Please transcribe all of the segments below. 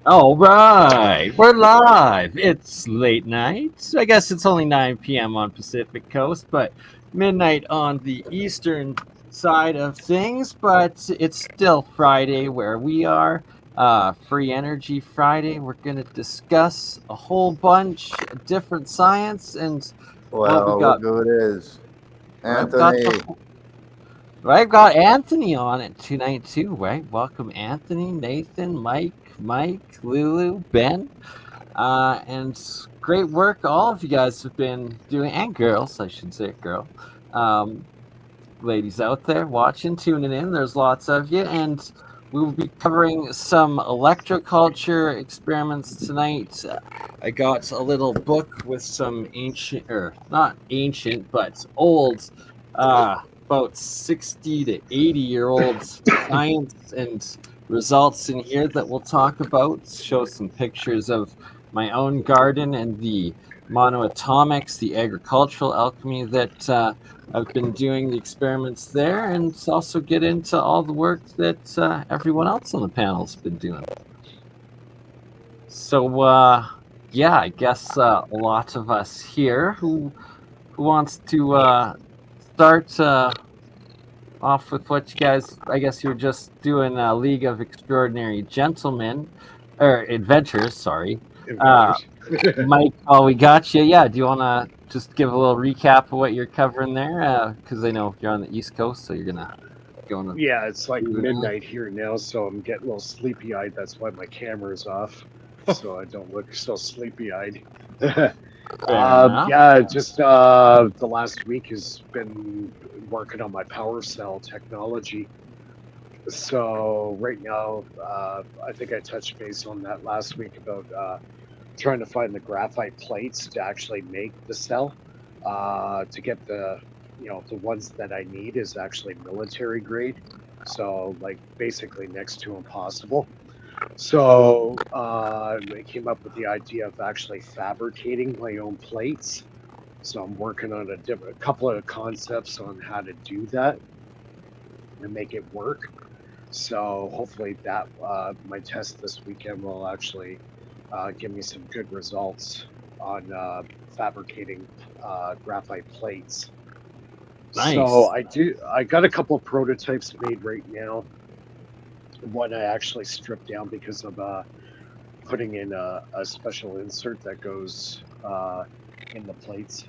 All right, we're live. It's late night. I guess it's only 9 p.m. on Pacific Coast, but midnight on the eastern side of things. But it's still Friday where we are. Free Energy Friday. We're going to discuss a whole bunch of different science and well, we Well, got. look who it is. I've got the. Anthony. I've got Anthony on it tonight too. Right, welcome Anthony, Nathan, Mike, Lulu, Ben. And great work all of you guys have been doing, and girls, I should say, um, ladies out there watching, tuning in. There's lots of you, and we will be covering some electroculture experiments tonight. I got a little book with some ancient, or not ancient, but old, about 60 to 80-year-old science and results in here that we'll talk about. Show some pictures of my own garden and the monoatomics, the agricultural alchemy that I've been doing the experiments there, and also get into all the work that everyone else on the panel's been doing. So, yeah, I guess a lot of us here who wants to start off with what you guys, I guess you were just doing a League of Extraordinary Gentlemen, or Adventures, sorry. Adventures. Mike, while we got you, yeah, do you want to just give a little recap of what you're covering there? Because I know you're on the East Coast, so you're going to go on the... Yeah, it's like midnight here now, so I'm getting a little sleepy-eyed. That's why my camera's off, so I don't look so sleepy-eyed. Yeah, just the last week has been working on my power cell technology. So right now, I think I touched base on that last week about trying to find the graphite plates to actually make the cell. To get the ones that I need is actually military grade, so like basically next to impossible. So I came up with the idea of actually fabricating my own plates. So I'm working on a couple of concepts on how to do that and make it work. So hopefully that my test this weekend will actually give me some good results on fabricating graphite plates. Nice. So I got a couple of prototypes made right now. One I actually stripped down because of putting in a special insert that goes in the plates.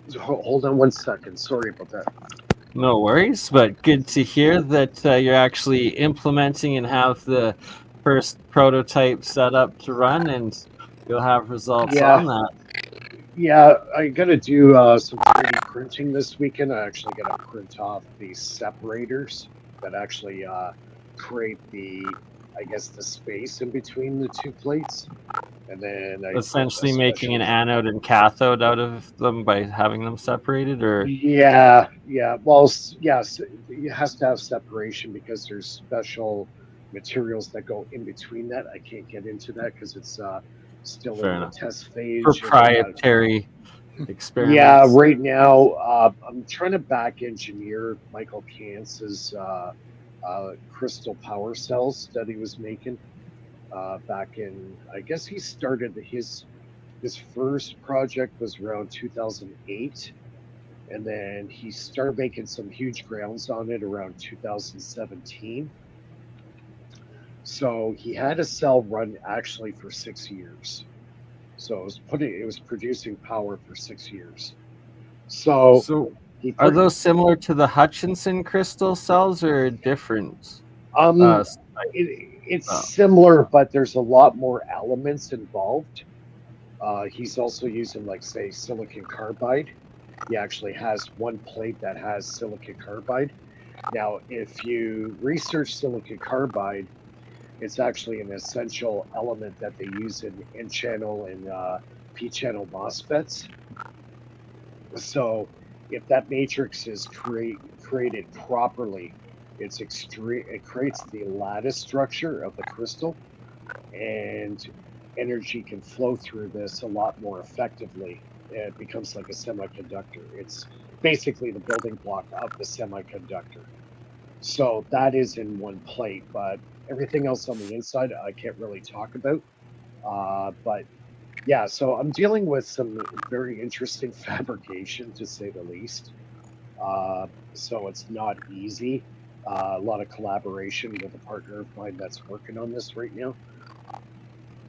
So hold on one second. Sorry about that. No worries, but good to hear that you're actually implementing and have the first prototype set up to run, and you'll have results on that. Yeah, I got to do some 3D printing this weekend. I actually got to print off these separators that actually create the space in between the two plates. And then essentially making an anode and cathode out of them by having them separated, or yeah. Well, yes, it has to have separation because there's special materials that go in between that. I can't get into that because it's still in the test phase. Proprietary experiments. Yeah, right now I'm trying to back engineer Michael Kantz's crystal power cells that he was making back in. I guess he started his first project was around 2008, and then he started making some huge grounds on it around 2017. So he had a cell run actually for 6 years. So it was producing power for 6 years. So are those similar to the Hutchinson crystal cells or different? It's similar, but there's a lot more elements involved. He's also using, like, say, silicon carbide. He actually has one plate that has silicon carbide. Now, if you research silicon carbide, it's actually an essential element that they use in N-channel and P-channel MOSFETs. So if that matrix is created properly, it creates the lattice structure of the crystal, and energy can flow through this a lot more effectively. It becomes like a semiconductor. It's basically the building block of the semiconductor. So that is in one plate, but Everything else on the inside, I can't really talk about. But yeah, so I'm dealing with some very interesting fabrication, to say the least. So it's not easy. A lot of collaboration with a partner of mine that's working on this right now.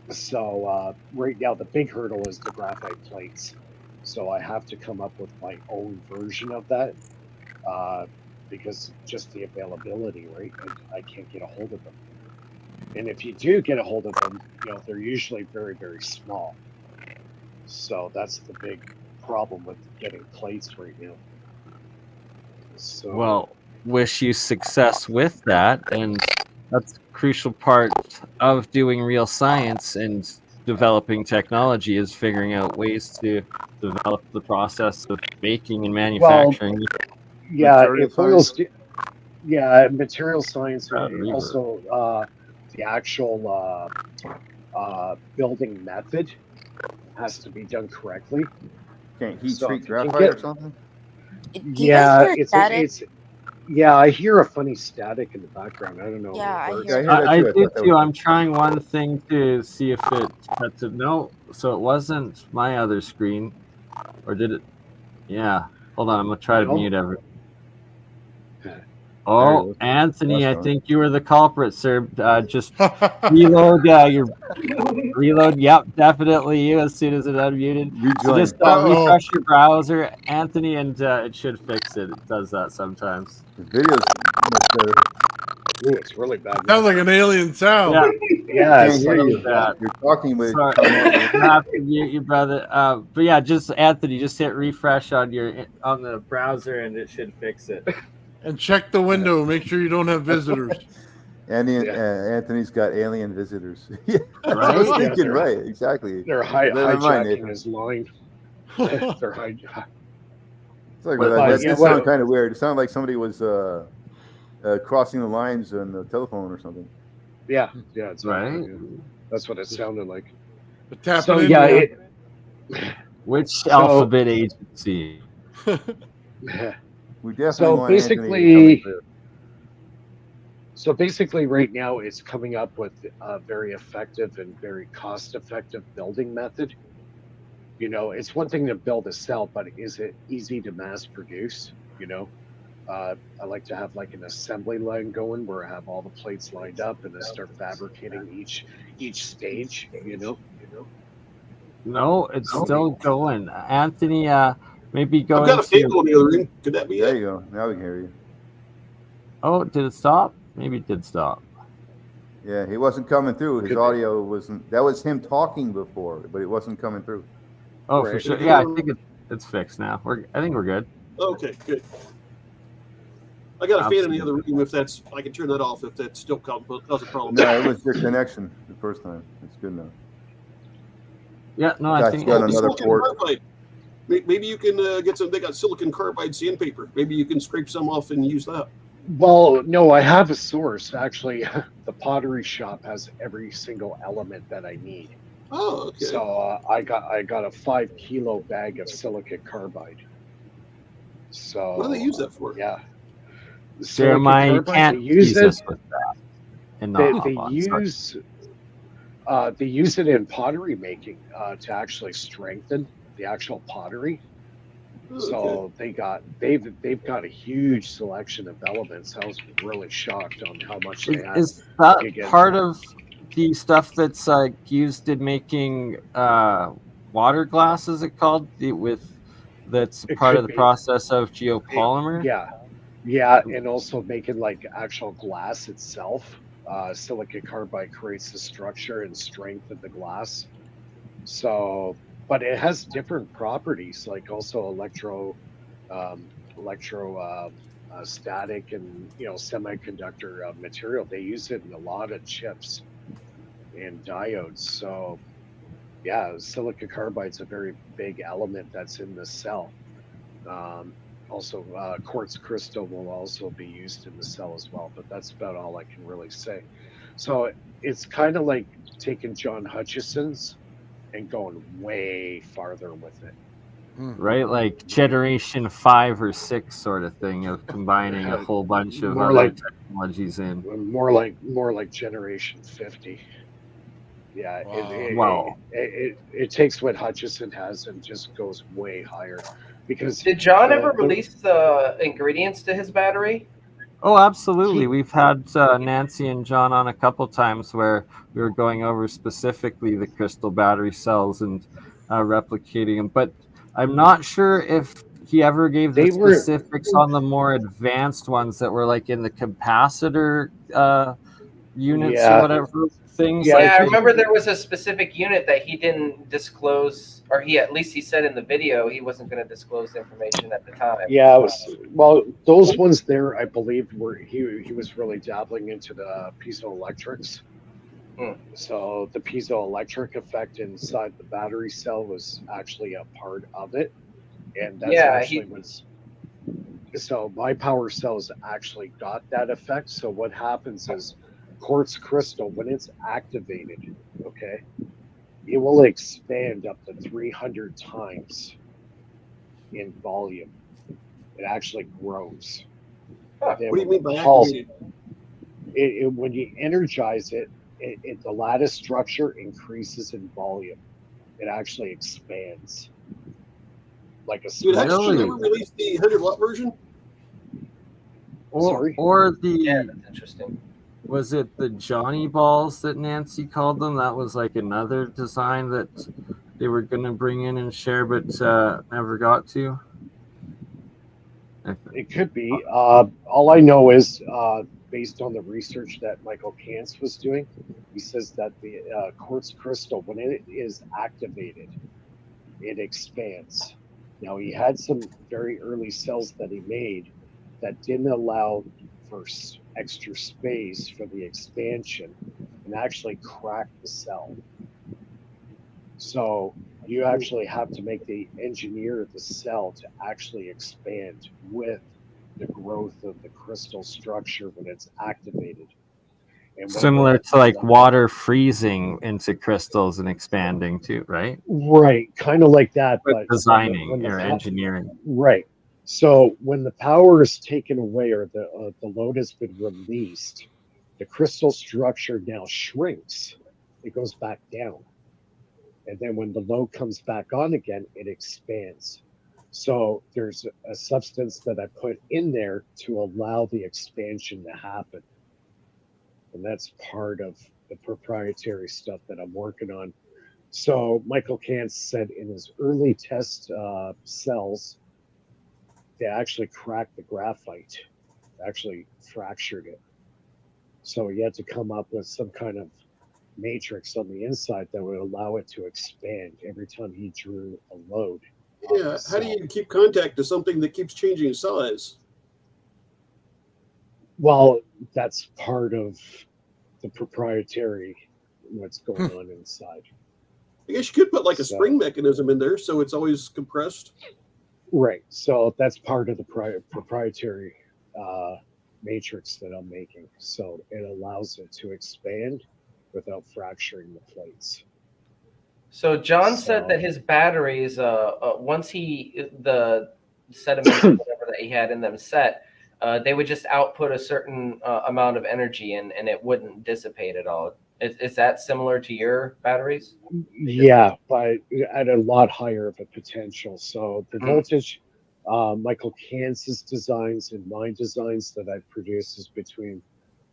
So right now, the big hurdle is the graphite plates. So I have to come up with my own version of that uh, because just the availability, right? I can't get a hold of them. And if you do get a hold of them, they're usually very, very small. So that's the big problem with getting plates right now. So Well, wish you success with that, and that's a crucial part of doing real science and developing technology is figuring out ways to develop the process of making and well, manufacturing yeah, Material it boils. science. Yeah, material science, reverb. also the actual building method has to be done correctly. Can't heat So treat if you can graphite get, or something? Do you guys yeah, hear static? yeah, I hear a funny static in the background. I don't know Yeah, I where hear it's Yeah, I it. hear that I too. I did thought that too. was I'm trying one thing to see if it cuts it. No, so it wasn't my other screen, or did it? Yeah. Hold on, I'm gonna try to no. mute everything. there. Oh, You go. Anthony, That's I fine. think you were the culprit, sir. Just reload your reload. Yep, definitely you. As soon as it unmuted, so Rejoin. just Uh-oh. refresh your browser, Anthony, and it should fix it. It does that sometimes. The video's much better. Ooh, it's really bad. Sounds like an alien sound. Yeah, Yeah, Can't it's hear like you. that. You're talking, but it's Sorry, come on. you have to mute your brother. But yeah, just Anthony, just hit refresh on the browser, and it should fix it. And check the window. Make sure you don't have visitors. Yeah. Anthony's got alien visitors. Yeah, I was Right? Yeah, thinking, right, exactly. they're Never mind, hijacking Nathan. his line. They're Sorry But about that. But That yeah, did what? sound kind of weird. It sounded like somebody was crossing the lines on the telephone or something. Yeah, exactly. Right? Yeah. That's what it sounded like. But tapping So in yeah, there. Which So- alphabet agency? We definitely So want Anthony coming through. So basically, right now, it's coming up with a very effective and very cost-effective building method. It's one thing to build a cell, but is it easy to mass produce? I like to have like an assembly line going where I have all the plates lined up and I start fabricating each stage. No, it's still going. Anthony, maybe go I've got a into. table in the other room. Could that be There it? you go. Now we can hear you. Oh, did it stop? Maybe it did stop. Yeah, he wasn't coming through. His Could be. audio wasn't. That was him talking before, but it wasn't coming through. Oh, for Right. sure. Yeah, I think it's fixed now. I think we're good. Okay, good. I got a fan in the other room. If that's, I can turn that off if that's still causing problems. No, it was your connection the first time. It's good now. Yeah, no, I Gotcha. think Got another silicon port. carbide. Maybe you can get some. They got silicon carbide sandpaper. Maybe you can scrape some off and use that. Well, no, I have a source. Actually, the pottery shop has every single element that I need. Oh, okay. So I got a 5 kilo bag of silicon carbide. So What do they use that for? Yeah, Jeremiah, you can't they use tease it. us with that. And not They hop on. Sorry. use it in pottery making to actually strengthen the actual pottery. Oh, So they've got a huge selection of elements. I was really shocked on how much they have. Is that You get- part of the stuff that's used in making water glass? Is it called? That's It part could of the be. process of geopolymer. Yeah, and also making like actual glass itself. Silicon carbide creates the structure and strength of the glass. So, but it has different properties, like also static and semiconductor material. They use it in a lot of chips and diodes. So, yeah, silicon carbide's a very big element that's in the cell. Also, quartz crystal will also be used in the cell as well, but that's about all I can really say. So it's kind of like taking John Hutchison's and going way farther with it. right? Like generation 5 or 6 sort of thing of combining a whole bunch of More other like- technologies in. More like generation 50. Yeah, Wow. Wow. it takes what Hutchison has and just goes way higher. Because Did John ever the- release the ingredients to his battery? Oh, absolutely. He- We've had Nancy and John on a couple times where we were going over specifically the crystal battery cells and replicating them. But I'm not sure if he ever gave the They were- specifics on the more advanced ones that were like in the capacitor units Yeah. or whatever things. Yeah, like Yeah, I in- remember there was a specific unit that he didn't disclose, or at least he said in the video he wasn't going to disclose the information at the time. Yeah, it was, well, those ones there, I believe, were he was really dabbling into the piezoelectrics. Hmm. So the piezoelectric effect inside the battery cell was actually a part of it, and that's Yeah, actually what's. So my power cells actually got that effect. So what happens is, quartz crystal, when it's activated, okay, it will expand up to 300 times in volume. It actually grows. Huh. Then What do you when mean the by pulse- activated? when you energize it, the lattice structure increases in volume. It actually expands. Like a Dude, sponge. Hutchison Really? ever released the 100-watt version? Sorry? or the Yeah, that's interesting. was it the Johnny balls that Nancy called them? That was like another design that they were going to bring in and share, but never got to. It could be. All I know is, based on the research that Michael Kantz was doing, he says that the quartz crystal, when it is activated, it expands. Now, he had some very early cells that he made that didn't allow for extra space for the expansion and actually cracked the cell. So you actually have to make the engineer the cell to actually expand with the growth of the crystal structure when it's activated. And when Similar the- to like water freezing into crystals and expanding too, right? Right, kind of like that, But but designing when the or po- engineering. Right. So when the power is taken away or the load has been released, the crystal structure now shrinks. It goes back down. And then when the load comes back on again, it expands. So there's a substance that I put in there to allow the expansion to happen. And that's part of the proprietary stuff that I'm working on. So Michael Kantz said in his early test cells, they actually cracked the graphite, actually fractured it. So he had to come up with some kind of matrix on the inside that would allow it to expand every time he drew a load. off Yeah. the How cell. do you keep contact to something that keeps changing size? Well, that's part of the proprietary what's going on inside. I guess you could put like a So- spring mechanism in there so it's always compressed. Right. So that's part of the proprietary matrix that I'm making. So it allows it to expand without fracturing the plates. So John said So- that his batteries, once the sediment or whatever that he had in them set, they would just output a certain amount of energy and it wouldn't dissipate at all. Is that similar to your batteries? Yeah, but at a lot higher of a potential. So the Mm. voltage, Michael Kantz's designs and my designs that I've produced is between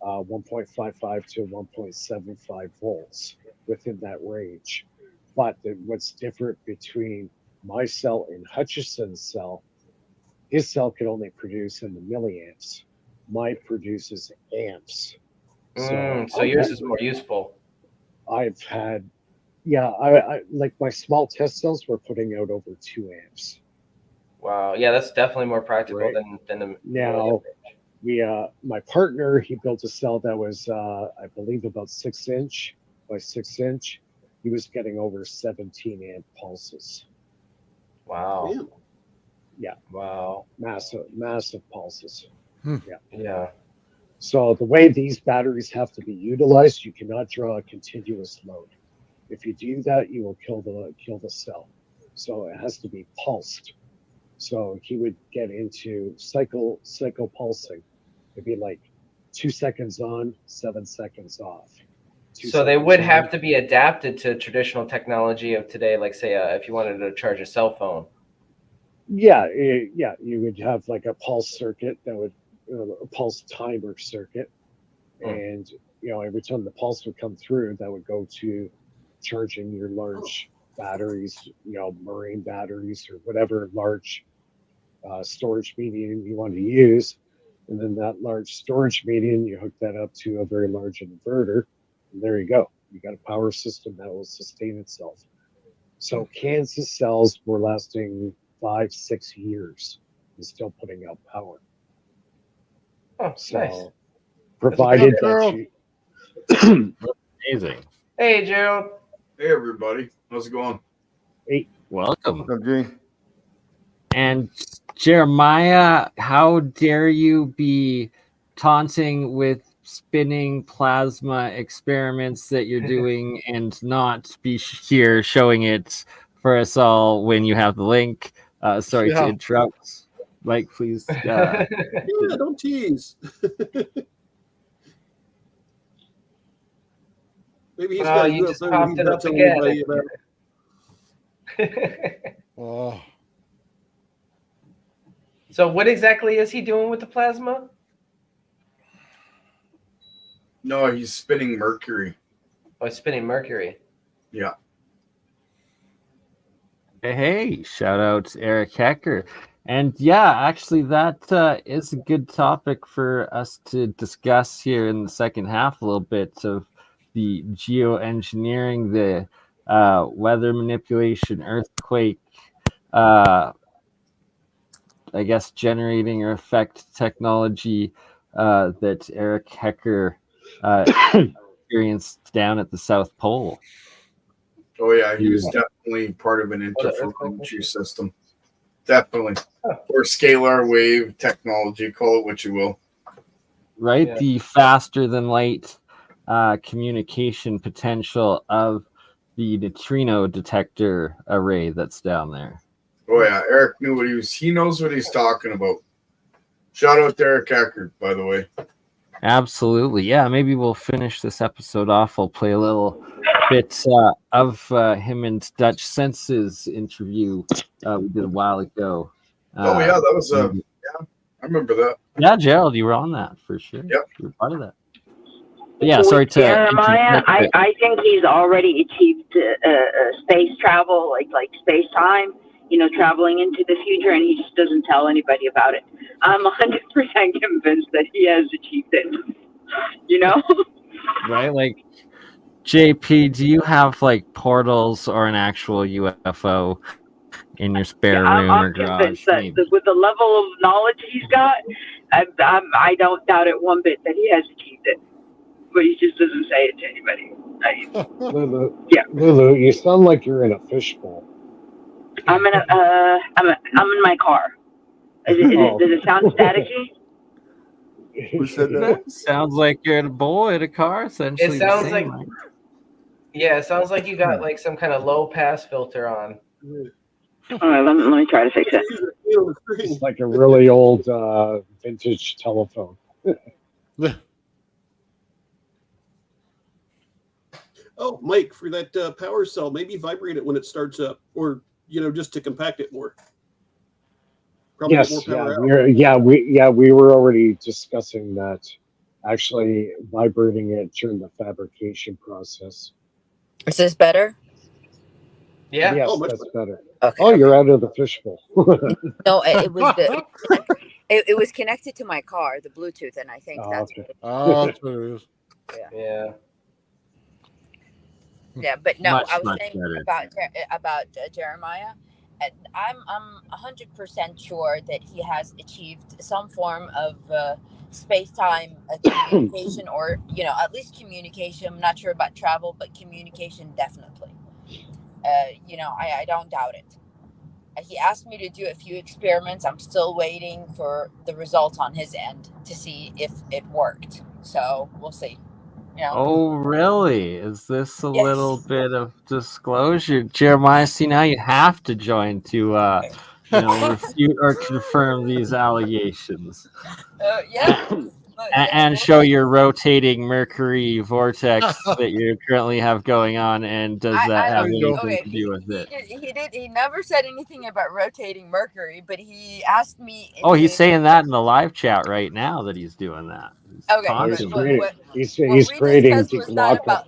1.55 to 1.75 volts within that range. But what's different between my cell and Hutchison's cell, his cell can only produce in the milliamps. Mine produces amps. So yours is more useful. I've had, yeah, I like my small test cells were putting out over 2 amps. Wow. Yeah, that's definitely more practical Right. than the Now, my partner, he built a cell that was, I believe, about 6-inch by 6-inch. He was getting over 17 amp pulses. Wow. Damn. Yeah, Wow. massive pulses. Yeah. So the way these batteries have to be utilized, you cannot draw a continuous load. If you do that, you will kill the cell. so it has to be pulsed. So he would get into cycle pulsing. It'd be like 2 seconds on, 7 seconds off. So they would have to be adapted to traditional technology of today, like say if you wanted to charge a cell phone. Yeah, you would have like a pulse circuit that would, a pulse timer circuit, and every time the pulse would come through, that would go to charging your large batteries, marine batteries or whatever large storage medium you want to use, and then that large storage medium, you hook that up to a very large inverter, and there you go. You got a power system that will sustain itself. So Kansas cells were lasting 5-6 years and still putting out power. Oh, so nice. Provided that you amazing. Hey, Gerald. Hey, everybody. How's it going? Hey, welcome. What's up, Jimmy? And Jeremiah, how dare you be taunting with spinning plasma experiments that you're doing and not be here showing it for us all when you have the link? Sorry to interrupt. Mike, please. Yeah, don't tease. Maybe he's got you just popped it up again. Oh. So what exactly is he doing with the plasma? No, he's spinning mercury. Oh, he's spinning mercury. Yeah. Hey, shout out to Eric Hecker. And yeah, actually, that is a good topic for us to discuss here in the second half a little bit of the geoengineering, the weather manipulation, earthquake, I guess, generating or effect technology that Eric Hecker experienced down at the South Pole. Oh, yeah. He was definitely part of an interferometry system. Definitely. Or scalar wave technology, call it what you will. Right? Yeah. The faster than light communication potential of the neutrino detector array that's down there. Oh, yeah. Eric knew what he knows what he's talking about. Shout out to Eric Hacker, by the way. Absolutely. Yeah, maybe we'll finish this episode off. I'll play a little bit of him and Dutch Sense's interview we did a while ago. Oh, yeah, that was I remember that. Yeah, Gerald, you were on that for sure. Yep. You were part of that. But yeah, sorry to Jeremiah, I think he's already achieved space travel, like space time, traveling into the future, and he just doesn't tell anybody about it. I'm 100% convinced that he has achieved it. Right? Like, JP, do you have like portals or an actual UFO in your spare room I'm or garage? convinced that with the level of knowledge he's got, I don't doubt it one bit that he has achieved it. But he just doesn't say it to anybody. Lulu, you sound like you're in a fishbowl. I'm in my car. Does it sound staticky? Who said that? Sounds like you're in a car, essentially. It sounds the like, same, yeah, it sounds like you got like some kind of low pass filter on. All right, let me try to fix it. It's like a really old vintage telephone. Oh, Mike, for that power cell, maybe vibrate it when it starts up, or just to compact it more. Probably Yes, get more power out. we were already discussing that. Actually, vibrating it during the fabrication process. Is this better? Yeah. Yes, much that's better. Okay. Oh, you're out of the fishbowl. No, it was it was connected to my car, the Bluetooth, and I think that's okay. Oh, that's what it is. Yeah. Yeah, but no, Much, I was much saying better. about Jeremiah. And I'm 100% sure that he has achieved some form of space-time communication, or at least communication. I'm not sure about travel, but communication definitely. I don't doubt it. He asked me to do a few experiments. I'm still waiting for the results on his end to see if it worked. So we'll see. Oh, really? Is this a Yes. little bit of disclosure, Jeremiah? See, now you have to join to, refute or confirm these allegations, Yeah. and show your rotating Mercury vortex that you currently have going on. And does that I have don't. anything Okay, to do with it? he never said anything about rotating Mercury, but he asked me. Oh, he's saying that in the live chat right now that he's doing that. He's Okay, Oh, but he's taunting you. creating. what He's we creating discussed was not Diglaka. about,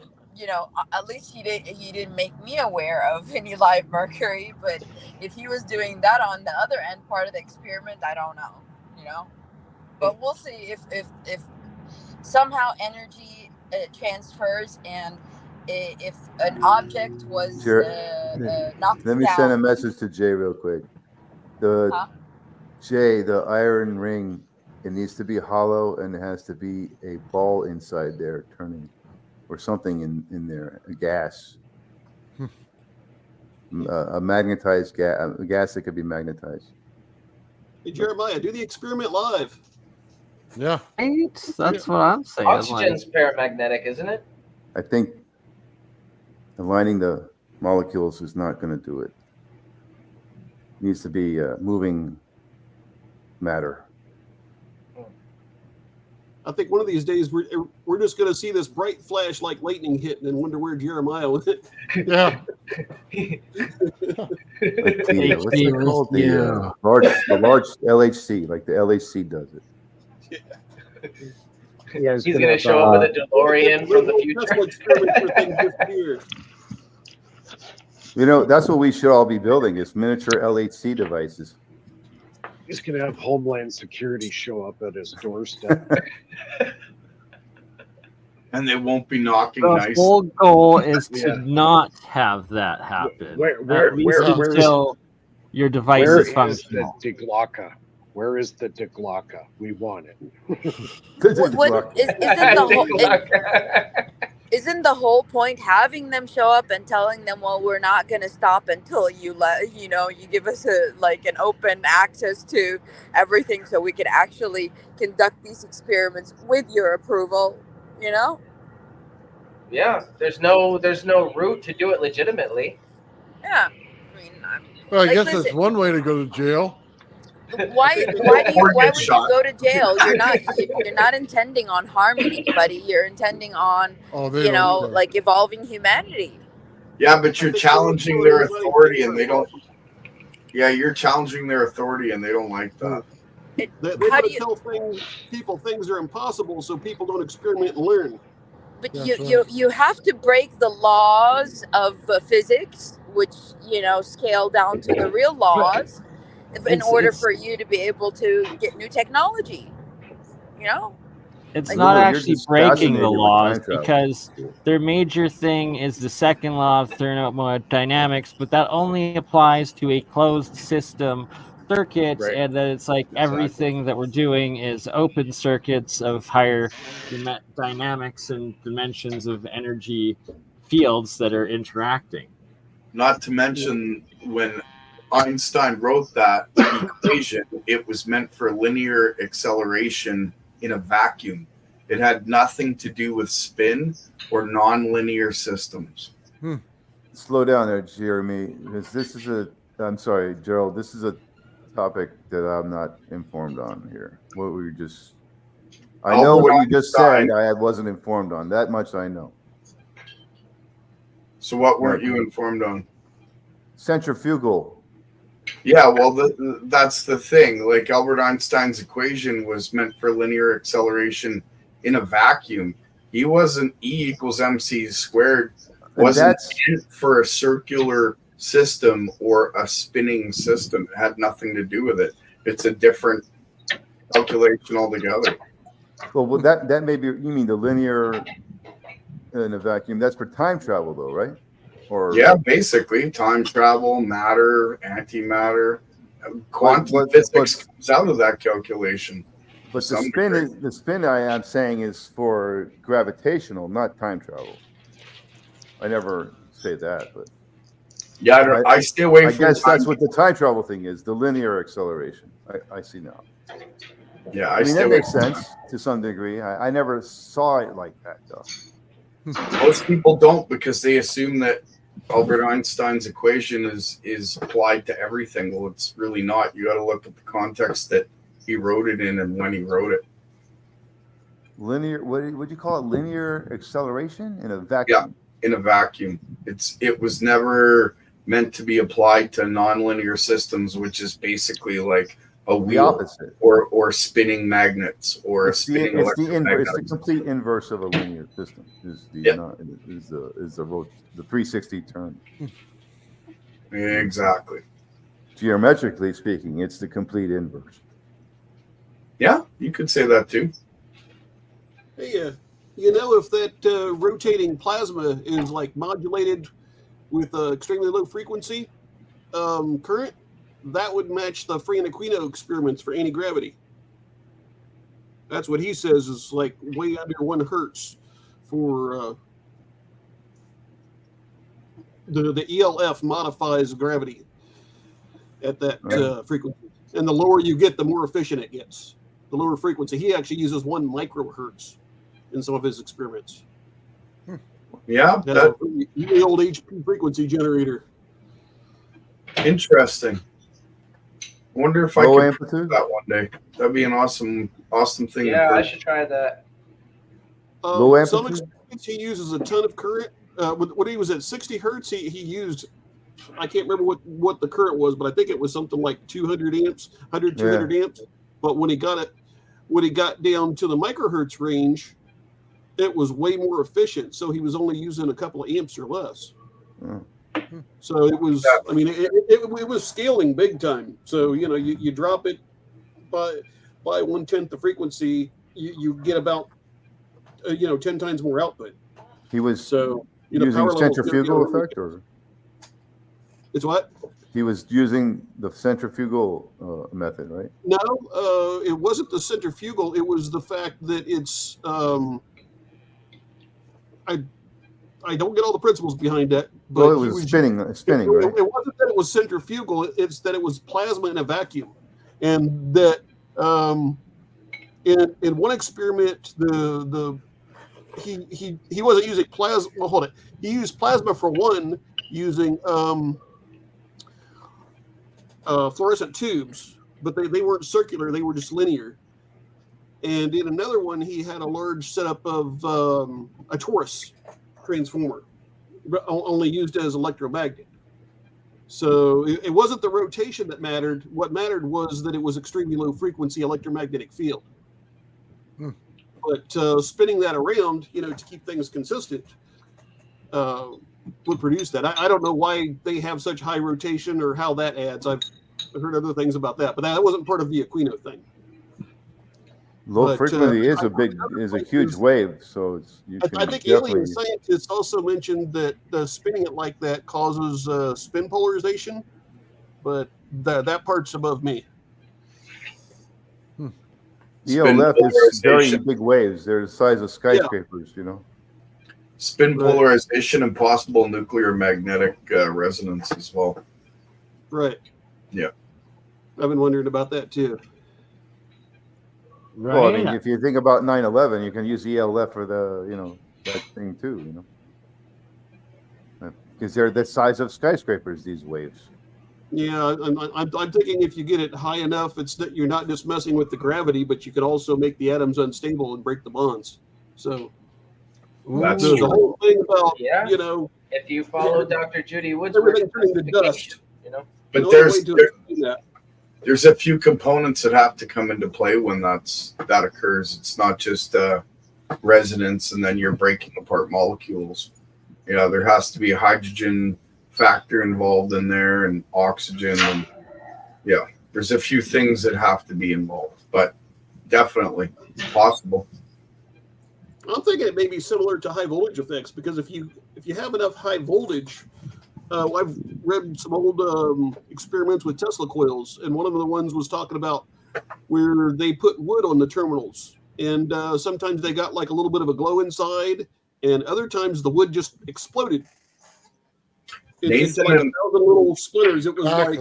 at least he didn't make me aware of any live Mercury. But if he was doing that on the other end part of the experiment, I don't know. But we'll see if somehow energy transfers, and if an object was knocked Let me down. send a message to Jay real quick. Jay, the iron ring, it needs to be hollow, and it has to be a ball inside there turning, or something in there, a gas, a magnetized gas, a gas that could be magnetized. Hey, Jeremiah, do the experiment live. Yeah. Right? That's what I'm saying. Oxygen's paramagnetic, isn't it? I think aligning the molecules is not going to do it. It needs to be moving matter. I think one of these days we're just going to see this bright flash like lightning hit and then wonder where Jeremiah went. Yeah. Like what's it called? The large LHC, like the LHC does it. Yeah, He's going to show up with a DeLorean from the future. That's what we should all be building, is miniature LHC devices. He's going to have Homeland Security show up at his doorstep. And they won't be knocking The nice. whole goal is to not have that happen. Where until your device is functional. The Diglaka? Where is the Diglaka? We want it. Isn't the whole point having them show up and telling them, well, we're not going to stop until you give us an open access to everything, so we could actually conduct these experiments with your approval, Yeah, there's no route to do it legitimately. Yeah, Well, I guess that's one way to go to jail. Why would you go to jail? You're not intending on harming anybody. You're intending on evolving humanity. Yeah, but you're challenging their authority, and they don't. Yeah, you're challenging their authority, and they don't like that. They want to tell people things are impossible, so people don't experiment and learn. But you have to break the laws of physics, which scale down to the real laws, in order for you to be able to get new technology. It's not actually breaking the laws, because their major thing is the second law of thermodynamics, but that only applies to a closed system circuit, and that it's like everything that we're doing is open circuits of higher dynamics and dimensions of energy fields that are interacting. Not to mention, when Einstein wrote that equation, it was meant for linear acceleration in a vacuum. It had nothing to do with spin or nonlinear systems. Slow down there, Jeremy, because I'm sorry, Gerald, this is a topic that I'm not informed on here. I know what you just said. I wasn't informed on that much. I know. So what weren't you informed on? Centrifugal. Yeah, well, that's the thing. Like, Albert Einstein's equation was meant for linear acceleration in a vacuum. He wasn't E equals MC squared. Wasn't meant for a circular system or a spinning system. It had nothing to do with it. It's a different calculation altogether. Well, that may be, you mean the linear in a vacuum. That's for time travel, though, right? Yeah, basically time travel, matter, antimatter, quantum physics comes out of that calculation. But the spin I am saying is for gravitational, not time travel. I never say that, but yeah, I stay away from. I guess that's what the time travel thing is, the linear acceleration. I see now. Yeah, I mean that makes sense to some degree. I never saw it like that, though. Most people don't because they assume that Albert Einstein's equation is applied to everything. Well, it's really not. You got to look at the context that he wrote it in and when he wrote it. Linear, what would you call it? Linear acceleration in a vacuum? Yeah, in a vacuum. It was never meant to be applied to nonlinear systems, which is basically like a wheel or spinning magnets or it's the complete inverse of a linear system. Is the 360 turn. Exactly. Geometrically speaking, it's the complete inverse. Yeah, you could say that too. Hey, you know, if that rotating plasma is like modulated with extremely low frequency current, that would match the Free and Aquino experiments for anti-gravity. That's what he says is like way under 1 hertz for the ELF modifies gravity at that frequency. And the lower you get, the more efficient it gets. The lower frequency. He actually uses 1 microhertz in some of his experiments. Yeah, that's a really old HP frequency generator. Interesting. I wonder if I could do that one day. That'd be an awesome thing. Yeah, I should try that. Low Some amplitude? experiments he uses a ton of current. When he was at 60 hertz, he used, I can't remember what the current was, but I think it was something like 200 amps, 200 amps. But when he got down to the microhertz range, it was way more efficient. So he was only using a couple of amps or less. So it was, I mean, it was scaling big time. So, you know, you drop it by 1/10 the frequency, you get about, 10 times more output. He was using centrifugal effect, or it's what? He was using the centrifugal method, right? No, it wasn't the centrifugal. It was the fact that it's, I don't get all the principles behind that. But well, it was spinning, right? It wasn't that it was centrifugal. It's that it was plasma in a vacuum, and that in one experiment, he wasn't using plasma. Well, hold it. He used plasma for one using fluorescent tubes, but they weren't circular. They were just linear. And in another one, he had a large setup of a torus transformer, only used as electromagnet. So it wasn't the rotation that mattered. What mattered was that it was extremely low frequency electromagnetic field. But spinning that around, to keep things consistent, would produce that. I don't know why they have such high rotation or how that adds. I've heard other things about that, but that wasn't part of the Aquino thing. Low frequency is a huge wave, so I think alien scientists also mentioned that spinning it like that causes spin polarization, but that part's above me. ELF is very big waves. They're the size of skyscrapers, Spin polarization and possible nuclear magnetic resonance as well. Right. Yeah. I've been wondering about that too. Right. Well, I mean, if you think about 9/11, you can use ELF for that thing too, because they're the size of skyscrapers. These waves. Yeah, I'm thinking if you get it high enough, it's that you're not just messing with the gravity, but you can also make the atoms unstable and break the bonds. So that's the whole thing about if you follow Dr. Judy Wood's everything turning to dust, But there's a few components that have to come into play when that occurs. It's not just resonance and then you're breaking apart molecules. There has to be a hydrogen factor involved in there and oxygen, and there's a few things that have to be involved, but definitely possible. I'm thinking it may be similar to high voltage effects, because if you have enough high voltage, I've read some old experiments with Tesla coils, and one of the ones was talking about where they put wood on the terminals, and sometimes they got like a little bit of a glow inside, and other times the wood just exploded. It's like 1,000 little splinters. It was like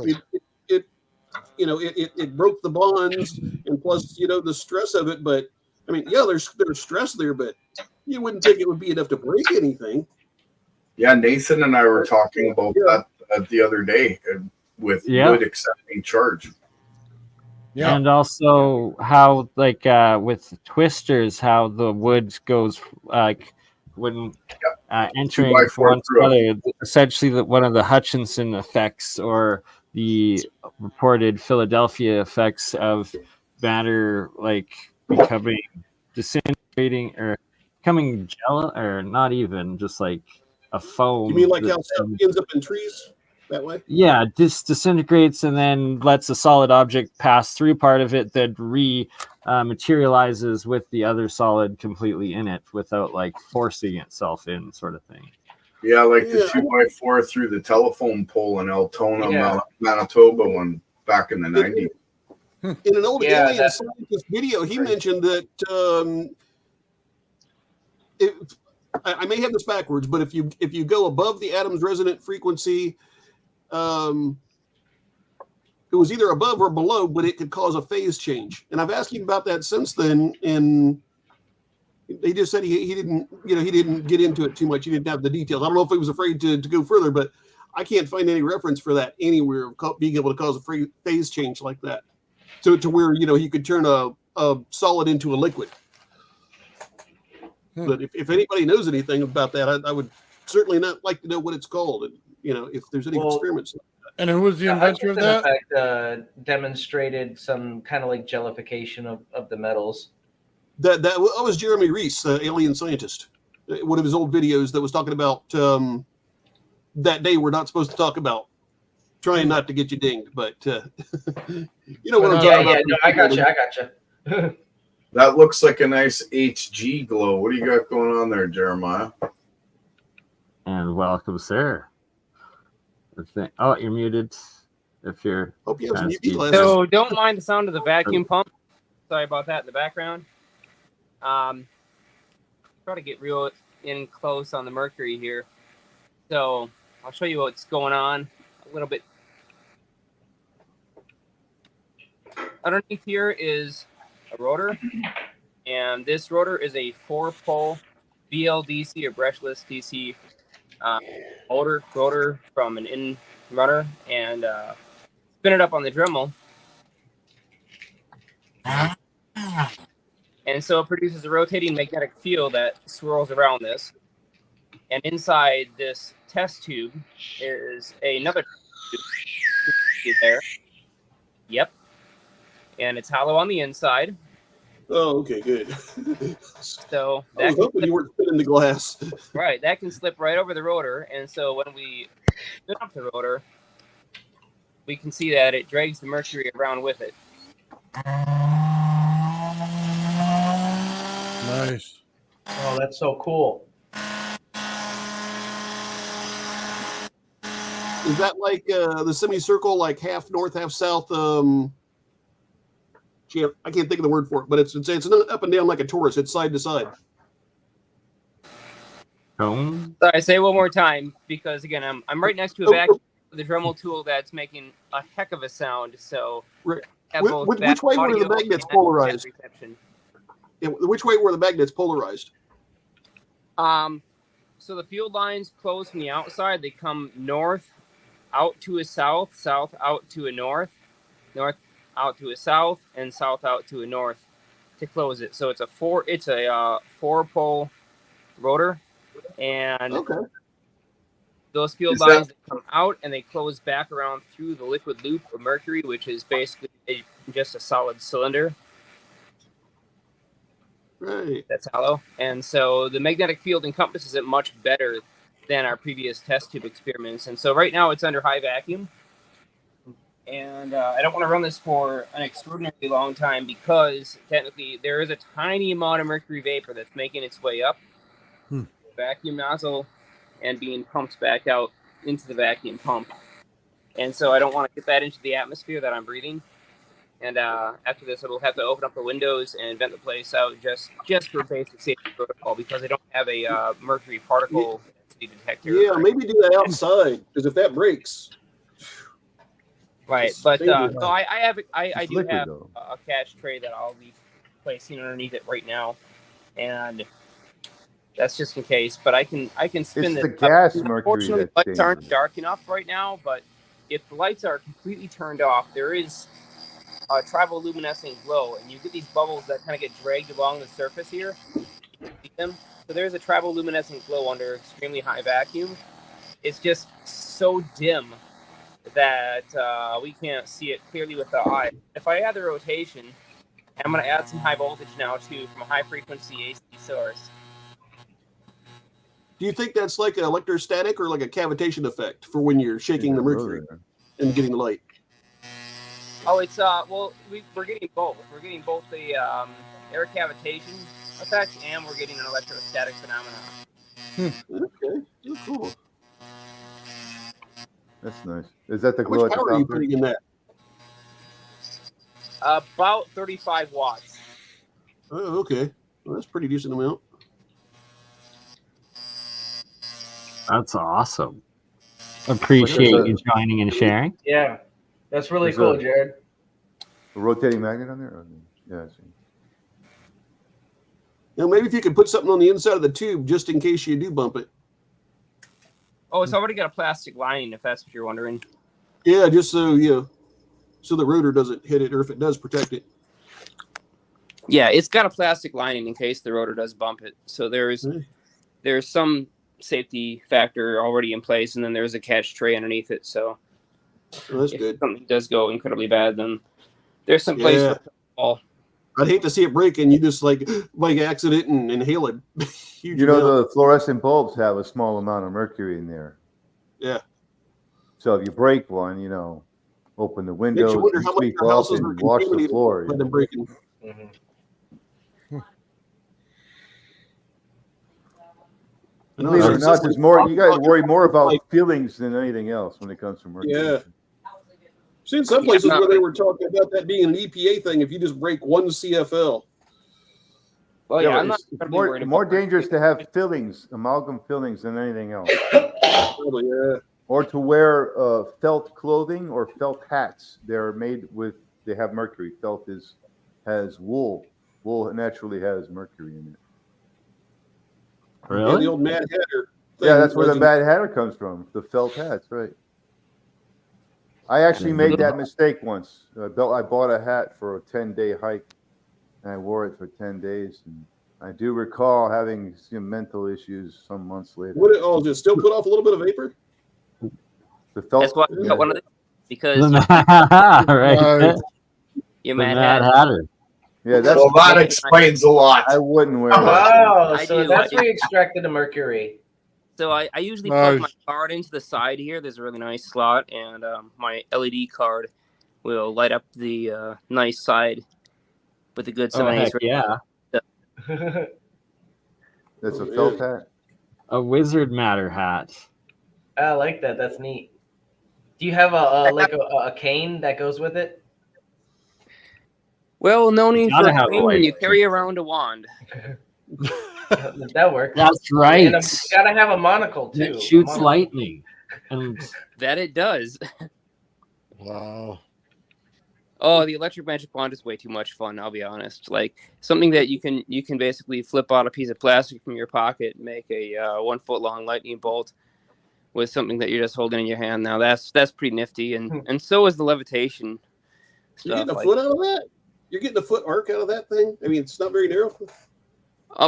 it broke the bonds, and plus the stress of it. But I mean, there's stress there, but You wouldn't think it would be enough to break anything. Yeah, Nathan and I were talking about that the other day with wood accepting charge. Yeah. And also how with twisters, how the wood goes when entering from one to the other. Essentially, one of the Hutchinson effects or the reported Philadelphia effects of matter becoming disintegrating or becoming gel, or not even just like a foam. You mean like how stuff ends up in trees that way? Yeah, this disintegrates and then lets a solid object pass through part of it that materializes with the other solid completely in it without forcing itself in, sort of thing. Yeah, like the 2x4 through the telephone pole in Altona, Manitoba one back in the 90s. In an old alien scientist video, he mentioned that I may have this backwards, but if you go above the atom's resonant frequency, it was either above or below, but it could cause a phase change. And I've asked him about that since then, and he just said he didn't get into it too much. He didn't have the details. I don't know if he was afraid to go further, but I can't find any reference for that anywhere of being able to cause a phase change like that, to where you could turn a solid into a liquid. But if anybody knows anything about that, I would certainly not like to know what it's called. And if there's any experiments. And who was the inventor of that? Effect, demonstrated some kind of like jellification of the metals. That was Jeremy Reese, the alien scientist. One of his old videos that was talking about that day we're not supposed to talk about. Trying not to get you dinged, but you know what I'm talking about. No, I got you. That looks like a nice HG glow. What do you got going on there, Jeremiah? And welcome, sir. Oh, you're muted. If you're so don't mind the sound of the vacuum pump. Sorry about that in the background. Try to get real in close on the mercury here. So I'll show you what's going on a little bit. Underneath here is a rotor, and this rotor is a 4-pole BLDC or brushless DC rotor from an in runner, and spin it up on the Dremel, and so it produces a rotating magnetic field that swirls around this, and inside this test tube is another tube there. Yep. And it's hollow on the inside. Oh, okay, good. So I was hoping you weren't spinning the glass. Right, that can slip right over the rotor, and so when we spin up the rotor, we can see that it drags the mercury around with it. Nice. Oh, that's so cool. Is that like the semicircle, like half north, half south? I can't think of the word for it, but it's not up and down like a torus. It's side to side. Sorry, say it one more time, because again, I'm right next to a vacuum with a Dremel tool that's making a heck of a sound. So right. Which way were the magnets polarized? Yeah, which way were the magnets polarized? So the field lines close from the outside. They come north out to a south, south out to a north, north out to a south, and south out to a north to close it. So it's a 4-pole rotor, and those field lines come out and they close back around through the liquid loop of mercury, which is basically just a solid cylinder. Right. That's hollow, and so the magnetic field encompasses it much better than our previous test tube experiments. And so right now it's under high vacuum. And I don't want to run this for an extraordinarily long time because technically there is a tiny amount of mercury vapor that's making its way up the vacuum nozzle and being pumped back out into the vacuum pump. And so I don't want to get that into the atmosphere that I'm breathing. And after this, I will have to open up the windows and vent the place out just for basic safety protocol, because I don't have a mercury particle density detector. Yeah, maybe do that outside, because if that breaks. Right, but so I do have a cache tray that I'll be placing underneath it right now, and That's just in case, but I can spin It's this. the gas up. mercury Unfortunately, that's lights aren't dangerous. dark enough right now, but if the lights are completely turned off, there is a triboluminescent glow, and you get these bubbles that kind of get dragged along the surface here. See them? So there's a triboluminescent glow under extremely high vacuum. It's just so dim that we can't see it clearly with the eye. If I add the rotation, I'm going to add some high voltage now too from a high frequency AC source. Do you think that's like an electrostatic or like a cavitation effect for when you're shaking the mercury and getting the light? Oh, it's well, we're getting both. We're getting both the air cavitation effect, and we're getting an electrostatic phenomenon. Okay, oh, cool. That's nice. Is that the How glow much at the power are you top there? putting in that? About 35 watts. Oh, okay. Well, that's a pretty decent amount. That's awesome. Appreciate you joining and sharing. Yeah, that's really cool, Jared. A rotating magnet on there? Yeah, I see. Now, maybe if you could put something on the inside of the tube just in case you do bump it. Oh, it's already got a plastic lining, if that's what you're wondering. Yeah, just so so the rotor doesn't hit it, or if it does, protect it. Yeah, it's got a plastic lining in case the rotor does bump it. So there's some safety factor already in place, and then there's a catch tray underneath it. So that's if good. something does go incredibly bad, then there's some place for it to fall. I'd hate to see it break and you just like accident and inhale it. You know, the fluorescent bulbs have a small amount of mercury in there. Yeah. So if you break one, you know, open the windows, Makes you wonder how much sweep your up houses are and wash the contaminated floor. by them breaking. Believe it or not, there's more. You got to worry more about feelings than anything else when it comes to mercury. Yeah. Seen some places where they were talking about that being an EPA thing if you just break one CFL. Well, yeah, I'm not more dangerous to have fillings, amalgam fillings, than anything else. Probably, yeah. Or to wear felt clothing or felt hats. They're made with. They have mercury. Felt has wool. Wool naturally has mercury in it. Really? Yeah, the old Mad Hatter. Yeah, that's where the Mad Hatter comes from. The felt hats, right? I actually made that mistake once. I bought a hat for a 10-day hike, and I wore it for 10 days. And I do recall having some mental issues some months later. Does it still put off a little bit of vapor? The felt. That's why I got one of them, because right. You're Mad Hatter. Hatter. Yeah, so that explains a lot. I wouldn't wear. Oh, so that's where you extracted the mercury. So I usually plug my card into the side here. There's a really nice slot, and my LED card will light up the nice side with the good 70s. Heck yeah. That's a felt hat. A wizard matter hat. I like that. That's neat. Do you have a cane that goes with it? Well, no need for a cane when you light. carry around a wand. That works. That's right. And you gotta have a monocle too. It shoots lightning. And that it does. Wow. Oh, the electric magic wand is way too much fun, I'll be honest. Like something that you can basically flip out a piece of plastic from your pocket and make a 1 foot long lightning bolt with something that you're just holding in your hand. Now that's pretty nifty, and so is the levitation. You're getting a foot out of that? You're getting a foot arc out of that thing? I mean, it's not very narrow.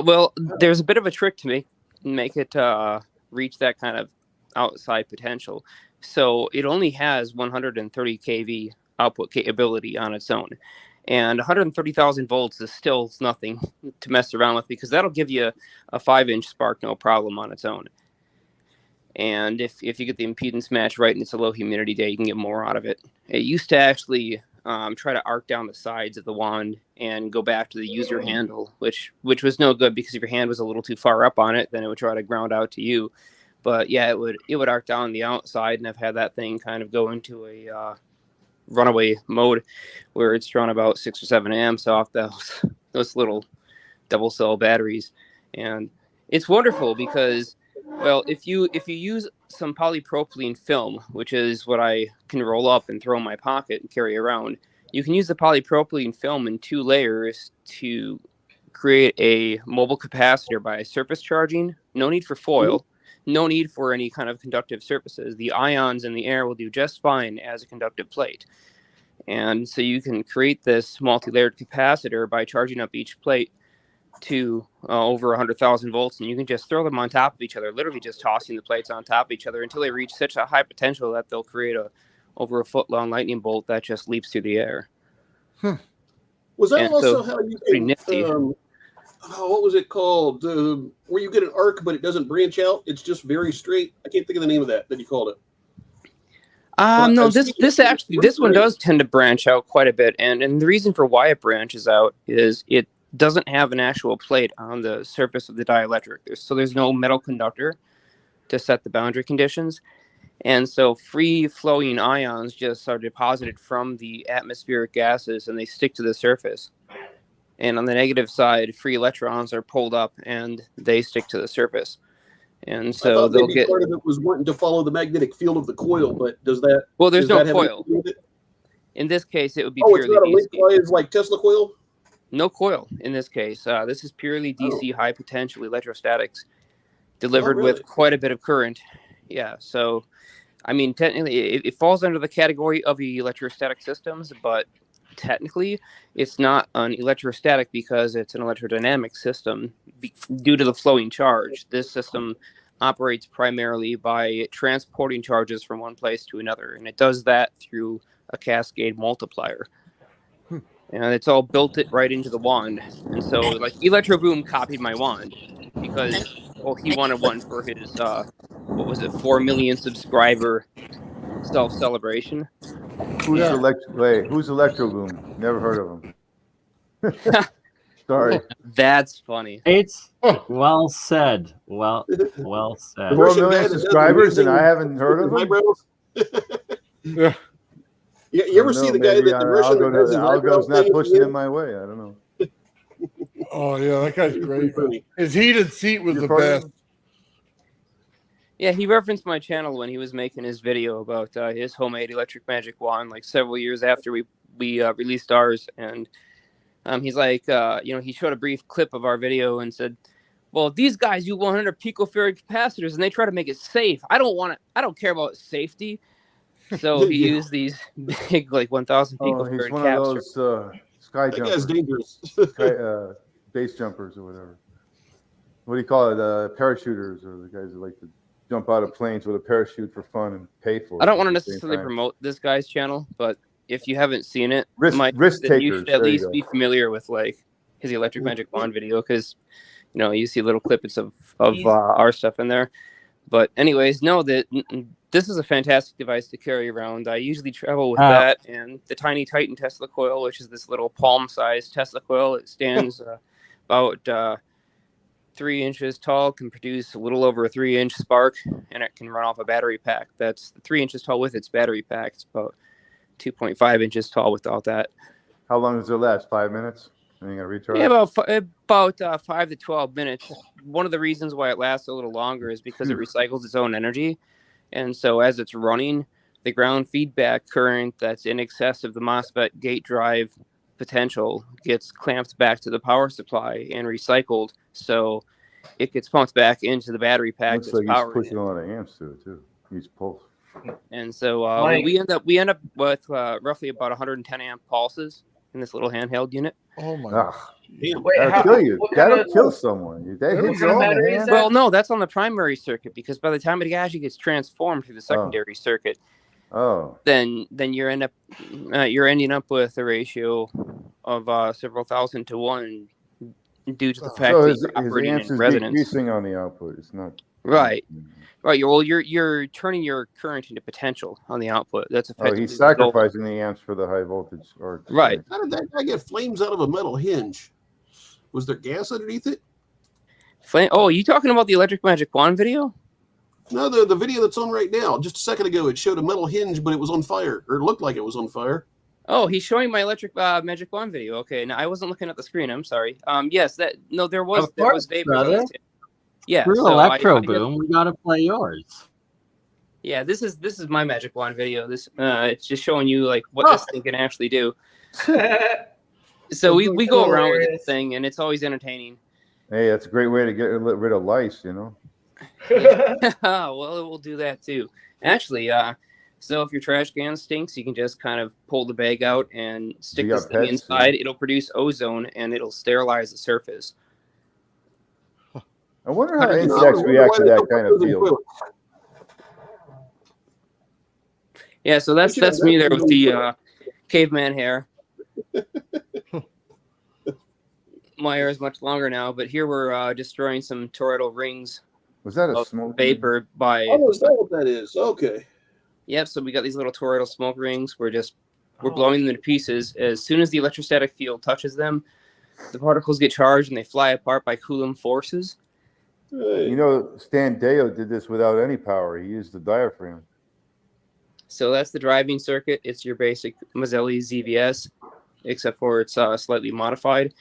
Well, there's a bit of a trick to make it reach that kind of outside potential. So it only has 130 kV output capability on its own, and 130,000 volts is still nothing to mess around with, because that'll give you a 5-inch spark no problem on its own. And if you get the impedance match right and it's a low humidity day, you can get more out of it. It used to actually try to arc down the sides of the wand and go back to the user handle, which was no good, because if your hand was a little too far up on it, then it would try to ground out to you. But yeah, it would arc down the outside, and I've had that thing kind of go into a runaway mode where it's drawn about 6 or 7 amps off those little double cell batteries. And it's wonderful because, well, if you use some polypropylene film, which is what I can roll up and throw in my pocket and carry around, you can use the polypropylene film in 2 layers to create a mobile capacitor by surface charging. No need for foil. No need for any kind of conductive surfaces. The ions in the air will do just fine as a conductive plate. And so you can create this multi-layered capacitor by charging up each plate to over 100,000 volts, and you can just throw them on top of each other, literally just tossing the plates on top of each other until they reach such a high potential that they'll create over a foot-long lightning bolt that just leaps through the air. Was that And also so how you pretty can, nifty. what was it called? Where you get an arc, but it doesn't branch out. It's just very straight. I can't think of the name of that you called it. No, this one does tend to branch out quite a bit, and the reason for why it branches out is it doesn't have an actual plate on the surface of the dielectric. There's no metal conductor to set the boundary conditions, and so free flowing ions just are deposited from the atmospheric gases and they stick to the surface. And on the negative side, free electrons are pulled up and they stick to the surface. And so I thought they'll maybe get. part of it was wanting to follow the magnetic field of the coil, but does that? Well, there's no that have coil. anything to do with it? In this case, it would be Oh, it's purely not a link DC. coil. It's like Tesla coil. No coil in this case. This is purely DC high potential electrostatics delivered really? with quite a bit of current. Yeah. So, I mean, technically, it falls under the category of the electrostatic systems, but technically, it's not an electrostatic because it's an electrodynamic system due to the flowing charge. This system operates primarily by transporting charges from one place to another, and it does that through a cascade multiplier. And it's all built it right into the wand. And so, like, Electro Boom copied my wand because, well, he wanted one for his, 4 million subscriber self-celebration. Who's Electro Boom? Never heard of him. Sorry. That's funny. It's well said. Well said. 4 million subscribers, and I haven't heard of him. Yeah. Yeah, you ever see the guy that the Russian that does his Algo's eyebrows not thing pushing at the in my way. I don't know. Oh yeah, that guy's great. Funny. His heated seat was the best. Yeah, he referenced my channel when he was making his video about his homemade electric magic wand, like several years after we released ours. And he's like, he showed a brief clip of our video and said, well, these guys use 100 picofarad capacitors and they try to make it safe. I don't care about safety. So he used these big, like 1,000 picofarad he's one caps. of those sky That guy's jumpers, dangerous. base jumpers or whatever. What do you call it? Parachuters, or the guys that like to jump out of planes with a parachute for fun and pay for it. I don't want to necessarily promote this guy's channel, but if you haven't seen it, risk then you takers. should at least be familiar with like his electric magic wand video, because you see little clips of our stuff in there. But anyways, know that this is a fantastic device to carry around. I usually travel with that and the tiny Titan Tesla coil, which is this little palm-sized Tesla coil. It stands about 3 inches tall, can produce a little over a 3-inch spark, and it can run off a battery pack. That's 3 inches tall with its battery pack. It's about 2.5 inches tall without that. How long does it last? 5 minutes? And you got to recharge? Yeah, about 5 to 12 minutes. One of the reasons why it lasts a little longer is because it recycles its own energy. And so as it's running, the ground feedback current that's in excess of the MOSFET gate drive potential gets clamped back to the power supply and recycled. So it gets pumped back into the battery pack. Looks like he's pushing a lot of amps to it, too. He's pulse. And so we end up with roughly about 110 amp pulses in this little handheld unit. Oh my God. That'll kill you. That'll kill someone. That hits you all in the hand. Well, no, that's on the primary circuit, because by the time it actually gets transformed through the secondary circuit, then you're ending up with a ratio of several thousand to one due to the fact that you're operating in resonance. Decreasing on the output. It's not right. Right. Well, you're turning your current into potential on the output. That's effectively. He's sacrificing the amps for the high voltage. Right. How did that guy get flames out of a metal hinge? Was there gas underneath it? Flame? Oh, are you talking about the Electric Magic Wand video? No, the video that's on right now. Just a second ago, it showed a metal hinge, but it was on fire, or it looked like it was on fire. Oh, he's showing my Electric Magic Wand video. Okay, now I wasn't looking at the screen. I'm sorry. Yes, there was vapor. Yeah, through Electro Boom, we gotta play yours. Yeah, this is my Magic Wand video. This it's just showing you like what this thing can actually do. So we go around with this thing, and it's always entertaining. Hey, that's a great way to get rid of lice, you know. Well, it will do that too. Actually, so if your trash can stinks, you can just kind of pull the bag out and stick this thing inside. It'll produce ozone, and it'll sterilize the surface. I wonder how insects react to that kind of field. Yeah, so that's me there with the caveman hair. My hair is much longer now, but here we're destroying some toroidal rings. Was that a smoke vapor by? Oh, is that what that is? Okay. Yep. So we got these little toroidal smoke rings. We're blowing them to pieces. As soon as the electrostatic field touches them, the particles get charged and they fly apart by Coulomb forces. You know, Stan Deo did this without any power. He used the diaphragm. So that's the driving circuit. It's your basic Maselli ZVS, except for it's slightly modified.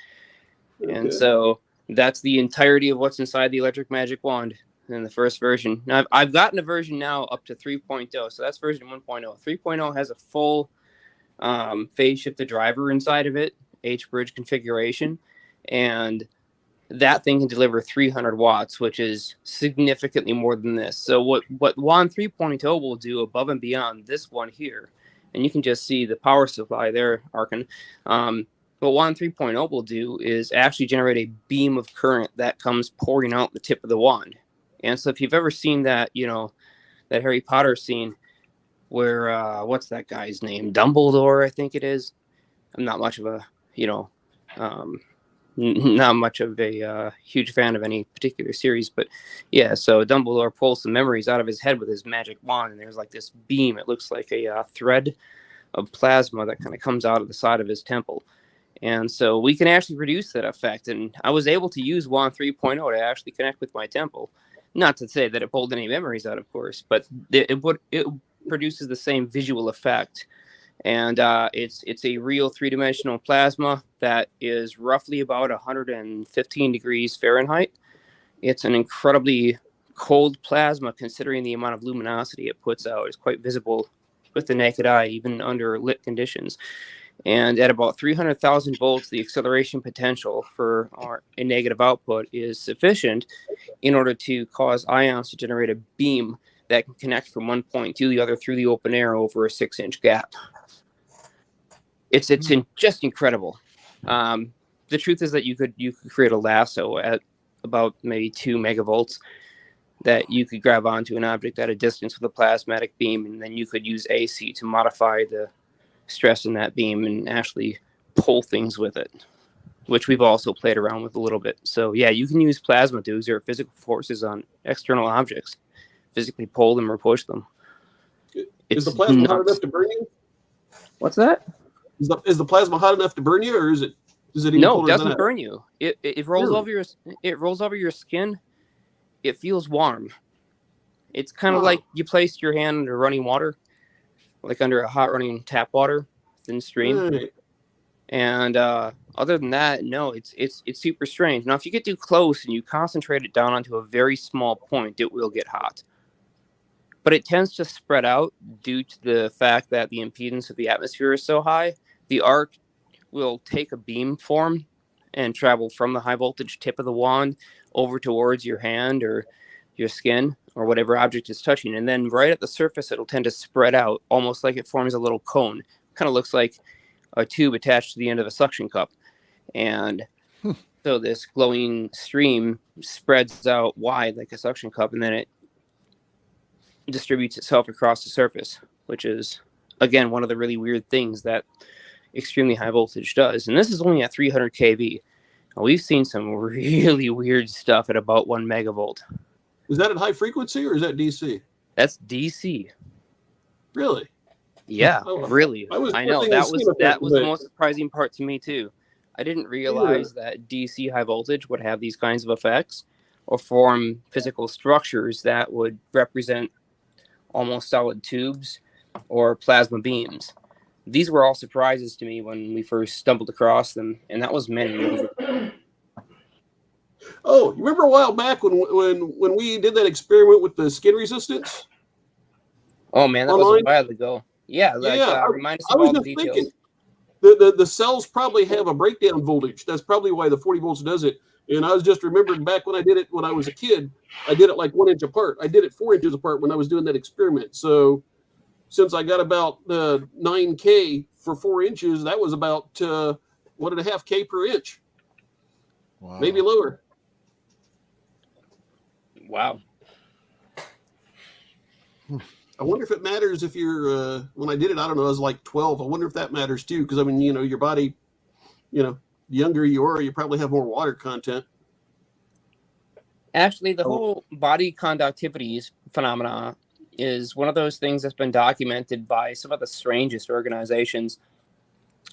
Okay. And so that's the entirety of what's inside the electric magic wand in the first version. Now, I've gotten a version now up to 3.0. So that's version 1.0. 3.0 has a full phase shifted driver inside of it, H-bridge configuration. And that thing can deliver 300 watts, which is significantly more than this. So what Wand 3.0 will do above and beyond this one here, and you can just see the power supply there, Arkin. What Wand 3.0 will do is actually generate a beam of current that comes pouring out the tip of the wand. And so if you've ever seen that, that Harry Potter scene where, what's that guy's name? Dumbledore, I think it is. I'm not much of a, not much of a huge fan of any particular series, but yeah, so Dumbledore pulls some memories out of his head with his magic wand, and there's like this beam. It looks like a thread of plasma that kind of comes out of the side of his temple. And so we can actually reduce that effect. And I was able to use Wand 3.0 to actually connect with my temple. Not to say that it pulled any memories out, of course, but it produces the same visual effect. And it's a real three-dimensional plasma that is roughly about 115 degrees Fahrenheit. It's an incredibly cold plasma considering the amount of luminosity it puts out. It's quite visible with the naked eye, even under lit conditions. And at about 300,000 volts, the acceleration potential for a negative output is sufficient in order to cause ions to generate a beam that can connect from one point to the other through the open air over a 6-inch gap. It's just incredible. The truth is that you could create a lasso at about maybe 2 megavolts that you could grab onto an object at a distance with a plasmatic beam, and then you could use AC to modify the stress in that beam and actually pull things with it, which we've also played around with a little bit. So yeah, you can use plasma to exert physical forces on external objects, physically pull them or push them. Is the plasma hot enough to burn you? What's that? Is the plasma hot enough to burn you, or is it even no, it doesn't burn you. It rolls over your skin. It feels warm. It's kind of like you placed your hand under running water, like under a hot running tap water, thin stream. Right. And other than that, no, it's super strange. Now, if you get too close and you concentrate it down onto a very small point, it will get hot. But it tends to spread out due to the fact that the impedance of the atmosphere is so high. The arc will take a beam form and travel from the high voltage tip of the wand over towards your hand or your skin or whatever object it's touching. And then right at the surface, it'll tend to spread out almost like it forms a little cone. Kind of looks like a tube attached to the end of a suction cup. And so this glowing stream spreads out wide like a suction cup, and then it distributes itself across the surface, which is, again, one of the really weird things that extremely high voltage does. And this is only at 300 kV. Now, we've seen some really weird stuff at about 1 megavolt. Is that at high frequency or is that DC? That's DC. Really? Yeah, really. I know that was the most surprising part to me too. I didn't realize that DC high voltage would have these kinds of effects or form physical structures that would represent almost solid tubes or plasma beams. These were all surprises to me when we first stumbled across them, and that was many years ago. Oh, you remember a while back when we did that experiment with the skin resistance? Oh man, that was a while ago. Yeah, remind us of all the details. the cells probably have a breakdown voltage. That's probably why the 40 volts does it. And I was just remembering back when I did it when I was a kid, I did it like 1 inch apart. I did it 4 inches apart when I was doing that experiment. So since I got about 9K for 4 inches, that was about 1.5K per inch. Wow. Maybe lower. Wow. I wonder if it matters if you're, when I did it, I don't know, I was like 12. I wonder if that matters too. Because I mean, your body, the younger you are, you probably have more water content. Actually, the whole body conductivity phenomena is one of those things that's been documented by some of the strangest organizations.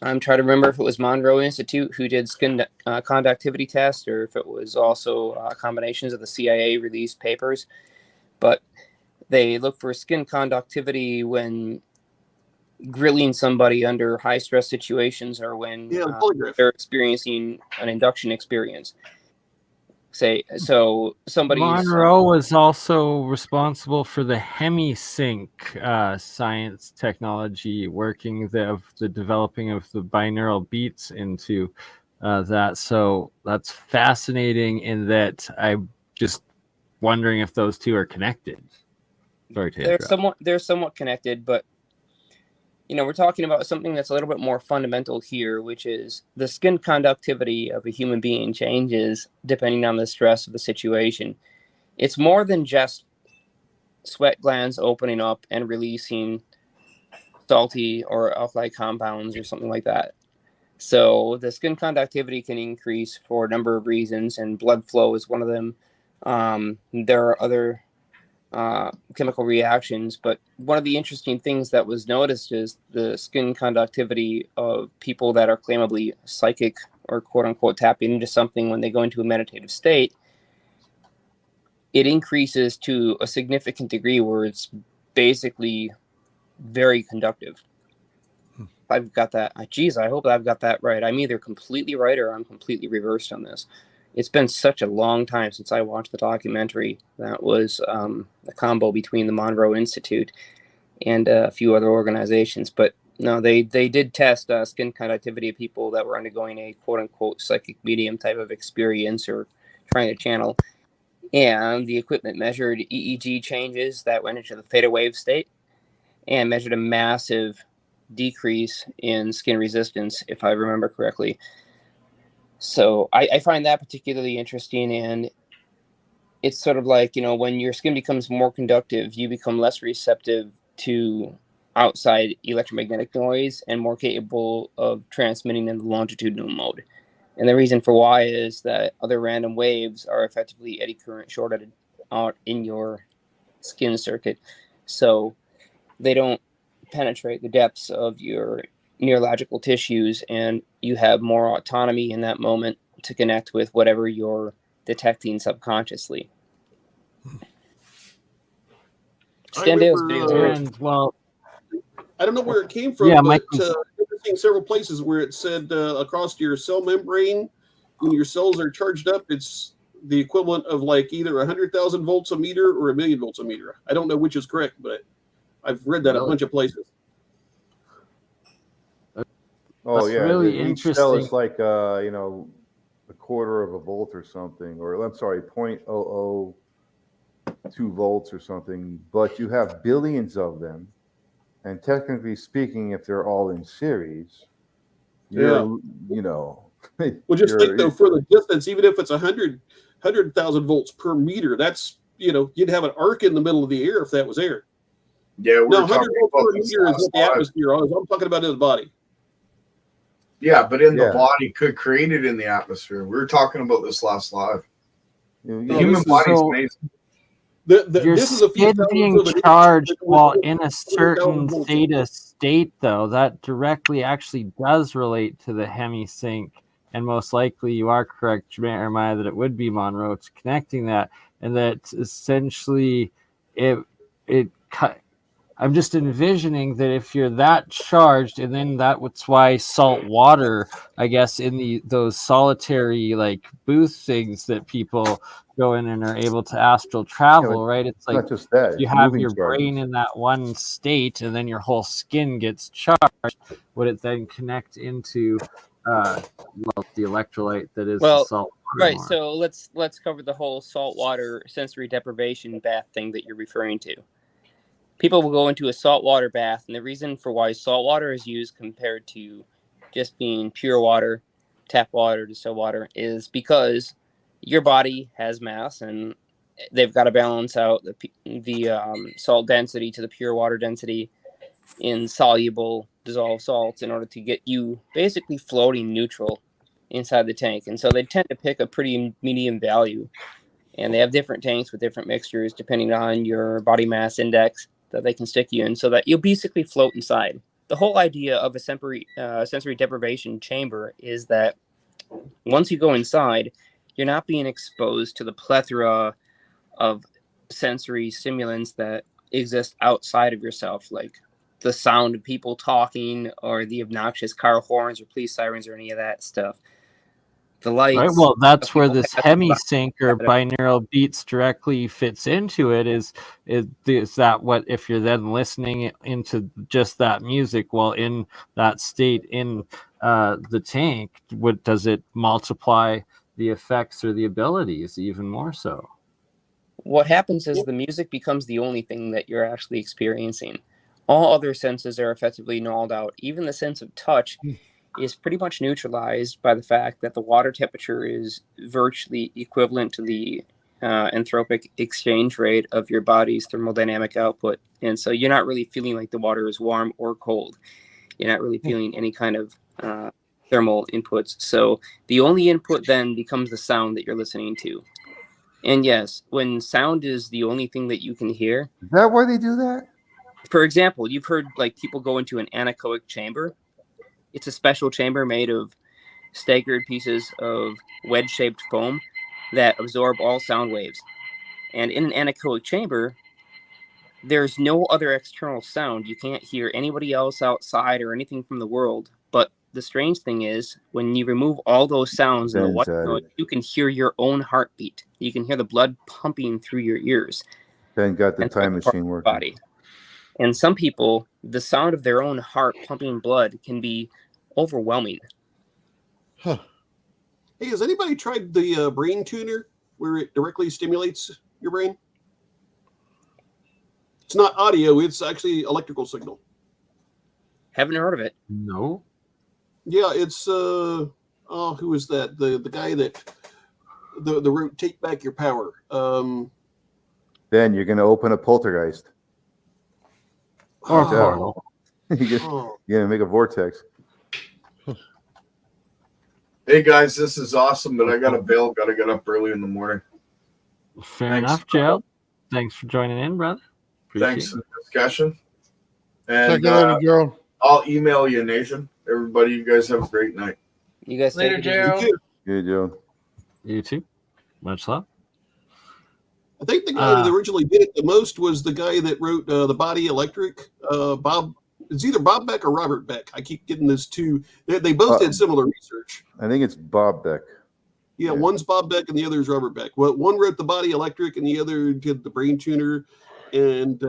I'm trying to remember if it was Monroe Institute who did skin conductivity tests, or if it was also combinations of the CIA released papers. But they look for skin conductivity when grilling somebody under high stress situations, or when they're experiencing an induction experience. So somebody's Monroe was also responsible for the hemisync science technology, working the developing of the binaural beats into that. So that's fascinating in that I'm just wondering if those two are connected. Sorry to interrupt. They're somewhat connected, but we're talking about something that's a little bit more fundamental here, which is the skin conductivity of a human being changes depending on the stress of the situation. It's more than just sweat glands opening up and releasing salty or alkali compounds or something like that. So the skin conductivity can increase for a number of reasons, and blood flow is one of them. There are other chemical reactions, but one of the interesting things that was noticed is the skin conductivity of people that are claimably psychic, or quote unquote tapping into something when they go into a meditative state. It increases to a significant degree where it's basically very conductive. I've got that. Geez, I hope I've got that right. I'm either completely right or I'm completely reversed on this. It's been such a long time since I watched the documentary. That was a combo between the Monroe Institute and a few other organizations. But no, they did test skin conductivity of people that were undergoing a quote-unquote psychic medium type of experience, or trying to channel. And the equipment measured EEG changes that went into the theta wave state, and measured a massive decrease in skin resistance, if I remember correctly. So I find that particularly interesting, and it's sort of like, when your skin becomes more conductive, you become less receptive to outside electromagnetic noise and more capable of transmitting in the longitudinal mode. And the reason for why is that other random waves are effectively eddy current shorted out in your skin circuit. So they don't penetrate the depths of your neurological tissues, and you have more autonomy in that moment to connect with whatever you're detecting subconsciously. Scan Dale's videos are interesting. I don't know where it came from, but I've seen several places where it said across your cell membrane, when your cells are charged up, it's the equivalent of like either 100,000 volts a meter or 1,000,000 volts a meter. I don't know which is correct, but I've read that a bunch of places. Oh, that's yeah. Really Each interesting. cell is like, a quarter of a volt or something, or I'm sorry, 0.002 volts or something, but you have billions of them. And technically speaking, if they're all in series, well, just think though, for the distance, even if it's 100,000 volts per meter, that's, you'd have an arc in the middle of the air if that was air. Yeah, we're 100 volts per meter is what the atmosphere is. I'm talking about in the body. Yeah, but in the body could create it in the atmosphere. We were talking about this last live. The human body's amazing. Your skin being charged while in a certain theta state, though, that directly actually does relate to the hemisync, and most likely you are correct, Jeremiah, that it would be Monroe connecting that, and that essentially it I'm just envisioning that if you're that charged, and then that's why salt water, I guess, in those solitary like booth things that people go in and are able to astral travel, right? It's like not just that; you it's have moving your brain charges. in that one state, and then your whole skin gets charged. Would it then connect into the electrolyte that is the Well, salt water right. more? So let's cover the whole saltwater sensory deprivation bath thing that you're referring to. People will go into a saltwater bath, and the reason for why saltwater is used compared to just being pure water, tap water, distilled water, is because your body has mass, and they've got to balance out the salt density to the pure water density in soluble dissolved salts in order to get you basically floating neutral inside the tank. And so they tend to pick a pretty medium value, and they have different tanks with different mixtures depending on your body mass index that they can stick you in, so that you'll basically float inside. The whole idea of a sensory deprivation chamber is that once you go inside, you're not being exposed to the plethora of sensory stimulants that exist outside of yourself, like the sound of people talking or the obnoxious car horns or police sirens or any of that stuff. The Right. lights. Well, that's where this Passing by. hemisync or binaural beats directly fits into it. Is that what, if you're then listening into just that music while in that state in the tank, does it multiply the effects or the abilities even more so? What happens is the music becomes the only thing that you're actually experiencing. All other senses are effectively nulled out. Even the sense of touch is pretty much neutralized by the fact that the water temperature is virtually equivalent to the anthropic exchange rate of your body's thermodynamic output. And so you're not really feeling like the water is warm or cold. You're not really feeling any kind of thermal inputs. So the only input then becomes the sound that you're listening to. And yes, when sound is the only thing that you can hear. Is that why they do that? For example, you've heard like people go into an anechoic chamber. It's a special chamber made of staggered pieces of wedge-shaped foam that absorb all sound waves. And in an anechoic chamber, there's no other external sound. You can't hear anybody else outside or anything from the world. But the strange thing is, when you remove all those sounds and the white noise, you can hear your own heartbeat. You can hear the blood pumping through your ears. Ben got the time machine working. Body. And some people, the sound of their own heart pumping blood can be overwhelming. Huh. Hey, has anybody tried the brain tuner where it directly stimulates your brain? It's not audio, it's actually electrical signal. Haven't heard of it. No. Yeah, it's who is that? The guy that the wrote Take Back Your Power. Ben, you're gonna open a poltergeist. Or portal. You're gonna make a vortex. Hey guys, this is awesome, but I gotta bail. Gotta get up early in the morning. Fair enough, Gerald. Thanks for joining in, brother. Thanks for the discussion. Check And it out, Gerald. I'll email you, Nathan. Everybody, you guys have a great night. You guys Later, Gerald. Good, Joe. You too. Much love. I think the guy that originally did it the most was the guy that wrote The Body Electric. Bob. It's either Bob Beck or Robert Beck. I keep getting this two. They both did similar research. I think it's Bob Beck. Yeah, one's Bob Beck and the other is Robert Beck. Well, one wrote The Body Electric and the other did the Brain Tuner, and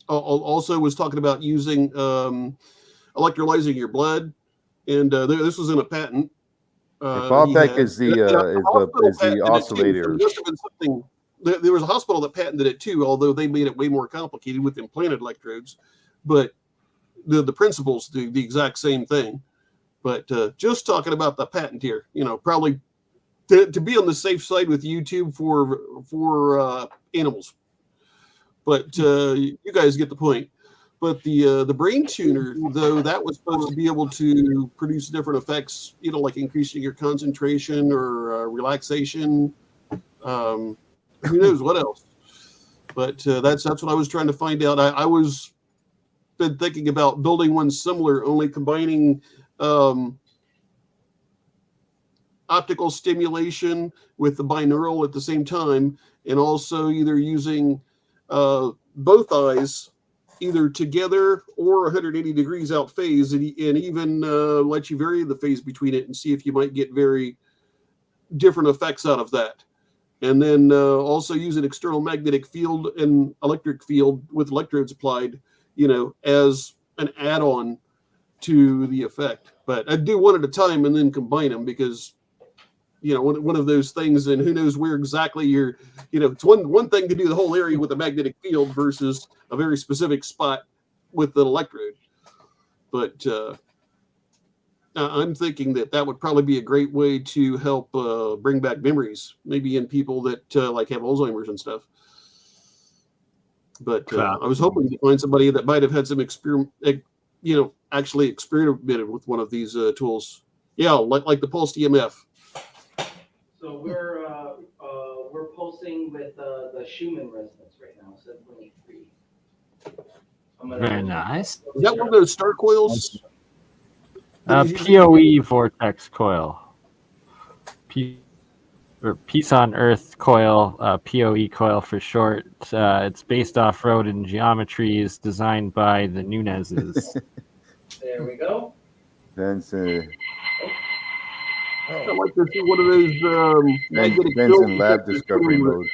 also was talking about using electrolyzing your blood. And this was in a patent. Bob Beck is the oscillator. There was a hospital that patented it too, although they made it way more complicated with implanted electrodes. But the principle's the exact same thing. But just talking about the patent here, probably to be on the safe side with YouTube for animals. But you guys get the point. But the brain tuner, though, that was supposed to be able to produce different effects, like increasing your concentration or relaxation. Who knows what else? But that's what I was trying to find out. I was been thinking about building one similar, only combining optical stimulation with the binaural at the same time, and also either using both eyes either together or 180 degrees out phase, and even let you vary the phase between it and see if you might get very different effects out of that. And then also use an external magnetic field and electric field with electrodes applied, as an add-on to the effect. But I do one at a time and then combine them because, one of those things, and who knows where exactly you're, it's one thing to do the whole area with a magnetic field versus a very specific spot with an electrode. But I'm thinking that would probably be a great way to help bring back memories, maybe in people that like have Alzheimer's and stuff. But I was hoping to find somebody that might have had some actually experimented with one of these tools. Yeah, like the pulsed EMF. So we're pulsing with the Schumann resonance right now, 7.83. Very nice. Is that one of those star coils? PoE vortex coil. Peace on Earth coil, PoE coil for short. It's based off rodent geometries designed by the Nunezes. There we go. Ben's I'd like to see one of those magnetic Ben's in lab discovery mode.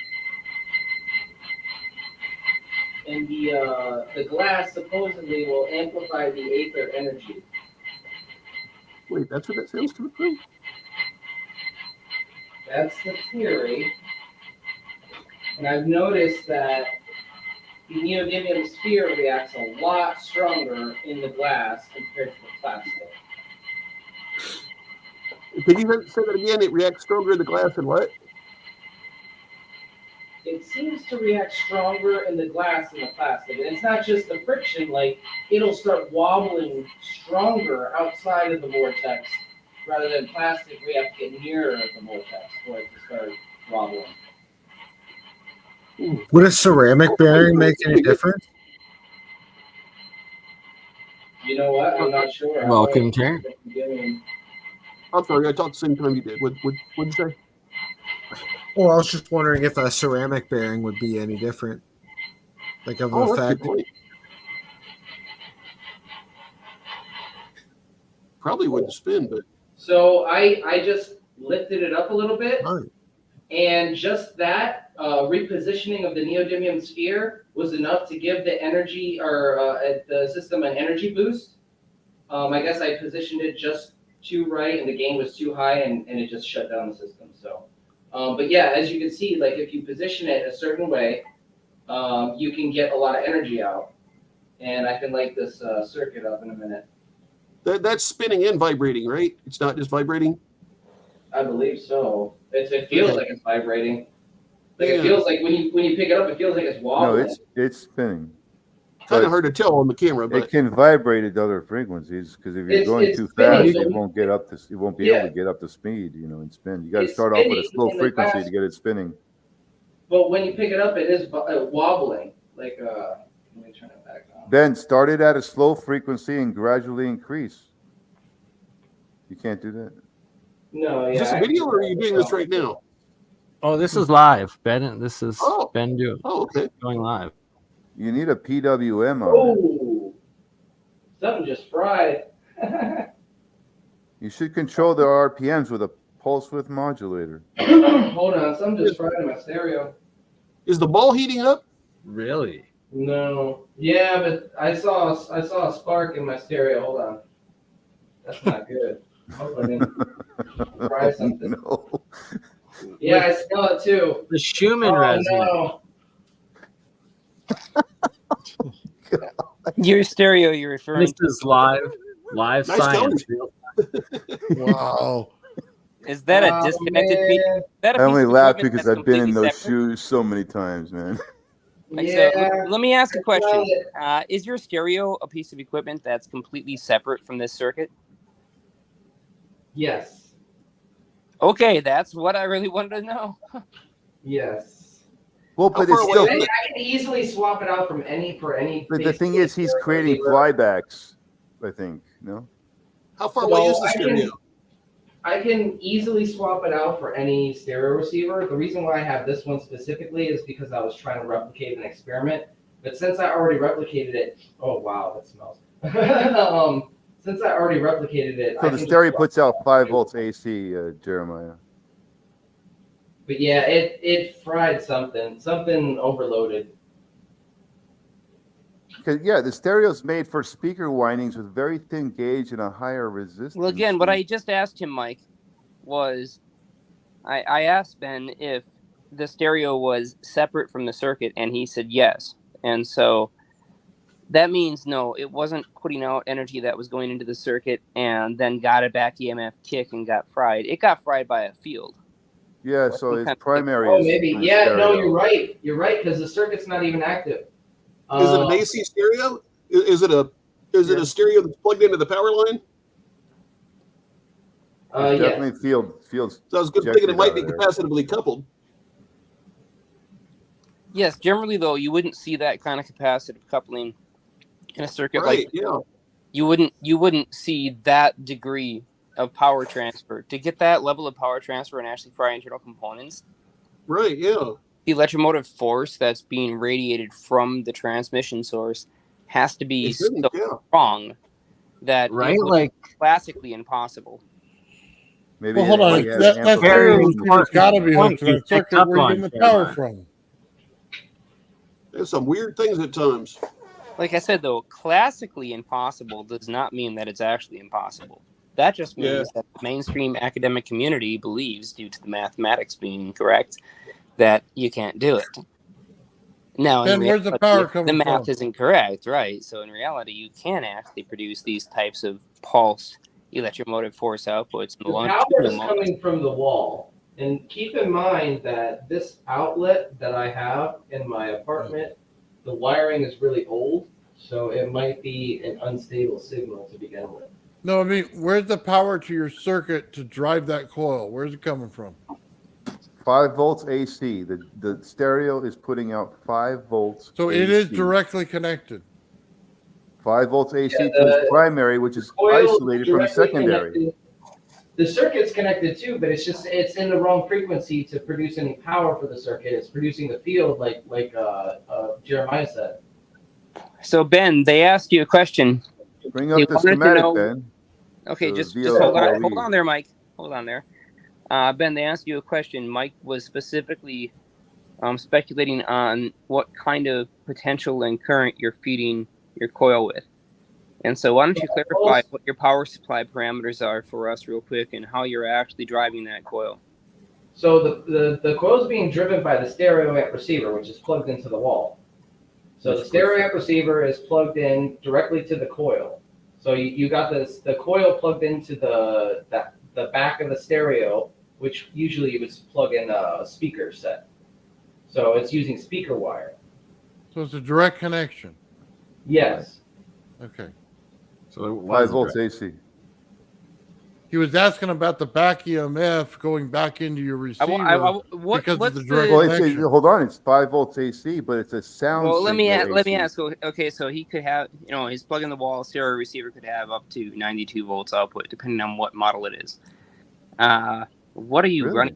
And the glass supposedly will amplify the aether energy. Wait, that's what that sounds to me. That's the theory. And I've noticed that the neodymium sphere reacts a lot stronger in the glass compared to the plastic. Can you say that again? It reacts stronger in the glass than what? It seems to react stronger in the glass than the plastic. And it's not just the friction, like it'll start wobbling stronger outside of the vortex rather than plastic. We have to get nearer the vortex for it to start wobbling. Would a ceramic bearing make any difference? You know what? I'm not sure. Welcome, Terry. I'm sorry, I talked the same time you did. What'd you say? Well, I was just wondering if a ceramic bearing would be any different. Like of effect. Probably wouldn't spin, but so I just lifted it up a little bit, and just that repositioning of the neodymium sphere was enough to give the energy or the system an energy boost. I guess I positioned it just too right, and the gain was too high, and it just shut down the system. So, but yeah, as you can see, like if you position it a certain way, you can get a lot of energy out. And I can light this circuit up in a minute. That's spinning and vibrating, right? It's not just vibrating? I believe so. It feels like it's vibrating. Like it feels like when you pick it up, it feels like it's wobbling. No, it's spinning. Kind of hard to tell on the camera, but it can vibrate at other frequencies because if you're going too fast, it won't get up to. It won't be able to get up to speed, and spin. You got to start off with a slow frequency to get it spinning. But when you pick it up, it is wobbling. Like let me turn it back on. Ben, start it at a slow frequency and gradually increase. You can't do that. No, yeah. Is this a video or are you doing this right now? Oh, this is live, Ben. This is Ben doing. Oh, okay. Going live. You need a PWM on it. Something just fried. You should control the RPMs with a pulse width modulator. Hold on, something just fried in my stereo. Is the ball heating up? Really? No. Yeah, but I saw a spark in my stereo. Hold on. That's not good. I hope I didn't fry something. No. Yeah, I smell it too. The Schumann resonance. No. Your stereo you're referring This is live Nice science. Wow. Is that a disconnected piece? I only laugh because I've been in those shoes so many times, man. So let me ask a question. Is your stereo a piece of equipment that's completely separate from this circuit? Yes. Okay, that's what I really wanted to know. Yes. Well, but it's still. I can easily swap it out for any. But the thing is, he's creating flybacks. I think. No. How far away is the stereo? I can easily swap it out for any stereo receiver. The reason why I have this one specifically is because I was trying to replicate an experiment. But since I already replicated it, oh wow, that smells. Since I already replicated it, So I the can stereo just puts out 5 volts AC, Jeremiah. But yeah, it fried something overloaded. Because yeah, the stereo's made for speaker windings with very thin gauge and a higher resistance. Well, again, what I just asked him, Mike, was I asked Ben if the stereo was separate from the circuit, and he said yes. And so that means no, it wasn't putting out energy that was going into the circuit and then got a back EMF kick and got fried. It got fried by a field. Yeah, so its primary Oh, is maybe. from Yeah, stereo. no, you're right. You're right, because the circuit's not even active. Is it an AC stereo? Is it a stereo that's plugged into the power line? It's Yes. definitely fields. So I was thinking it might be capacitively coupled. Yes, generally though, you wouldn't see that kind of capacitive coupling in a circuit Right, like yeah. you wouldn't see that degree of power transfer. To get that level of power transfer and actually fry internal components, right, yeah, the electromotive force that's being radiated from the transmission source has to be so strong that it would be classically impossible. Maybe hold on. That stereo receiver's got to be hooked to that circuit where you're getting the power from. There's some weird things at times. Like I said, though, classically impossible does not mean that it's actually impossible. That just means that the mainstream academic community believes, due to the mathematics being incorrect, that you can't do it. Now, then where's the power coming from? The math from? isn't correct, right? So in reality, you can actually produce these types of pulsed electromotive force outputs. The power is coming from the wall. And keep in mind that this outlet that I have in my apartment, the wiring is really old, so it might be an unstable signal to begin with. No, I mean, where's the power to your circuit to drive that coil? Where's it coming from? 5 volts AC. The stereo is putting out 5 volts. So AC. it is directly connected. 5 volts AC to its primary, which is isolated from the secondary. Connected. The circuit's connected too, but it's in the wrong frequency to produce any power for the circuit. It's producing the field like Jeremiah said. So Ben, they asked you a question. Bring up the schematic, Ben. Okay, just hold on there, Mike. Hold on there. Ben, they asked you a question. Mike was specifically speculating on what kind of potential and current you're feeding your coil with. And so why don't you clarify what your power supply parameters are for us real quick and how you're actually driving that coil. So the coil is being driven by the stereo amp receiver, which is plugged into the wall. So the stereo amp receiver is plugged in directly to the coil. So you got the coil plugged into the back of the stereo, which usually you would plug in a speaker set. So it's using speaker wire. So it's a direct connection. Yes. Okay. So 5 volts AC. He was asking about the back EMF going back into your receiver because of the direct connection. Hold on, it's 5 volts AC, but it's a sound. Well, let me ask. Okay, so he could have, his plug in the wall stereo receiver could have up to 92 volts output, depending on what model it is. What are you running?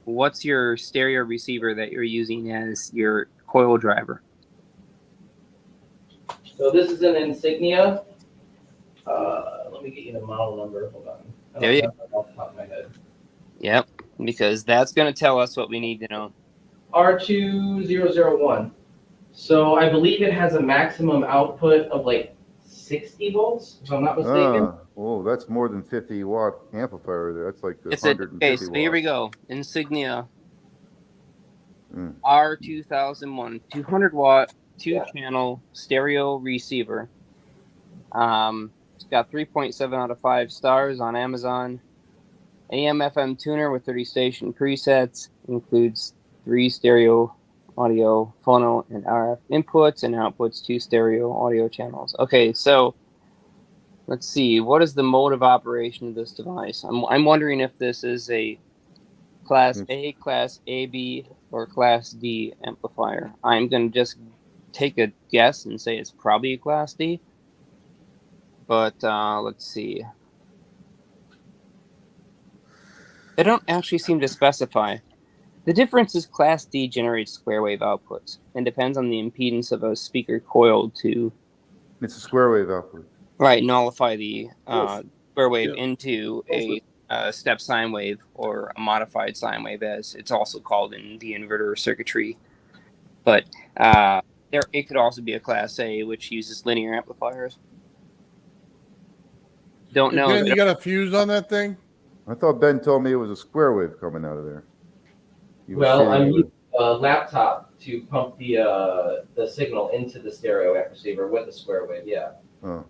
What's your stereo receiver that you're using as your coil driver? So this is an Insignia. Let me get you the model number. Hold on. There you go. Off the top of my head. Yep, because that's going to tell us what we need to know. R2001. So I believe it has a maximum output of like 60 volts, if I'm not mistaken. Oh, that's more than 50 watt amplifier there. That's like 150 okay, so here we go. Insignia R2001, 200 watt, 2-channel stereo receiver. It's got 3.7 out of 5 stars on Amazon. AM/FM tuner with 30 station presets. Includes 3 stereo audio, phono, and RF inputs, and outputs 2 stereo audio channels. Okay, so let's see. What is the mode of operation of this device? I'm wondering if this is a Class A, Class AB, or Class D amplifier. I'm going to just take a guess and say it's probably a Class D. But let's see. They don't actually seem to specify. The difference is Class D generates square wave outputs and depends on the impedance of a speaker coil to. It's a square wave output. Right, nullify the square wave into a step sine wave or a modified sine wave, as it's also called in the inverter circuitry. But it could also be a Class A, which uses linear amplifiers. Don't know. Ben, you got a fuse on that thing? I thought Ben told me it was a square wave coming out of there. Well, I'm using a laptop to pump the signal into the stereo amp receiver with a square wave. Yeah. Oh.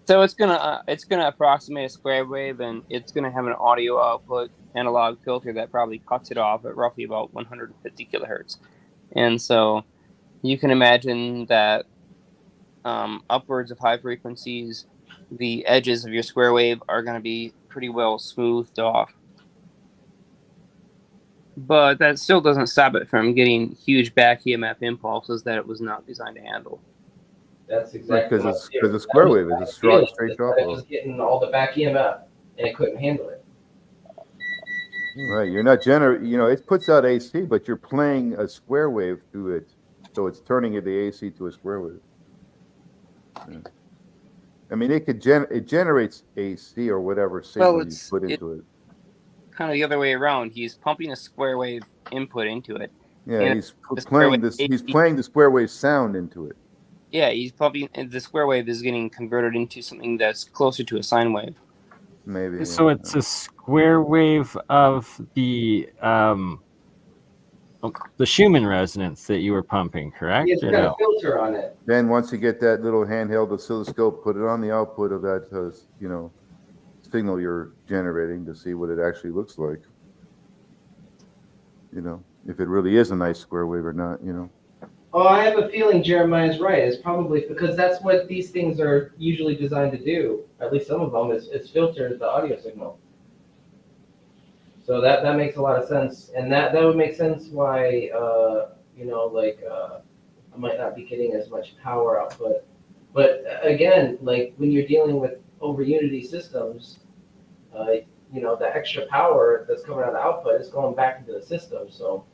So it's gonna approximate a square wave, and it's gonna have an audio output analog filter that probably cuts it off at roughly about 150 kilohertz. And so you can imagine that upwards of high frequencies, the edges of your square wave are going to be pretty well smoothed off. But that still doesn't stop it from getting huge back EMF impulses that it was not designed to handle. That's exactly because the square wave is a straight drop. It was getting all the back EMF and it couldn't handle it. Right, you're not it puts out AC, but you're playing a square wave through it, so it's turning the AC to a square wave. Yeah. I mean, it generates AC or whatever signal you put into it. Kind of the other way around. He's pumping a square wave input into it. Yeah, he's playing the square wave sound into it. Yeah, he's pumping, and the square wave is getting converted into something that's closer to a sine wave. Maybe. So it's a square wave of the Schumann resonance that you were pumping, correct? It's got a filter on it. Then once you get that little handheld oscilloscope, put it on the output of that, signal you're generating to see what it actually looks like. If it really is a nice square wave or not. Oh, I have a feeling Jeremiah's right. It's probably because that's what these things are usually designed to do. At least some of them is filter the audio signal. So that makes a lot of sense, and that would make sense why I might not be getting as much power output. But again, like when you're dealing with over unity systems, the extra power that's coming out of the output is going back into the system. So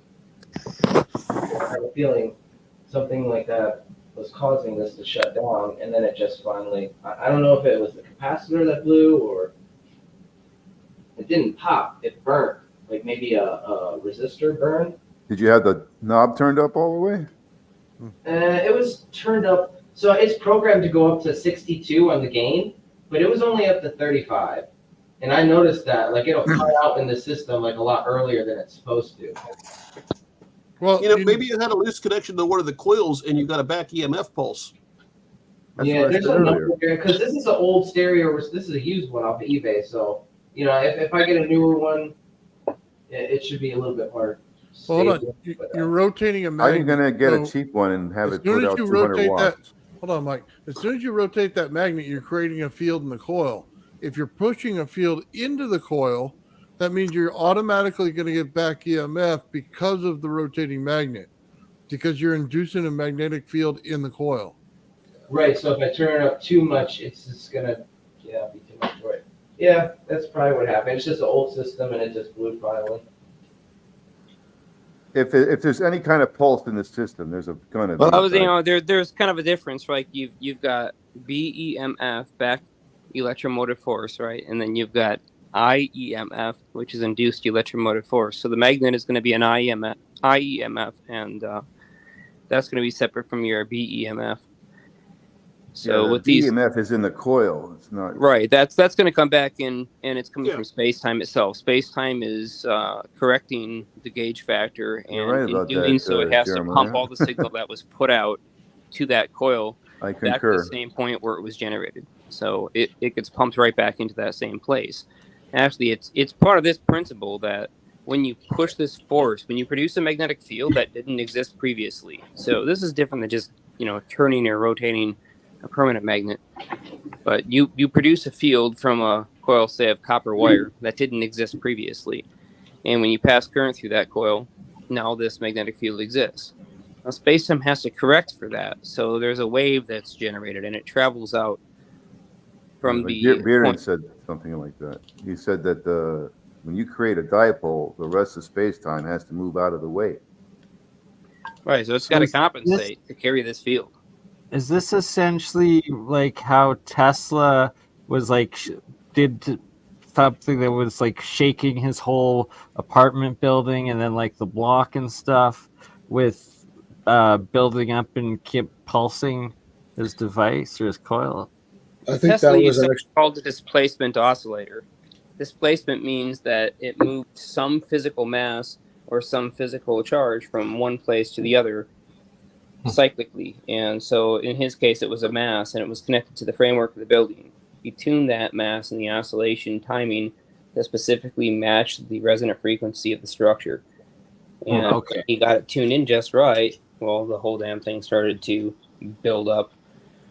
I have a feeling something like that was causing this to shut down, and then it just finally, I don't know if it was the capacitor that blew or it didn't pop, it burned, like maybe a resistor burned. Did you have the knob turned up all the way? It was turned up, so it's programmed to go up to 62 on the gain, but it was only up to 35. And I noticed that, like, it'll cut out in the system like a lot earlier than it's supposed to. Well, maybe you had a loose connection to one of the coils and you got a back EMF pulse. Yeah, there's a number there because this is an old stereo. This is a used one off of eBay. So, if I get a newer one, it should be a little bit more. Hold on, you're rotating a magnet. How are you going to get a cheap one and have it put out 200 watts? Hold on, Mike. As soon as you rotate that magnet, you're creating a field in the coil. If you're pushing a field into the coil, that means you're automatically going to get back EMF because of the rotating magnet, because you're inducing a magnetic field in the coil. Right. So if I turn it up too much, it's just going to be too much for it. Yeah, that's probably what happened. It's just an old system and it just blew finally. If there's any kind of pulse in the system, there's going to be. Well, there's kind of a difference, right? You've got BEMF, back electromotive force, right? And then you've got IEMF, which is induced electromotive force. So the magnet is going to be an IEMF, and that's going to be separate from your BEMF. So with these, EMF is in the coil. It's not right. That's going to come back in, and it's coming from space-time itself. Space-time is correcting the gauge factor, and in doing so, it has to pump all the signal that was put out to that coil back to the same point where it was generated. So it gets pumped right back into that same place. Actually, it's part of this principle that when you push this force, when you produce a magnetic field that didn't exist previously. So this is different than just turning or rotating a permanent magnet, but you produce a field from a coil, say, of copper wire that didn't exist previously, and when you pass current through that coil, now this magnetic field exists. Now space-time has to correct for that, so there's a wave that's generated and it travels out from the Bearden said something like that. He said that When you create a dipole, the rest of space-time has to move out of the way. Right, so it's got to compensate to carry this field. Is this essentially like how Tesla was like did something that was like shaking his whole apartment building and then like the block and stuff with building up and keep pulsing his device or his coil? I think Tesla that used was an something called the displacement oscillator. Displacement means that it moved some physical mass or some physical charge from one place to the other cyclically. And so in his case, it was a mass and it was connected to the framework of the building. He tuned that mass and the oscillation timing to specifically match the resonant frequency of the structure. And Okay. he got it tuned in just right. Well, the whole damn thing started to build up.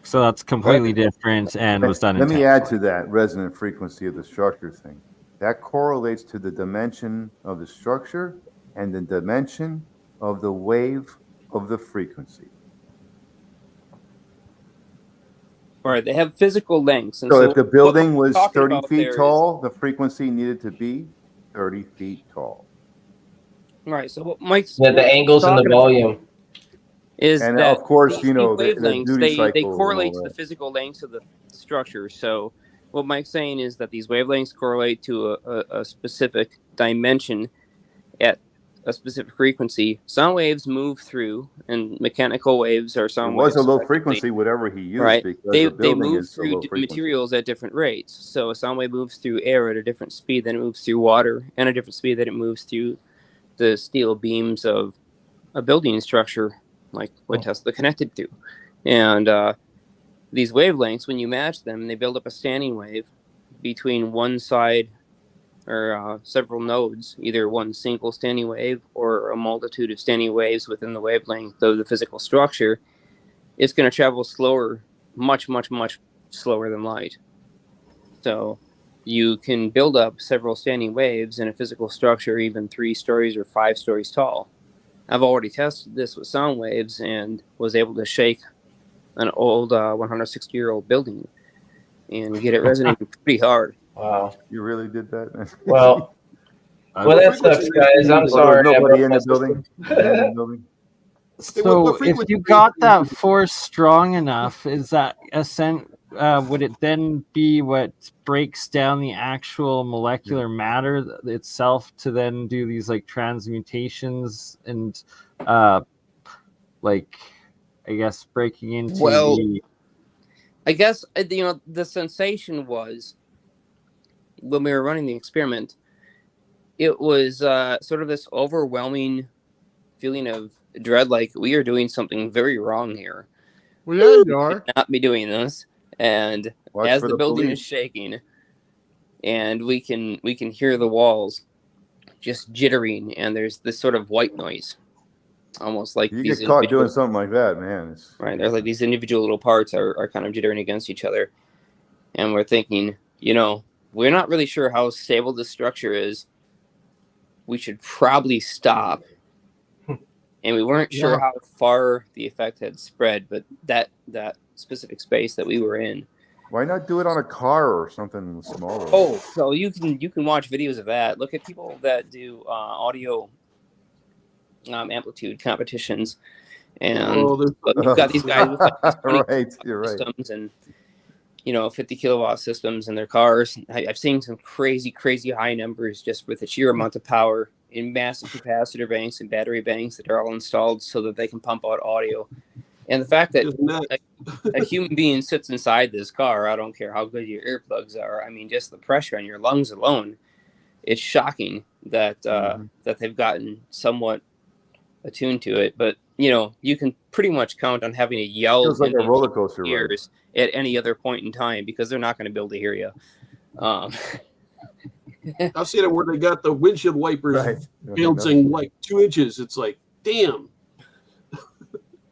So that's completely different and was done Let me add to intentionally. that resonant frequency of the structure thing. That correlates to the dimension of the structure and the dimension of the wave of the frequency. All right, they have physical lengths. And So if the building what we're was talking 30 about feet there tall, the frequency needed to be 30 feet tall. Right, so what Mike's Yeah, the angles and the talking about volume. is And that of course, these you know, the wavelengths duty they cycle correlate and to all the that. physical lengths of the structure. So what Mike's saying is that these wavelengths correlate to a specific dimension at a specific frequency. Sound waves move through, and mechanical waves are It sound was waves. a low Effectively, frequency, whatever he used, right? because They the building move is a through low frequency. materials at different rates. So a sound wave moves through air at a different speed than it moves through water, and a different speed that it moves through the steel beams of a building structure, like what Tesla connected to. And these wavelengths, when you match them, they build up a standing wave between one side or several nodes, either one single standing wave or a multitude of standing waves within the wavelength of the physical structure. It's going to travel slower, much, much, much slower than light. So you can build up several standing waves in a physical structure, even 3 stories or 5 stories tall. I've already tested this with sound waves and was able to shake an old 160-year-old building and get it resonating pretty hard. Wow. You really did that? Well, that sucks, guys. I'm sorry. There's I nobody broke in my the building. system. Abandoned building. So if you got that force strong enough, is that would it then be what breaks down the actual molecular matter itself to then do these like transmutations and like I guess breaking into the I guess the sensation was when we were running the experiment, it was sort of this overwhelming feeling of dread, like we are doing something very wrong here. Well, yeah, you are. Not be doing this, and Watch as for the the building police. is shaking, and we can hear the walls just jittering, and there's this sort of white noise, almost like You these get caught individual- doing something like that, man. right? There's like these individual little parts are kind of jittering against each other, and we're thinking, we're not really sure how stable this structure is. We should probably stop. And we weren't sure how far the effect had spread, but that specific space that we were in. Why not do it on a car or something smaller? Oh, so you can watch videos of that. Look at people that do audio amplitude competitions, and you've got these guys with like these 20 right, you're right. systems and 50 kilowatt systems in their cars. I've seen some crazy high numbers just with the sheer amount of power in massive capacitor banks and battery banks that are all installed so that they can pump out audio. And the fact that a human being sits inside this car, I don't care how good your earplugs are. I mean, just the pressure on your lungs alone, it's shocking that that they've gotten somewhat attuned to it. But you can pretty much count on having to yell Feels like in a roller coaster ride. ears at any other point in time because they're not going to be able to hear you. I've seen it where they got the windshield wipers bouncing like 2 inches. It's like, damn.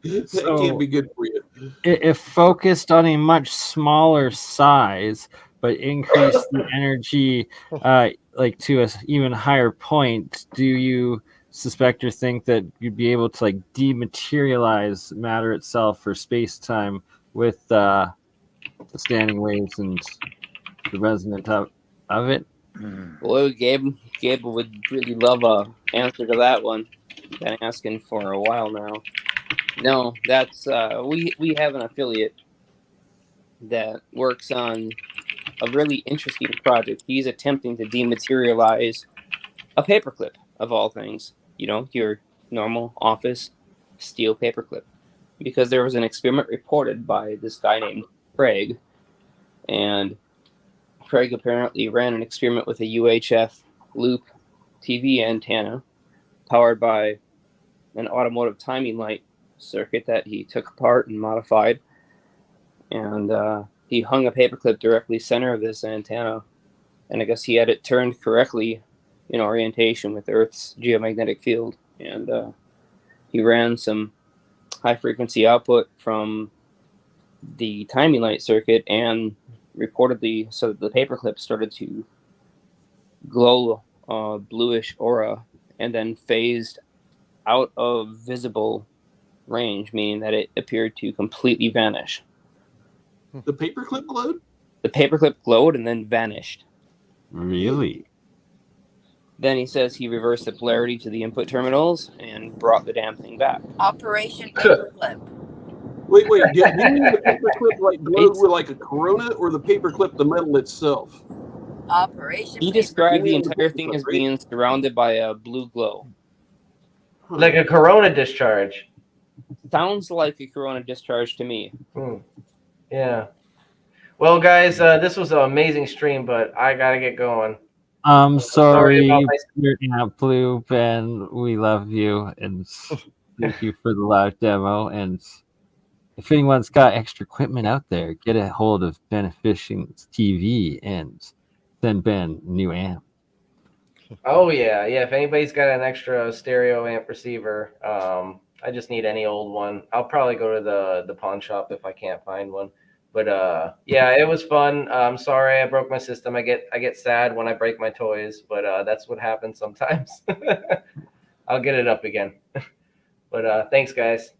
That can't be good for you. If focused on a much smaller size, but increase the energy like to an even higher point, do you suspect or think that you'd be able to like dematerialize matter itself or space-time with the standing waves and the resonant of it? Well, Gabe would really love a answer to that one. Been asking for a while now. No, that's we have an affiliate that works on a really interesting project. He's attempting to dematerialize a paperclip of all things. You know, your normal office steel paperclip. Because there was an experiment reported by this guy named Craig, and Craig apparently ran an experiment with a UHF loop TV antenna powered by an automotive timing light circuit that he took apart and modified. And he hung a paperclip directly center of this antenna. And I guess he had it turned correctly in orientation with Earth's geomagnetic field. And he ran some high frequency output from the timing light circuit, and reportedly, so the paperclip started to glow bluish aura and then phased out of visible range, meaning that it appeared to completely vanish. The paperclip glowed? The paperclip glowed and then vanished. Really? Then he says he reversed the polarity to the input terminals and brought the damn thing back. Operation Paperclip. Wait, did you mean the paperclip like glowed with like a corona, or the paperclip the metal itself? Operation He described the Paperclip. entire thing as being surrounded by a blue glow. Like a corona discharge. Sounds like a corona discharge to me. Yeah. Well, guys, this was an amazing stream, but I gotta get going. Sorry about you're not blue, Ben. We love you, and thank you for the live demo. And if anyone's got extra equipment out there, get a hold of Beneficing's TV and send Ben a new amp. Oh yeah. If anybody's got an extra stereo amp receiver, I just need any old one. I'll probably go to the pawn shop if I can't find one. But yeah, it was fun. I'm sorry I broke my system. I get sad when I break my toys, but that's what happens sometimes. I'll get it up again. But thanks, guys.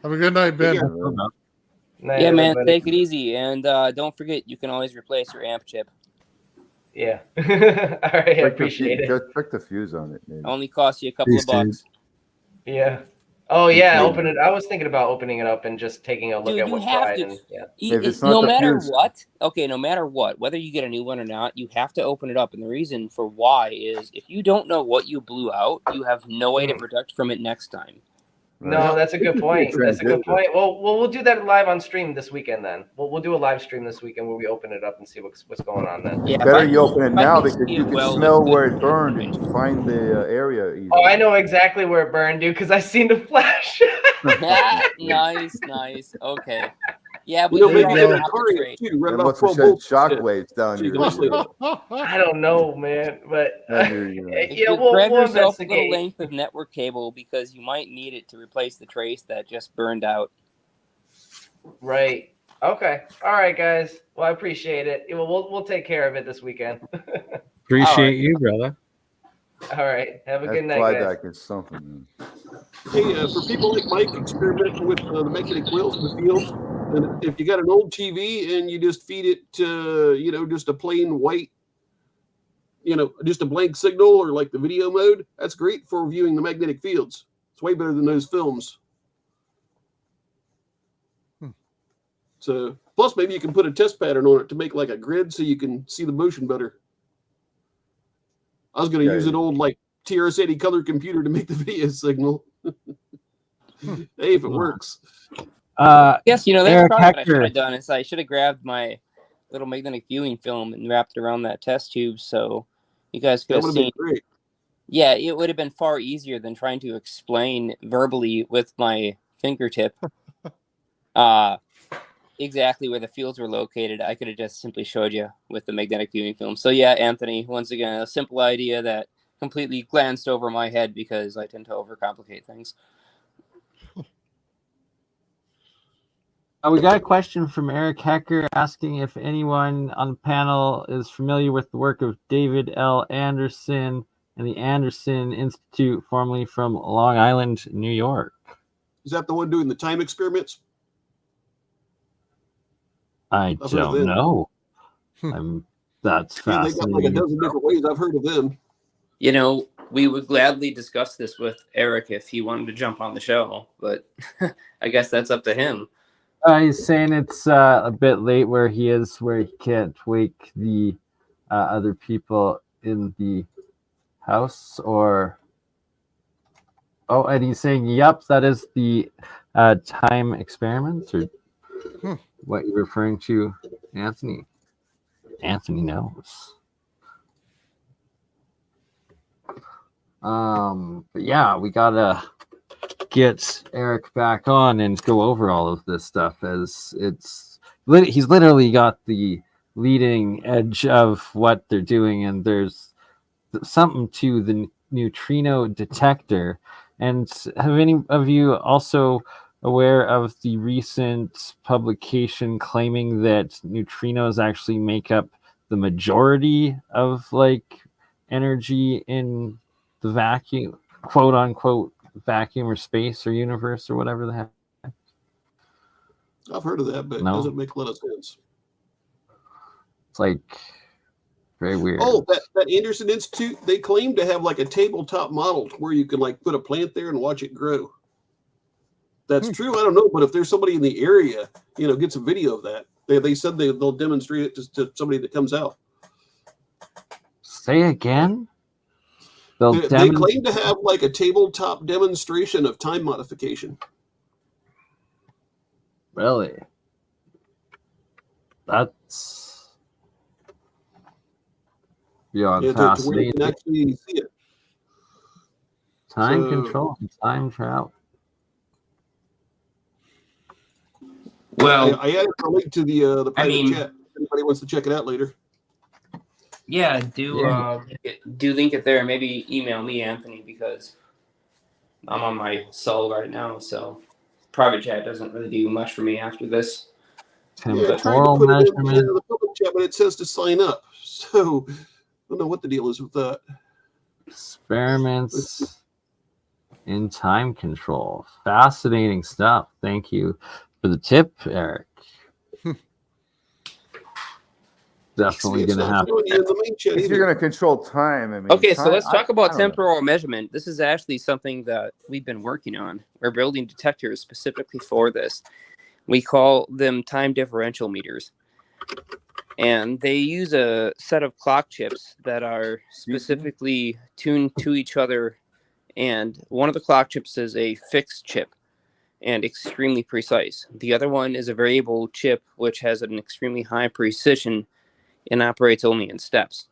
Have a good night, Ben. Night, Yeah, man, everybody. take it easy. And don't forget, you can always replace your amp chip. Yeah. All right, I appreciate it. Just check the fuse on it. Maybe. Only costs you a couple of bucks. Yeah. Oh yeah, open it. I was thinking about opening it up and just taking a look Dude, at you what's have fried. to. And, yeah. If it's not No the matter fuse. what, no matter what, whether you get a new one or not, you have to open it up. And the reason for why is if you don't know what you blew out, you have no way to protect from it next time. No, that's a good point. That's a good point. Well, we'll do that live on stream this weekend then. We'll do a live stream this weekend where we open it up and see what's going on then. Yeah, Better you open it now because see you it can well, smell it's where it good burned information. and find the area easily. Oh, I know exactly where it burned, dude, because I seen the flash. Nice. Okay. Yeah, but You know, you're maybe all in a gonna have car to trade. too, right It about must have 12 sent volts. shockwaves down So you your can sleep. I don't know, man, but yeah, Grab we'll yourself a little investigate. length of network cable because you might need it to replace the trace that just burned out. Right. Okay. All right, guys. Well, I appreciate it. We'll take care of it this weekend. Appreciate you, brother. All right. Have a That good night, guys. flyback is something. Hey, for people like Mike experimenting with the magnetic coils in the fields, and if you got an old TV and you just feed it to, just a plain white, just a blank signal or like the video mode, that's great for viewing the magnetic fields. It's way better than those films. So, plus maybe you can put a test pattern on it to make like a grid so you can see the motion better. I was going to use an old like TRS-80 color computer to make the video signal. Hey, if it works. Yes, that's Eric probably what I should Hector. have done. Is I should have grabbed my little magnetic viewing film and wrapped it around that test tube so you guys could That have would have seen. been great. Yeah, it would have been far easier than trying to explain verbally with my fingertip exactly where the fields were located. I could have just simply showed you with the magnetic viewing film. So yeah, Anthony, once again, a simple idea that completely glanced over my head because I tend to overcomplicate things. We got a question from Eric Hecker asking if anyone on the panel is familiar with the work of David L. Anderson and the Anderson Institute, formerly from Long Island, New York. Is that the one doing the time experiments? I I've heard of don't them. know. I'm That's Yeah, they got like a fascinating. dozen different ways. I've heard of them. You know, we would gladly discuss this with Eric if he wanted to jump on the show, but I guess that's up to him. He's saying it's a bit late where he is, where he can't wake the other people in the house, or and he's saying, "Yep, that is the time experiment," or what you're referring to, Anthony. Anthony knows. But yeah, we gotta get Eric back on and go over all of this stuff, as he's literally got the leading edge of what they're doing, and there's something to the neutrino detector. And have any of you also aware of the recent publication claiming that neutrinos actually make up the majority of like energy in the vacuum, quote unquote, vacuum or space or universe or whatever the heck? I've heard of that, but it No. doesn't make a lot of sense. It's like very weird. Oh, that Anderson Institute, they claim to have like a tabletop model where you can like put a plant there and watch it grow. That's true. I don't know, but if there's somebody in the area, get some video of that. They said they'll demonstrate it to somebody that comes out. Say again? They claim to have like a tabletop demonstration of time modification. Really? That's beyond To where you fascinating. can actually see it. Time control and time travel. Well, I added a link to the private chat. If anybody wants to check it out later. Yeah, do link it there. Maybe email me, Anthony, because I'm on my cell right now, so private chat doesn't really do much for me after this. Yeah, I tried to put it in the public chat, but it says to sign up. So I don't know what the deal is with that. Experiments in time control. Fascinating stuff. Thank you for the tip, Eric. Definitely going to have if you're going to control time. I mean, okay, time, so let's talk about I don't know. temporal measurement. This is actually something that we've been working on. We're building detectors specifically for this. We call them time differential meters. And they use a set of clock chips that are specifically tuned to each other. And one of the clock chips is a fixed chip and extremely precise. The other one is a variable chip, which has an extremely high precision and operates only in steps.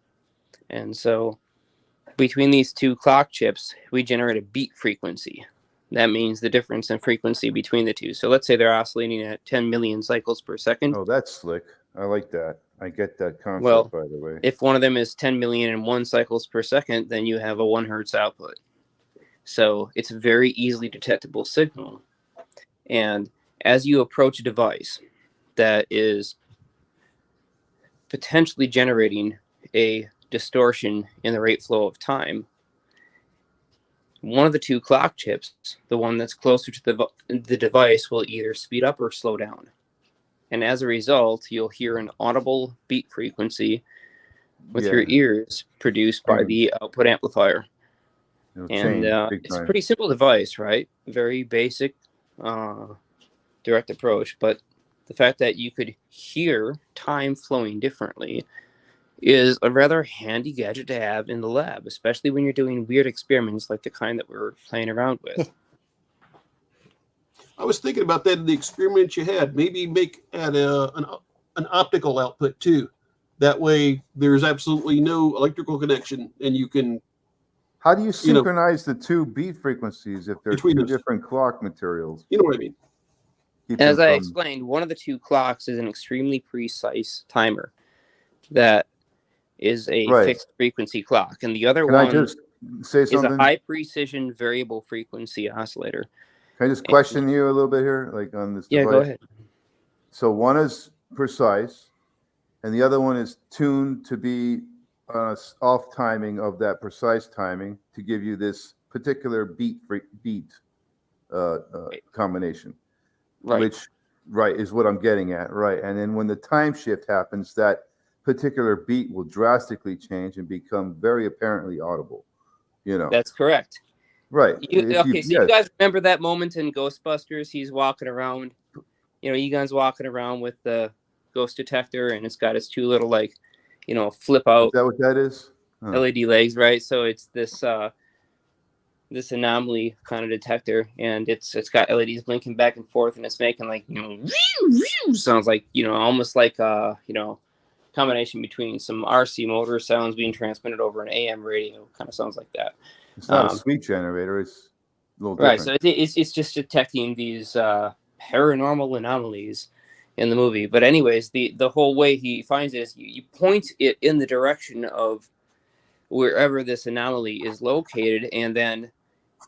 And so between these two clock chips, we generate a beat frequency. That means the difference in frequency between the two. So let's say they're oscillating at 10 million cycles per second. Oh, that's slick. I like that. I get that concept, Well, by the way. if one of them is 10 million and 1 cycles per second, then you have a 1 hertz output. So it's a very easily detectable signal. And as you approach a device that is potentially generating a distortion in the rate flow of time, one of the two clock chips, the one that's closer to the device, will either speed up or slow down. And as a result, you'll hear an audible beat frequency with your ears produced by the output amplifier. And it's a pretty simple device, right? Very basic, direct approach. But the fact that you could hear time flowing differently is a rather handy gadget to have in the lab, especially when you're doing weird experiments like the kind that we're playing around with. I was thinking about that in the experiment you had. Maybe add an optical output too. That way, there's absolutely no electrical connection, and you can. How do you synchronize the two beat frequencies if they're two different clock materials? You know what I mean? As I explained, one of the two clocks is an extremely precise timer that is a fixed frequency clock, and the other one is a high precision variable frequency oscillator. Can I just question you a little bit here, like on this device? Yeah, go ahead. So one is precise, and the other one is tuned to be off timing of that precise timing to give you this particular beat combination, which is what I'm getting at, right? And then when the time shift happens, that particular beat will drastically change and become very apparently audible. You know, That's correct. right? Okay, so you guys remember that moment in Ghostbusters? He's walking around. Egon's walking around with the ghost detector, and it's got its two little flip out. Is that what that is? LED legs, right? So it's this this anomaly kind of detector, and it's got LEDs blinking back and forth, and it's making sounds like almost like combination between some RC motor sounds being transmitted over an AM radio. Kind of sounds like that. It's not a sweep generator. It's a little right. different. So it's just detecting these paranormal anomalies in the movie. But anyways, the whole way he finds it is you point it in the direction of wherever this anomaly is located, and then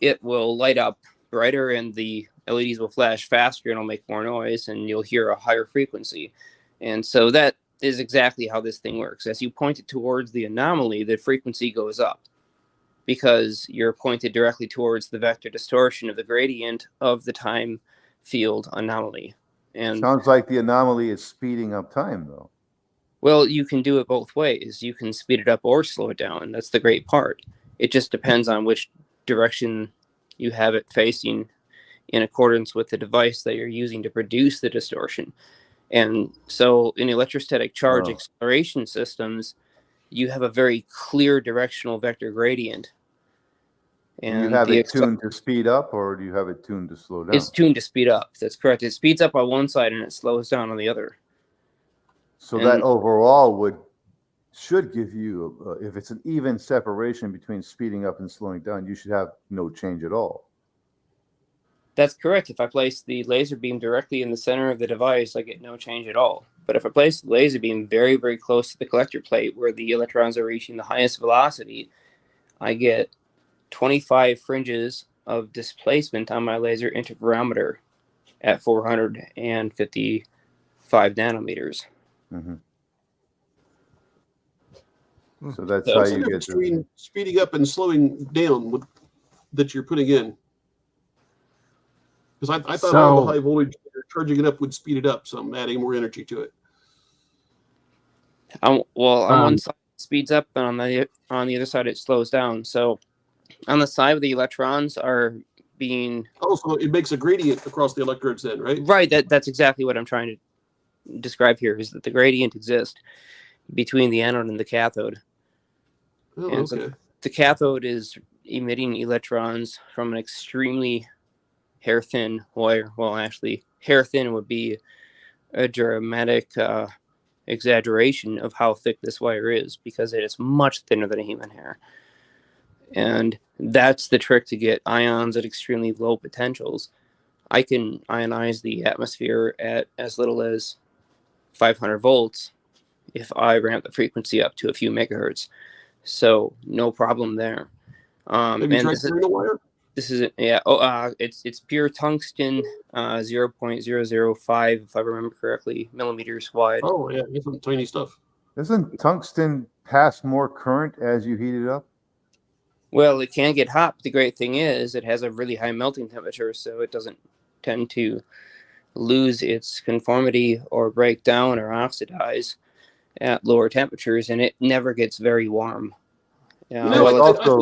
it will light up brighter, and the LEDs will flash faster, and it'll make more noise, and you'll hear a higher frequency. And so that is exactly how this thing works. As you point it towards the anomaly, the frequency goes up because you're pointed directly towards the vector distortion of the gradient of the time field anomaly. And sounds like the anomaly is speeding up time, though. Well, you can do it both ways. You can speed it up or slow it down. That's the great part. It just depends on which direction you have it facing in accordance with the device that you're using to produce the distortion. And so in electrostatic charge acceleration systems, you have a very clear directional vector gradient. And you have it tuned to speed up, or do you have it tuned to slow down? It's tuned to speed up. That's correct. It speeds up on one side and it slows down on the other. So that overall should give you, if it's an even separation between speeding up and slowing down, you should have no change at all. That's correct. If I place the laser beam directly in the center of the device, I get no change at all. But if I place the laser beam very, very close to the collector plate where the electrons are reaching the highest velocity, I get 25 fringes of displacement on my laser interferometer at 455 nanometers. Mm-hmm. So that's how you get between speeding up and slowing down that you're putting in. Because I thought all the high voltage charging it up would speed it up, so I'm adding more energy to it. On one side it speeds up, and on the other side it slows down. So on the side where the electrons are being so it makes a gradient across the electrodes then, right? Right. That's exactly what I'm trying to describe here, is that the gradient exists between the anode and the cathode. Oh, and so the cathode is emitting electrons from an extremely hair-thin wire. Well, actually, hair-thin would be a dramatic exaggeration of how thick this wire is, because it is much thinner than a human hair. And that's the trick to get ions at extremely low potentials. I can ionize the atmosphere at as little as 500 volts if I ramp the frequency up to a few megahertz. So no problem there. Have you tried turning the wire? This is it's pure tungsten, 0.005, if I remember correctly, millimeters wide. Oh yeah, it's some tiny stuff. Doesn't tungsten pass more current as you heat it up? Well, it can get hot, but the great thing is it has a really high melting temperature, so it doesn't tend to lose its conformity or break down or oxidize at lower temperatures, and it never gets very warm. It also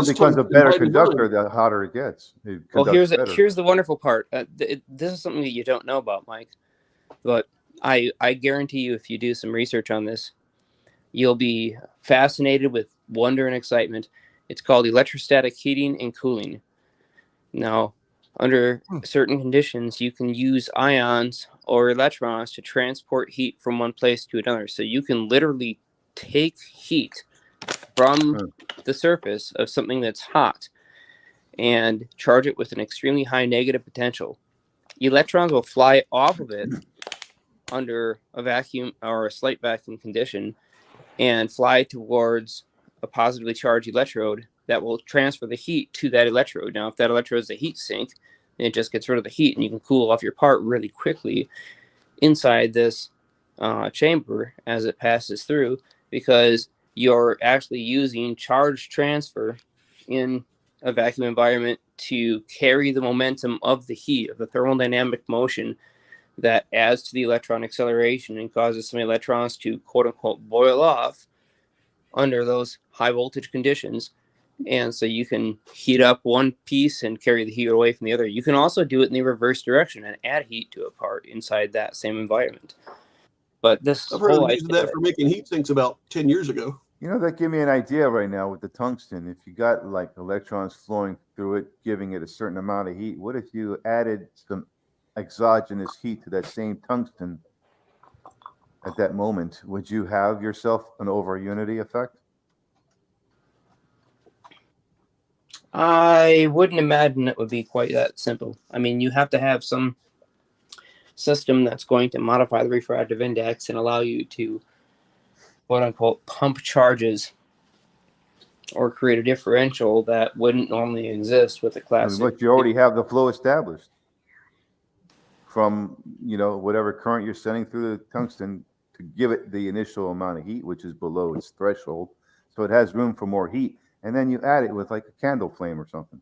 becomes a better conductor the hotter it gets. Here's the wonderful part. This is something that you don't know about, Mike, but I guarantee you, if you do some research on this, you'll be fascinated with wonder and excitement. It's called electrostatic heating and cooling. Now, under certain conditions, you can use ions or electrons to transport heat from one place to another. So you can literally take heat from the surface of something that's hot and charge it with an extremely high negative potential. Electrons will fly off of it under a vacuum or a slight vacuum condition and fly towards a positively charged electrode that will transfer the heat to that electrode. Now, if that electrode is a heat sink, then it just gets rid of the heat, and you can cool off your part really quickly inside this chamber as it passes through, because you're actually using charge transfer in a vacuum environment to carry the momentum of the heat, of the thermodynamic motion that adds to the electron acceleration and causes some electrons to quote unquote boil off under those high voltage conditions. And so you can heat up one piece and carry the heat away from the other. You can also do it in the reverse direction and add heat to a part inside that same environment. But this I've heard whole them using idea, that for making heat sinks about 10 years ago. You know, that give me an idea right now with the tungsten. If you got like electrons flowing through it, giving it a certain amount of heat, what if you added some exogenous heat to that same tungsten at that moment? Would you have yourself an over unity effect? I wouldn't imagine it would be quite that simple. I mean, you have to have some system that's going to modify the refractive index and allow you to, quote unquote, pump charges or create a differential that wouldn't normally exist with a classic. But you already have the flow established from, you know, whatever current you're sending through the tungsten to give it the initial amount of heat, which is below its threshold. So it has room for more heat. And then you add it with like a candle flame or something.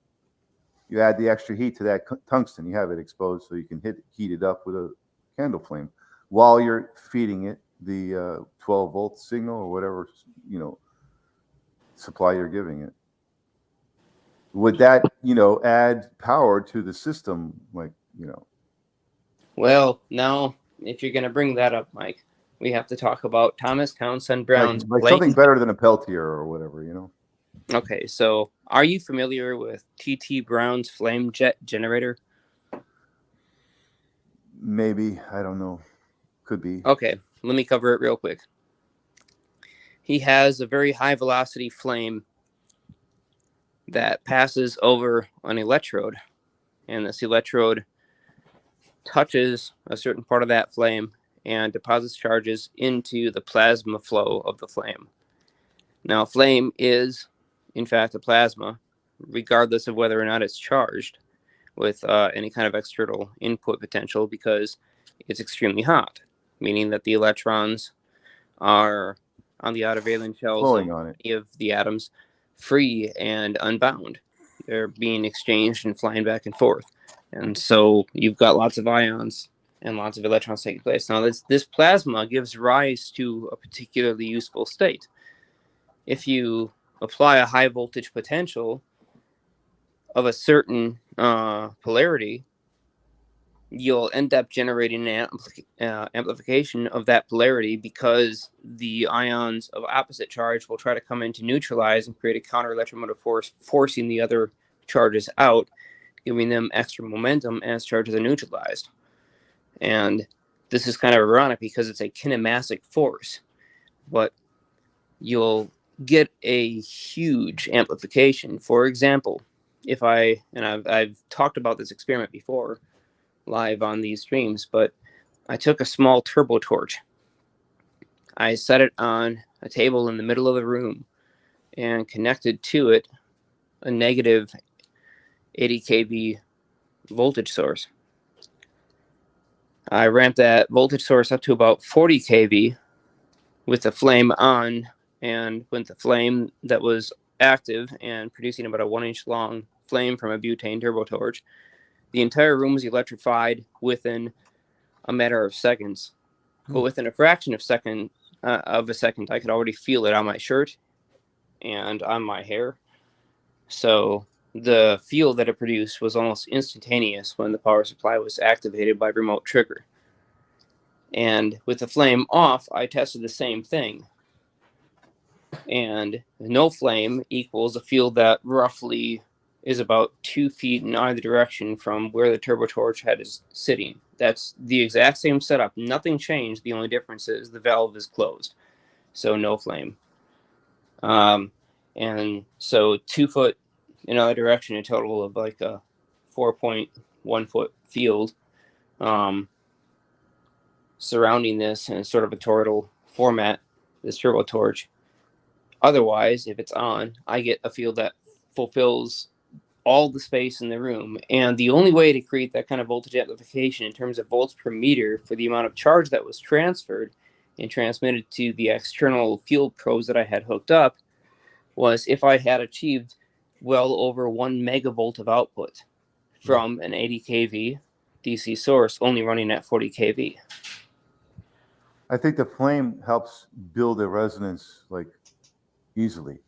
You add the extra heat to that tungsten. You have it exposed so you can heat it up with a candle flame while you're feeding it the 12 volt signal or whatever, you know, supply you're giving it. Would that, you know, add power to the system? Like, you know. Well, now, if you're going to bring that up, Mike, we have to talk about Thomas Townsend Brown's like something better than a Peltier or whatever, you know. Okay, so are you familiar with T.T. Brown's flame jet generator? Maybe, I don't know. Could be. Okay, let me cover it real quick. He has a very high velocity flame that passes over an electrode, and this electrode touches a certain part of that flame and deposits charges into the plasma flow of the flame. Now, flame is, in fact, a plasma, regardless of whether or not it's charged with any kind of external input potential, because it's extremely hot, meaning that the electrons are on the outer valence shells flowing on it of the atoms free and unbound. They're being exchanged and flying back and forth. And so you've got lots of ions and lots of electrons taking place. Now, this plasma gives rise to a particularly useful state. If you apply a high voltage potential of a certain polarity, you'll end up generating an amplification of that polarity, because the ions of opposite charge will try to come in to neutralize and create a counter electromotive force, forcing the other charges out, giving them extra momentum as charges are neutralized. And this is kind of ironic because it's a kinematic force, but you'll get a huge amplification. For example, if I've talked about this experiment before live on these streams, but I took a small turbo torch. I set it on a table in the middle of the room and connected to it a negative 80 kV voltage source. I ramped that voltage source up to about 40 kV with the flame on, and with the flame that was active and producing about a 1-inch long flame from a butane turbo torch. The entire room was electrified within a matter of seconds. But within a fraction of a second, I could already feel it on my shirt and on my hair. So the feel that it produced was almost instantaneous when the power supply was activated by remote trigger. And with the flame off, I tested the same thing. And no flame equals a field that roughly is about 2 feet in either direction from where the turbo torch head is sitting. That's the exact same setup. Nothing changed. The only difference is the valve is closed. So no flame. And so 2 foot in either direction, a total of like a 4.1 foot field surrounding this in sort of a toroidal format, this turbo torch. Otherwise, if it's on, I get a field that fulfills all the space in the room. And the only way to create that kind of voltage amplification in terms of volts per meter for the amount of charge that was transferred and transmitted to the external field probes that I had hooked up was if I had achieved well over 1 megavolt of output from an 80 kV DC source only running at 40 kV. I think the flame helps build a resonance like easily,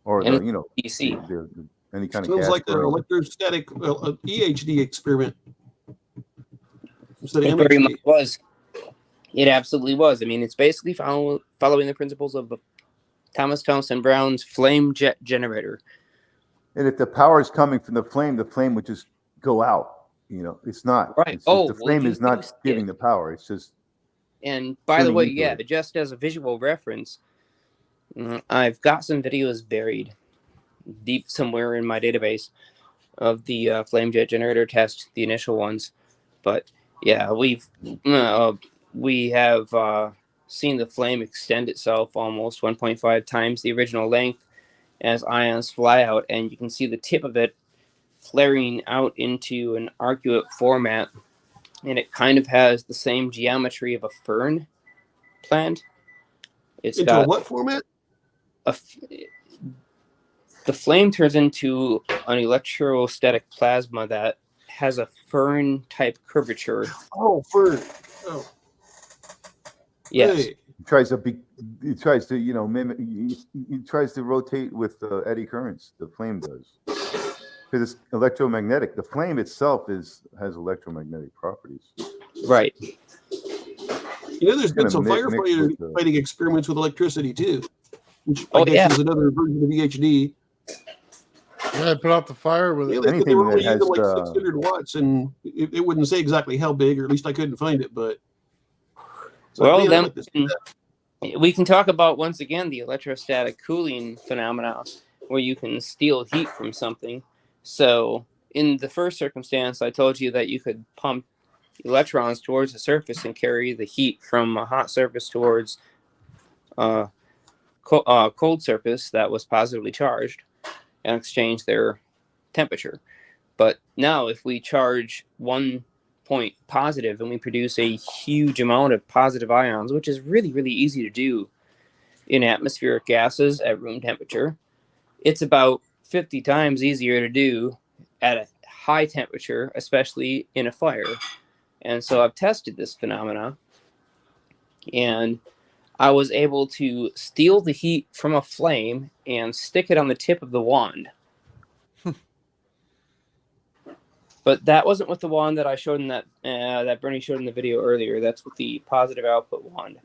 or And the you know DC. any kind of Sounds gas like an burn. electrostatic EHD experiment instead of It very much MHD. was. It absolutely was. I mean, it's basically following the principles of Thomas Thomson Brown's flame jet generator. And if the power is coming from the flame would just go out. You know, it's not. Right. It's Oh, the well, flame you is not see giving it. the power. It's just. And by the turning way, into yeah, it. just as a visual reference, I've got some videos buried deep somewhere in my database of the flame jet generator test, the initial ones. But yeah, we have seen the flame extend itself almost 1.5 times the original length as ions fly out, and you can see the tip of it flaring out into an arcuate format, and it kind of has the same geometry of a fern plant. It's Into got a what format? The flame turns into an electrostatic plasma that has a fern type curvature. Oh, fern. Oh. Yes. Hey. He tries to you know mimic. He tries to rotate with eddy currents. The flame does because it's electromagnetic. The flame itself has electromagnetic properties. Right. You know, there's been some firefighting experiments with electricity too, which I guess is another version of EHD. Yeah, put out the fire with it. They were only using like 600 watts, and it wouldn't say exactly how big, or at least I couldn't find it. But well, then we can talk about once again the electrostatic cooling phenomena, where you can steal heat from something. So, in the first circumstance, I told you that you could pump electrons towards the surface and carry the heat from a hot surface towards a cold surface that was positively charged and exchange their temperature. But now if we charge one point positive and we produce a huge amount of positive ions, which is really, really easy to do in atmospheric gases at room temperature, it's about 50 times easier to do at a high temperature, especially in a fire. And so I've tested this phenomena, and I was able to steal the heat from a flame and stick it on the tip of the wand. But that wasn't with the wand that I showed in that Bernie showed in the video earlier. That's with the positive output wand.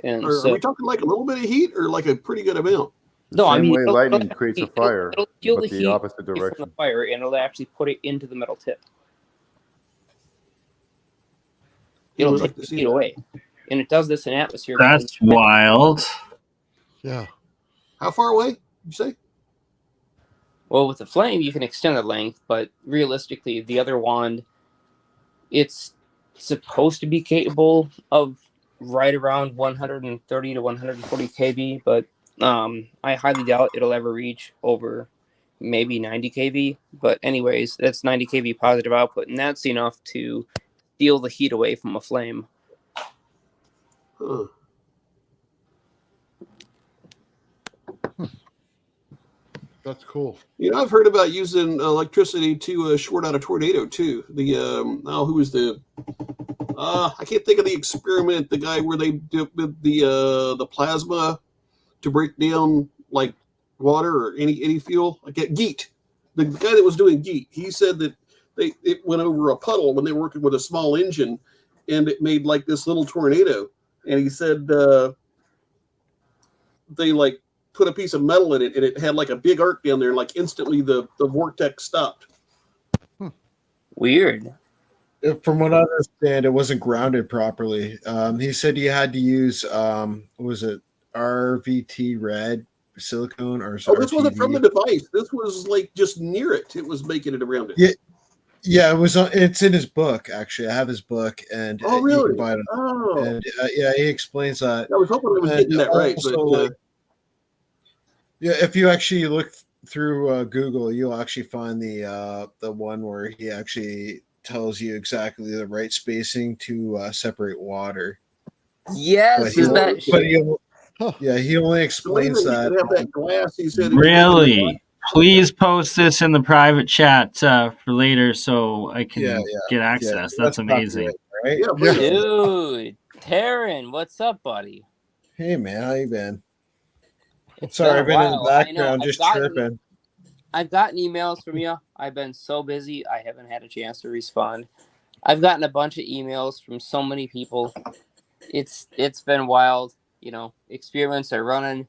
And are we talking like a little bit of heat or like a pretty good amount? No, I mean lightning creates a fire, it'll steal but the opposite direction. From the fire, and it'll actually put it into the metal tip. It'll take the heat away, and it does this in atmosphere. That's wild. Yeah. How far away? You say? Well, with the flame, you can extend the length, but realistically, the other wand, it's supposed to be capable of right around 130 to 140 kV, but I highly doubt it'll ever reach over maybe 90 kV. But anyways, that's 90 kV positive output, and that's enough to steal the heat away from a flame. Huh. That's cool. You know, I've heard about using electricity to short out a tornado too. The who was the? I can't think of the experiment. The guy where they did the plasma to break down like water or any fuel. Like Geet, the guy that was doing Geet, he said that it went over a puddle when they were working with a small engine, and it made like this little tornado. And he said they like put a piece of metal in it, and it had like a big arc down there, and like instantly the vortex stopped. Weird. From what I understand, it wasn't grounded properly. He said you had to use was it RVT red silicone or this wasn't from the device. This was like just near it. It was making it around it. Yeah, it was. It's in his book. Actually, I have his book, and oh, really? You can buy it. Oh, and yeah, he explains that. I was hoping I was getting that right, but yeah, if you actually look through Google, you'll actually find the one where he actually tells you exactly the right spacing to separate water. Yes, he only explains that. Have that glass, he said. Really? please post this in the private chat for later so I can Yeah, get access. yeah. That's amazing. Right? Yeah, please. Dude, Taryn, what's up, buddy? Hey man, how you been? It's Sorry, been a I've been in the while. I know. background just chirping. I've gotten emails from you. I've been so busy, I haven't had a chance to respond. I've gotten a bunch of emails from so many people. It's been wild. You know, experiments are running,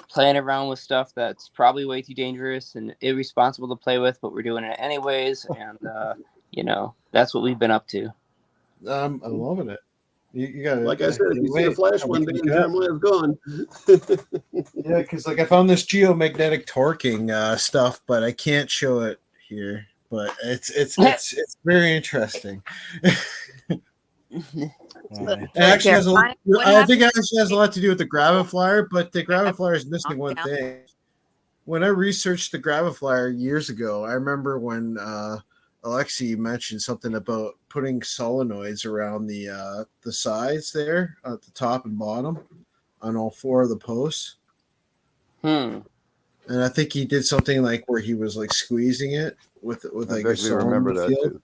playing around with stuff that's probably way too dangerous and irresponsible to play with, but we're doing it anyways. And you know, that's what we've been up to. I'm loving it. You got Like I said, if you see a flash one day and Jeremiah's gone. Yeah, because like I found this geomagnetic torquing stuff, but I can't show it here. But it's very interesting. It actually has I think it actually has a lot to do with the graviflyer, but the graviflyer is missing one thing. When I researched the graviflyer years ago, I remember when Alexi mentioned something about putting solenoids around the sides there at the top and bottom on all four of the posts. And I think he did something like where he was like squeezing it with like a solenoid field.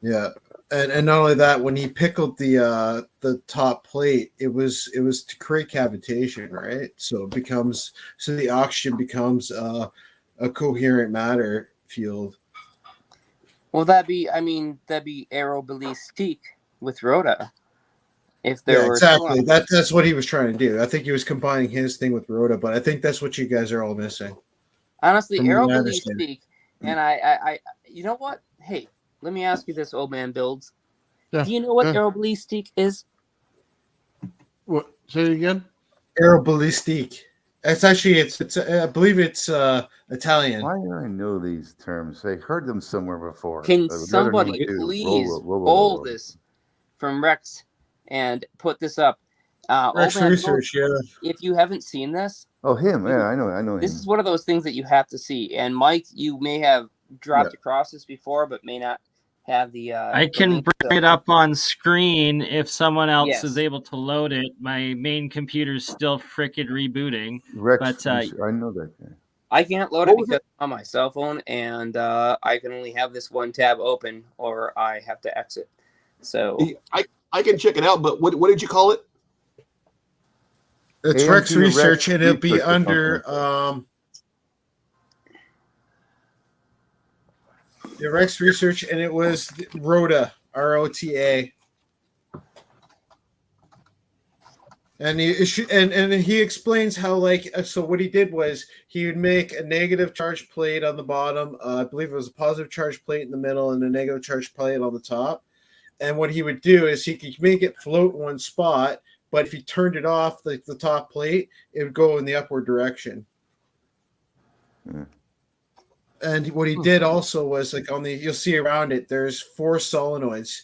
Yeah. And not only that, when he pickled the top plate, it was to create cavitation, right? So the oxygen becomes a coherent matter field. Well, that'd be aeroballistic with Rhoda. If there were exactly. That's what he was trying to do. I think he was combining his thing with Rhoda, but I think that's what you guys are all missing. Honestly, aeroballistic, and I you know what? Hey, let me ask you this, old man builds. Do you know what aeroballistic is? What? Say it again. Aeroballistic. It's actually it's I believe it's Italian. Why do I know these terms? I heard them somewhere before. Can somebody please pull this from Rex and put this up? Rex Research, If you haven't seen this, him, yeah, I know. This is one of those things that you have to see. And Mike, you may have dropped across this before, but may not have the. I can bring it up on screen if someone else is able to load it. My main computer's still frickin' rebooting. Rex, I know that. I can't load it because I'm on my cell phone, and I can only have this one tab open, or I have to exit. So I can check it out, but what did you call it? It's Rex Research, and it'll be under the Rex Research, and it was Rhoda, ROTA. And he explains how, like, so what he did was he would make a negative charge plate on the bottom. I believe it was a positive charge plate in the middle and a negative charge plate on the top. And what he would do is he could make it float in one spot, but if he turned it off, the top plate, it would go in the upward direction. Yeah. And what he did also was, like, you'll see around it, there's 4 solenoids,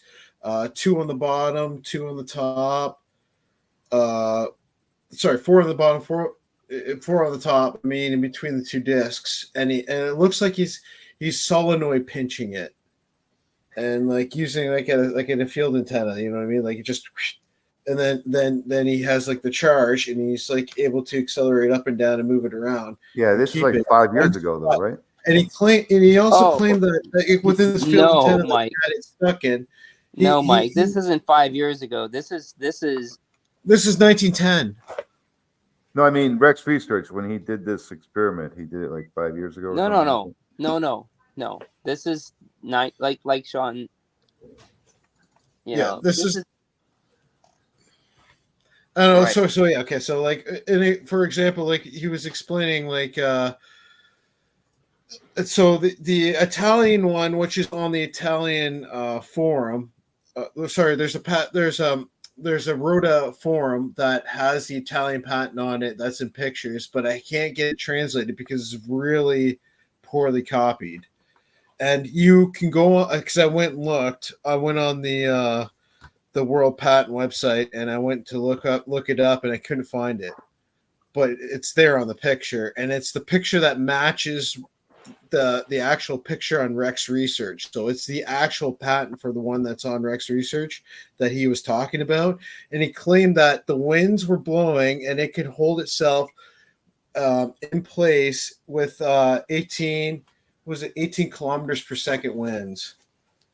2 on the bottom, 2 on the top. 4 on the bottom, 4 on the top. I mean, in between the 2 discs, and it looks like he's solenoid pinching it, and like using like in a field antenna. You know what I mean? Like it just, and then he has like the charge, and he's like able to accelerate up and down and move it around. Yeah, this is like 5 years ago, though, right? And he also claimed that within this field antenna Mike. that it's stuck in. Mike, this isn't 5 years ago. This is 1910. No, I mean Rex Research, when he did this experiment, he did it like 5 years ago. No. This is not like Sean. This is. I don't know. Right. So yeah. Okay. So like, for example, like he was explaining, like, so the Italian one, which is on the Italian forum. There's a Rhoda forum that has the Italian patent on it. That's in pictures, but I can't get it translated because it's really poorly copied. And you can go, because I went and looked. I went on the World Patent website and I went to look it up, and I couldn't find it. But it's there on the picture, and it's the picture that matches the actual picture on Rex Research. So it's the actual patent for the one that's on Rex Research that he was talking about. And he claimed that the winds were blowing and it could hold itself in place with 18 kilometers per second winds.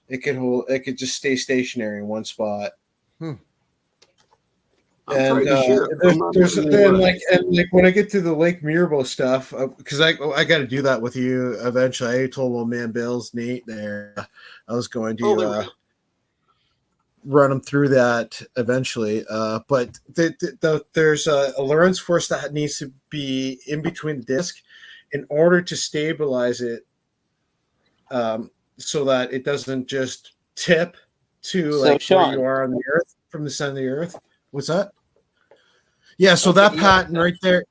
It could just stay stationary in one spot. And there's then like when I get to the Lake Mirabo stuff, because I got to do that with you eventually. I told old man Bill's Nate there I was going to run them through that eventually. But there's a Lorentz force that needs to be in between the disc in order to stabilize it, so that it doesn't just tip to like Sean, where you are on the Earth from the center of the Earth. What's that? Yeah, so that pattern right there.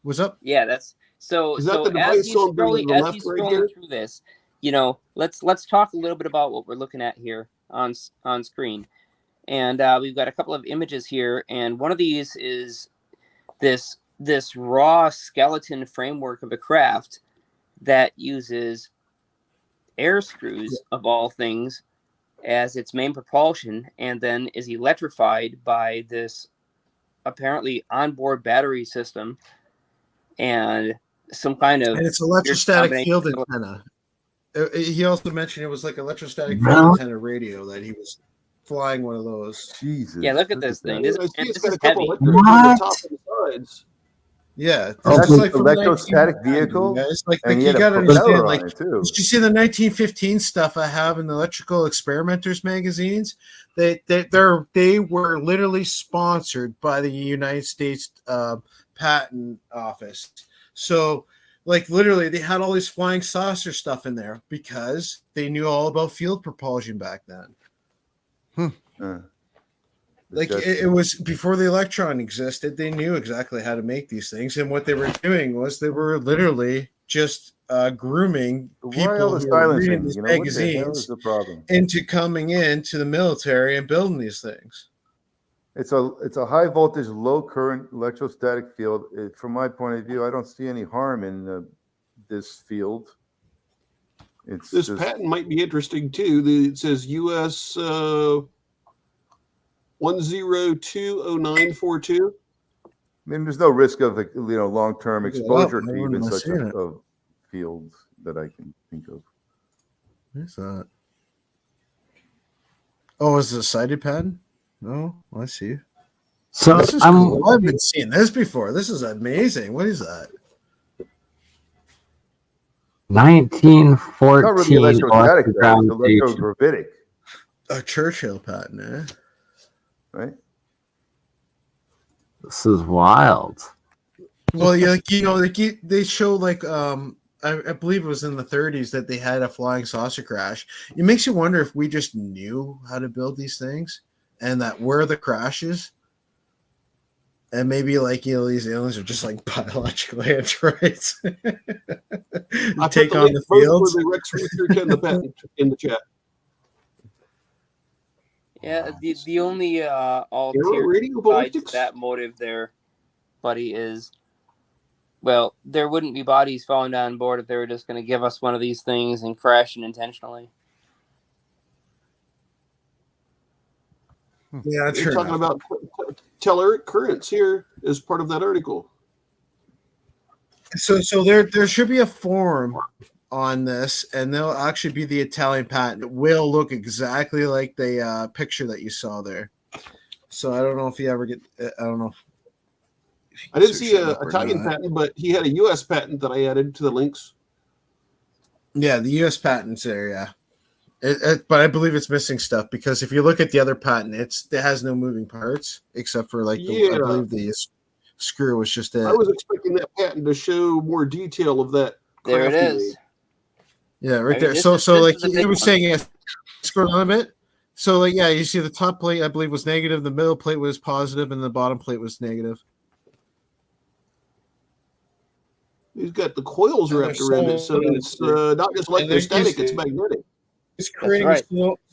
What's up? Yeah, that's so. So as he's scrolling through this, let's talk a little bit about what we're looking at here on screen, and we've got a couple of images here, and one of these is this raw skeleton framework of a craft that uses air screws of all things as its main propulsion, and then is electrified by this apparently onboard battery system and some kind of, and it's electrostatic field antenna. He also mentioned it was like electrostatic field antenna radio that he was flying one of those. Jesus. Yeah, look at this thing. This is heavy. Yeah, that's like electrostatic vehicle. It's like you got to understand. Like, did you see the 1915 stuff I have in the Electrical Experimenters magazines? They were literally sponsored by the United States Patent Office. So, like, literally, they had all this flying saucer stuff in there because they knew all about field propulsion back then. Like it was before the electron existed. They knew exactly how to make these things, and what they were doing was they were literally just grooming people who were reading these magazines into coming into the military and building these things. It's a high voltage, low current electrostatic field. From my point of view, I don't see any harm in this field. This patent might be interesting too. It says U.S. 1020942. I mean, there's no risk of long-term exposure to even such a field that I can think of. What's that? Oh, is it a sighted pattern? No, I see. So this is cool. I've been seeing this before. This is amazing. What is that? 1914. Not really electrostatic, it's electrogravitic. A Churchill pattern, eh? Right. This is wild. Well, yeah, they show like I believe it was in the 30s that they had a flying saucer crash. It makes you wonder if we just knew how to build these things and that where the crashes, and maybe these aliens are just like biological androids. Take on the fields. The Rex research and the patent in the chat. Yeah, the only ulterior side to that motive there, buddy, is, well, there wouldn't be bodies falling on board if they were just going to give us one of these things and crashing intentionally. Yeah, you're talking about telluric currents here as part of that article. So there should be a form on this, and there'll actually be the Italian patent. It will look exactly like the picture that you saw there. So I don't know if you ever get. I don't know. I didn't see an Italian patent, but he had a U.S. patent that I added to the links. Yeah, the U.S. patent's there. Yeah, but I believe it's missing stuff because if you look at the other patent, it has no moving parts except for I believe the screw was just it. I was expecting that patent to show more detail of that. There it is. Yeah, right there. So like he was saying, scroll down a bit. So like you see the top plate I believe was negative, the middle plate was positive, and the bottom plate was negative. He's got the coils wrapped around it, so it's not just electrostatic; it's magnetic. It's creating a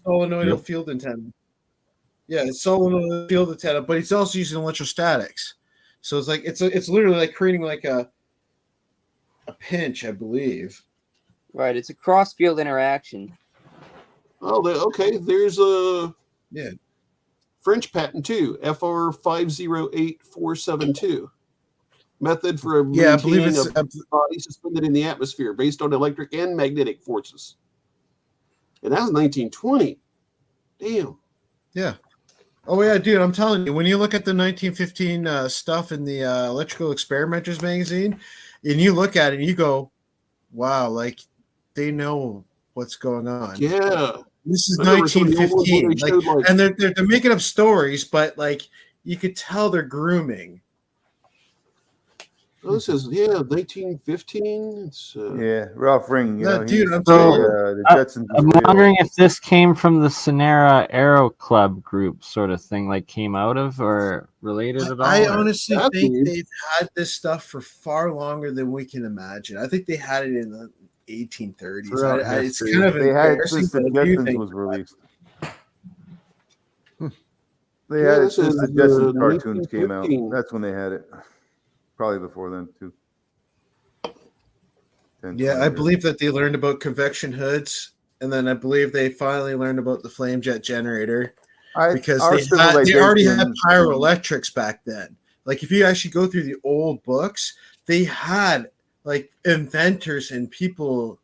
solenoidal field antenna. Yeah, it's solenoidal field antenna, but it's also using electrostatics. So it's like it's literally like creating like a pinch, I believe. Right, it's a cross field interaction. Oh, okay. There's a French patent too, FR 508472. method for Yeah, I believe maintaining it's a body suspended in the atmosphere based on electric and magnetic forces. And that was 1920. Damn. yeah. Oh yeah, dude, I'm telling you, when you look at the 1915 stuff in the Electrical Experimenters magazine, and you look at it and you go, wow, like they know what's going on. Yeah. This is I remember some of the old ones where 1915. they Like, showed, like, and they're making up stories, but like you could tell they're grooming. oh, this is 1915. It's Yeah, Ralph Ring. You No, know, he dude, used I'm to say telling you. the Jetsons was I'm real. wondering if this came from the Sonera Aero Club group sort of thing, like came out of or related at all. I or- honestly That's think weird. they've had this stuff for far longer than we can imagine. I think they had it in the 1830s. Throughout It's history. kind of They had it embarrassing, since the but I do Jetsons think was released. They Yeah, had it this since is the Jetsons cartoons came out. 1915. That's when they had it. Probably before then too. 10, Yeah, 20 I years. believe that they learned about convection hoods, and then I believe they finally learned about the flame jet generator because our they already had civilization- pyroelectrics back then. Like if you actually go through the old books, they had like inventors and people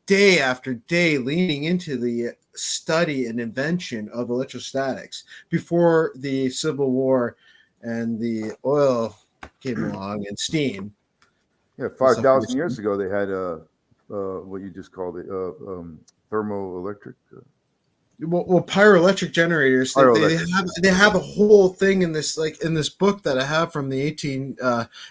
day after day leaning into the study and invention of electrostatics before the Civil War and the oil came along and steam. Yeah, 5,000 years ago they had what you just called it thermoelectric. Well, pyroelectric generators. They have a whole thing in this book that I have from the 18.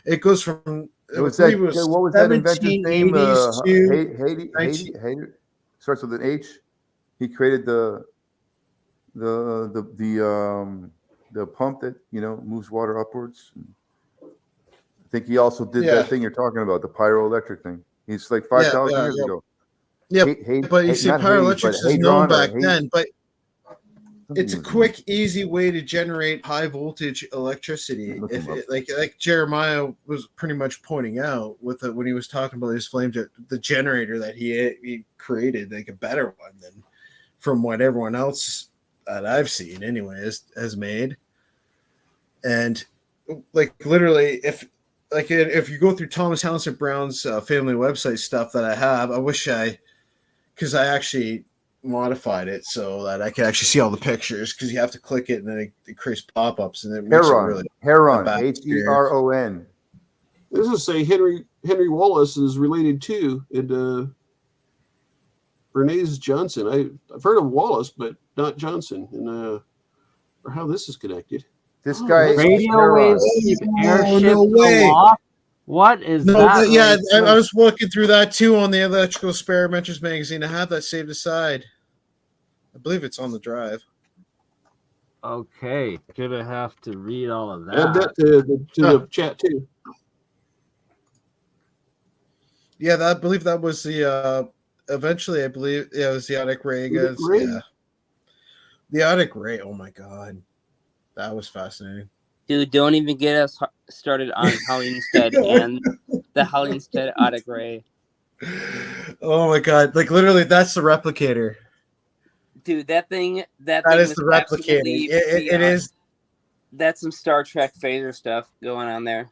It goes from It was that, what was that inventor's name? 1780s to Hader starts with an H. He created the pump that moves water upwards. I think he also did that thing you're talking about, the pyroelectric thing. He's like 5,000 years ago. Yeah, but you see, not pyroelectrics Hades, is known Hadron or back then, but it's a was quick, easy way to generate high voltage electricity. Look If him up. like Jeremiah was pretty much pointing out with when he was talking about his flame jet, the generator that he created, like a better one than from what everyone else that I've seen anyway has made. And like literally, if you go through Thomas Townsend Brown's family website stuff that I have, because I actually modified it so that I can actually see all the pictures, because you have to click it and then it creates pop-ups and it makes it really Heron, Heron. This is say Henry Wallace is related to Bernays Johnson. I've heard of Wallace, but not Johnson, and or how this is connected. This guy radio waves keep airships aloft. What is that? Yeah, I was looking through that too on the Electrical Experimenters magazine. I have that saved aside. I believe it's on the drive. Okay, gonna have to read all of that. Add that to the chat too. Yeah, I believe that was the. Eventually, I believe it was the Odic Ray. Yeah, the Odic Ray. Oh my god, that was fascinating. Dude, don't even get us started on Hallingstead and the Hallingstead Odic Ray. Oh my god! Like literally, that's the replicator. Dude, that thing is the replicator. It is. That's some Star Trek phaser stuff going on there.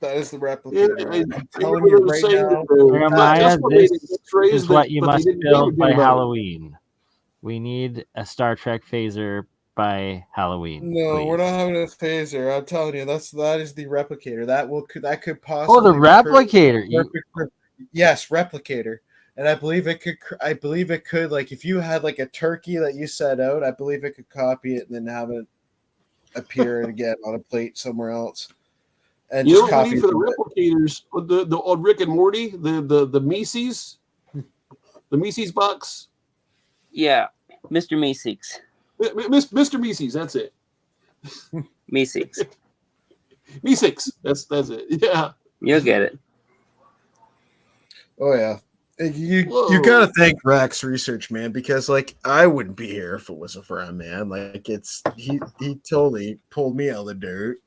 That is the replicator. Yeah, I'm telling you right now. Jeremiah, this is what you but must they didn't build do by about it. Halloween. We need a Star Trek phaser by Halloween. No, please. we're not having a phaser. I'm telling you, that is the replicator. That could possibly. Oh, the replicator. Yes, replicator. And I believe it could, like if you had like a turkey that you set out, I believe it could copy it and then have it appear again on a plate somewhere else. And You just know what we copy need for the replicators? The old Rick and Morty, the Mises, the Mises box. Yeah, Mr. Meeseeks. Mr. Mises, that's it. Meeseeks. Meeseeks, that's it. Yeah, you'll get it. Oh yeah. You gotta thank Rex Research, man, because like I wouldn't be here if it wasn't for him, man. Like he totally pulled me out of the dirt.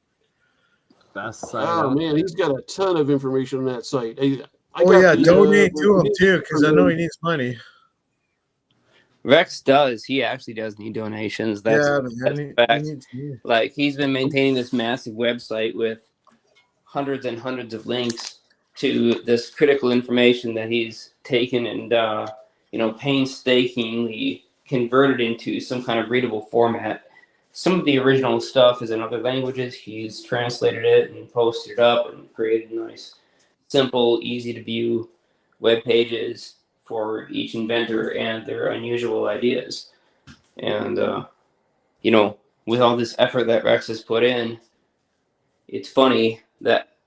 Best site. Oh man, he's got a ton of information on that site. Donate to him too, because I know he needs money. Rex does. He actually does need donations. That's fact. Like he's been maintaining this massive website with hundreds and hundreds of links to this critical information that he's taken and painstakingly converted into some kind of readable format. Some of the original stuff is in other languages. He's translated it and posted it up and created nice, simple, easy to view web pages for each inventor and their unusual ideas. And with all this effort that Rex has put in, it's funny that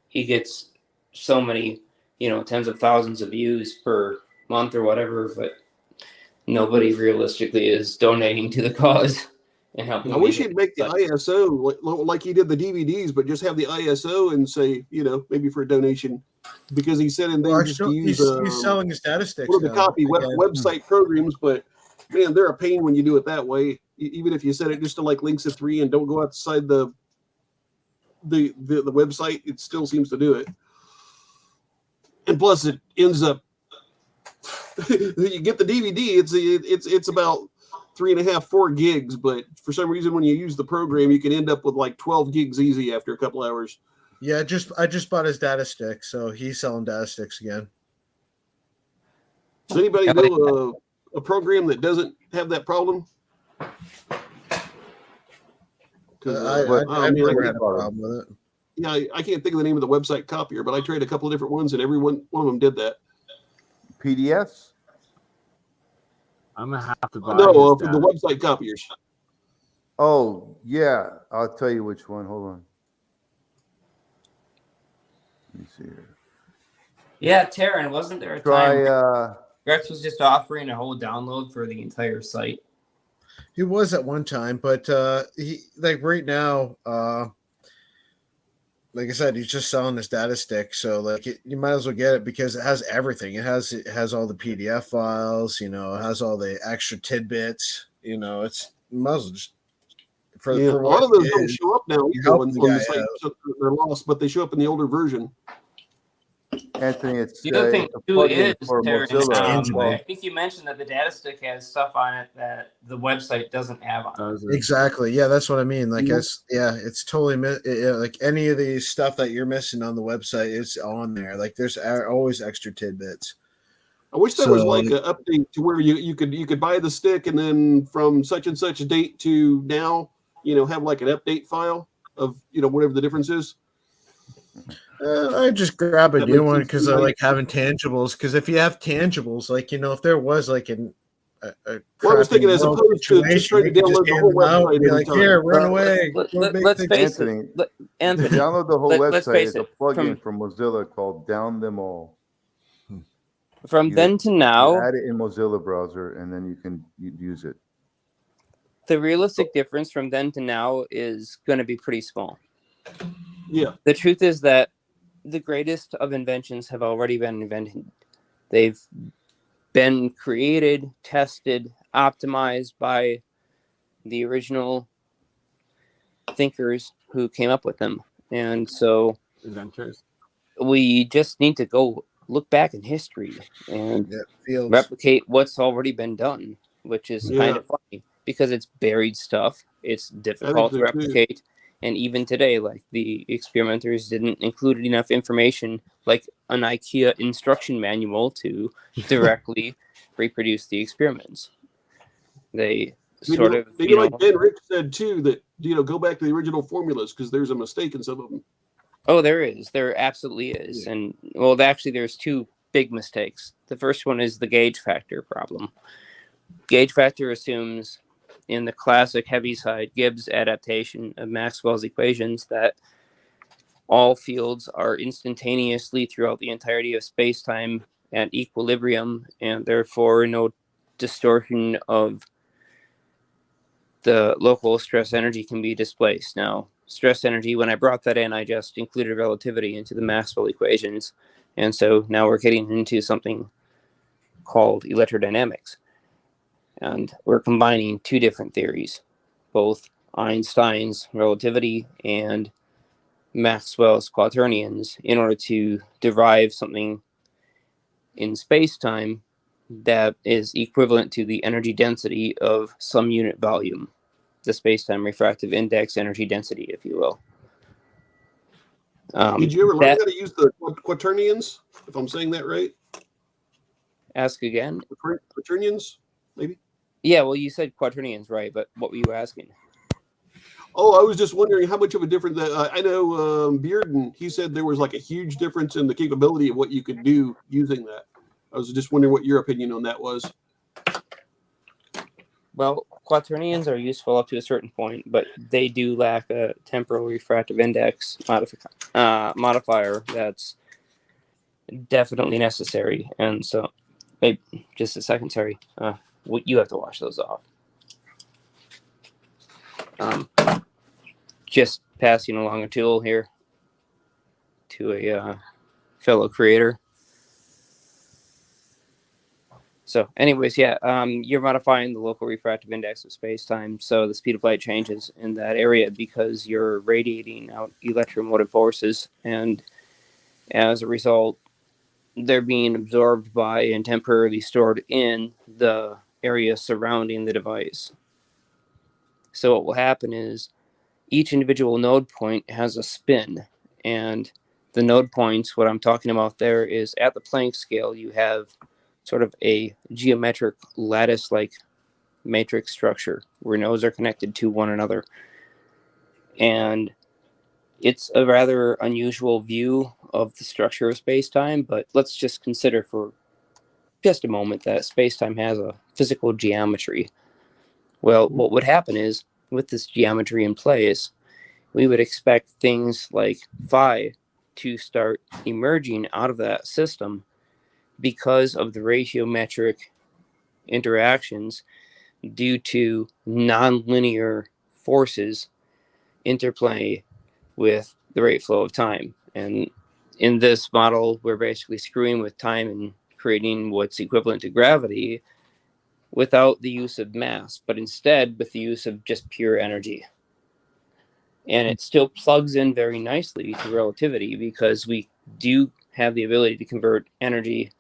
he gets so many, tens of thousands of views per month or whatever, but nobody realistically is donating to the cause and helping. I wish he'd make the ISO like he did the DVDs, but just have the ISO and say, maybe for a donation, because he said in there just to use. He's selling his data sticks. One of the copy website programs, but man, they're a pain when you do it that way. Even if you set it just to like links of 3 and don't go outside the website, it still seems to do it. And plus, it ends up you get the DVD. It's about 3.5, 4 gigs, but for some reason, when you use the program, you can end up with like 12 gigs easy after a couple hours. Yeah, I just bought his data stick, so he's selling data sticks again. Does anybody know a program that doesn't have that problem? I've never had a problem with it. Yeah, I can't think of the name of the website copier, but I tried a couple of different ones, and every one of them did that. PDFs? I'm gonna have to buy. No, the website copiers. Oh yeah, I'll tell you which one. Hold on. Let me see here. Yeah, Taryn, wasn't there a time Rex was just offering a whole download for the entire site? He was at one time, but he right now, like I said, he's just selling his data stick. So you might as well get it because it has everything. It has all the PDF files. It has all the extra tidbits. It's you might as well just for a lot of those don't show up now on the site. So they're lost, but they show up in the older version. Anthony, it's the other thing too is, Terry, I think you mentioned that the data stick has stuff on it that the website doesn't have on it. Exactly. Yeah, that's what I mean. It's totally like any of the stuff that you're missing on the website is on there. Like there's always extra tidbits. I wish there was like an update to where you could buy the stick and then from such and such a date to now, have like an update file of whatever the difference is. I just grab a new one because I like having tangibles. Because if you have tangibles, if there was like I was thinking as opposed to just trying to download the whole website. Be like, here, run away. Let's face it, Anthony. Download the whole website. It's a plugin from Mozilla called Down Them All. From then to now, add it in Mozilla browser, and then you can use it. The realistic difference from then to now is going to be pretty small. Yeah. The truth is that the greatest of inventions have already been invented. They've been created, tested, optimized by the original thinkers who came up with them. And so inventors. We just need to go look back in history and replicate what's already been done, which is kind of funny because it's buried stuff. It's difficult to replicate. And even today, like the experimenters didn't include enough information, like an IKEA instruction manual, to directly reproduce the experiments. They like Ben Rick said too that go back to the original formulas because there's a mistake in some of them. Oh, there is. There absolutely is. And actually, there's 2 big mistakes. The first one is the gauge factor problem. Gauge factor assumes, in the classic Heaviside Gibbs adaptation of Maxwell's equations, that all fields are instantaneously throughout the entirety of space-time at equilibrium, and therefore no distortion of the local stress energy can be displaced. Now, stress energy, when I brought that in, I just included relativity into the Maxwell equations, and so now we're getting into something called electrodynamics. And we're combining 2 different theories, both Einstein's relativity and Maxwell's quaternions, in order to derive something in space-time that is equivalent to the energy density of some unit volume, the space-time refractive index energy density, if you will. Did you ever learn how to use the quaternions? If I'm saying that right. Ask again. Quaternions, maybe. Yeah, well, you said quaternions, right? But what were you asking? Oh, I was just wondering how much of a difference that I know Bearden. He said there was like a huge difference in the capability of what you could do using that. I was just wondering what your opinion on that was. Well, quaternions are useful up to a certain point, but they do lack a temporal refractive index modifier that's definitely necessary. And so, wait, just a second, sorry. You have to wash those off. Just passing along a tool here to a fellow creator. So anyways, yeah, you're modifying the local refractive index of space-time, so the speed of light changes in that area because you're radiating out electromotive forces, and as a result, they're being absorbed by and temporarily stored in the area surrounding the device. So what will happen is each individual node point has a spin, and the node points, what I'm talking about there is at the Planck scale, you have sort of a geometric lattice-like matrix structure where nodes are connected to one another. And it's a rather unusual view of the structure of space-time, but let's just consider for just a moment that space-time has a physical geometry. Well, what would happen is, with this geometry in place, we would expect things like phi to start emerging out of that system because of the ratiometric interactions due to nonlinear forces interplay with the rate flow of time. And in this model, we're basically screwing with time and creating what's equivalent to gravity without the use of mass, but instead with the use of just pure energy. And it still plugs in very nicely to relativity because we do have the ability to convert energy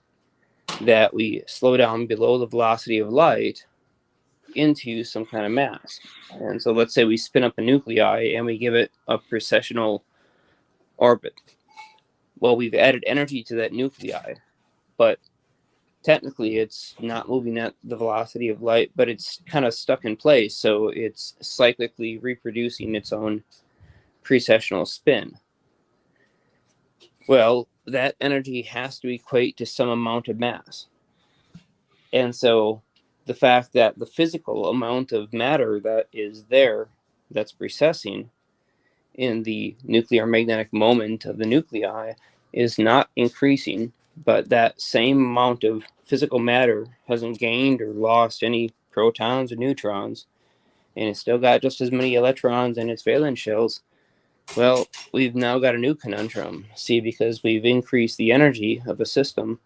that we slow down below the velocity of light into some kind of mass. And so let's say we spin up a nuclei and we give it a precessional orbit. Well, we've added energy to that nuclei, but technically it's not moving at the velocity of light, but it's kind of stuck in place, so it's cyclically reproducing its own precessional spin. Well, that energy has to equate to some amount of mass. And so the fact that the physical amount of matter that is there, that's precessing in the nuclear magnetic moment of the nuclei, is not increasing, but that same amount of physical matter hasn't gained or lost any protons or neutrons, and it's still got just as many electrons in its valence shells. Well, we've now got a new conundrum. See, because we've increased the energy of a system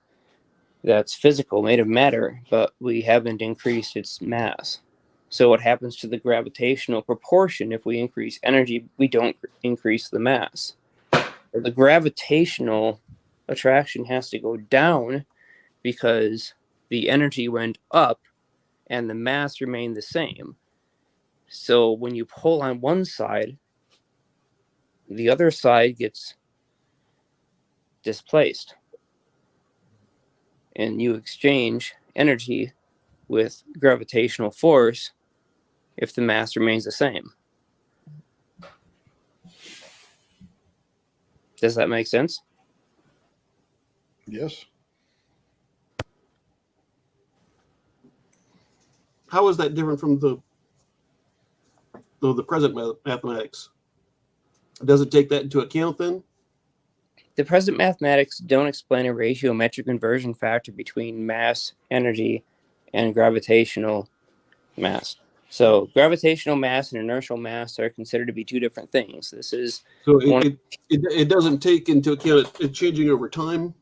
that's physical, made of matter, but we haven't increased its mass. So what happens to the gravitational proportion if we increase energy? We don't increase the mass. The gravitational attraction has to go down because the energy went up and the mass remained the same. So when you pull on one side, the other side gets displaced. And you exchange energy with gravitational force if the mass remains the same. Does that make sense? Yes. How is that different from the present mathematics? Does it take that into account then? The present mathematics don't explain a ratiometric inversion factor between mass, energy, and gravitational mass. So gravitational mass and inertial mass are considered to be two different things. This is so it doesn't take into account it changing over time.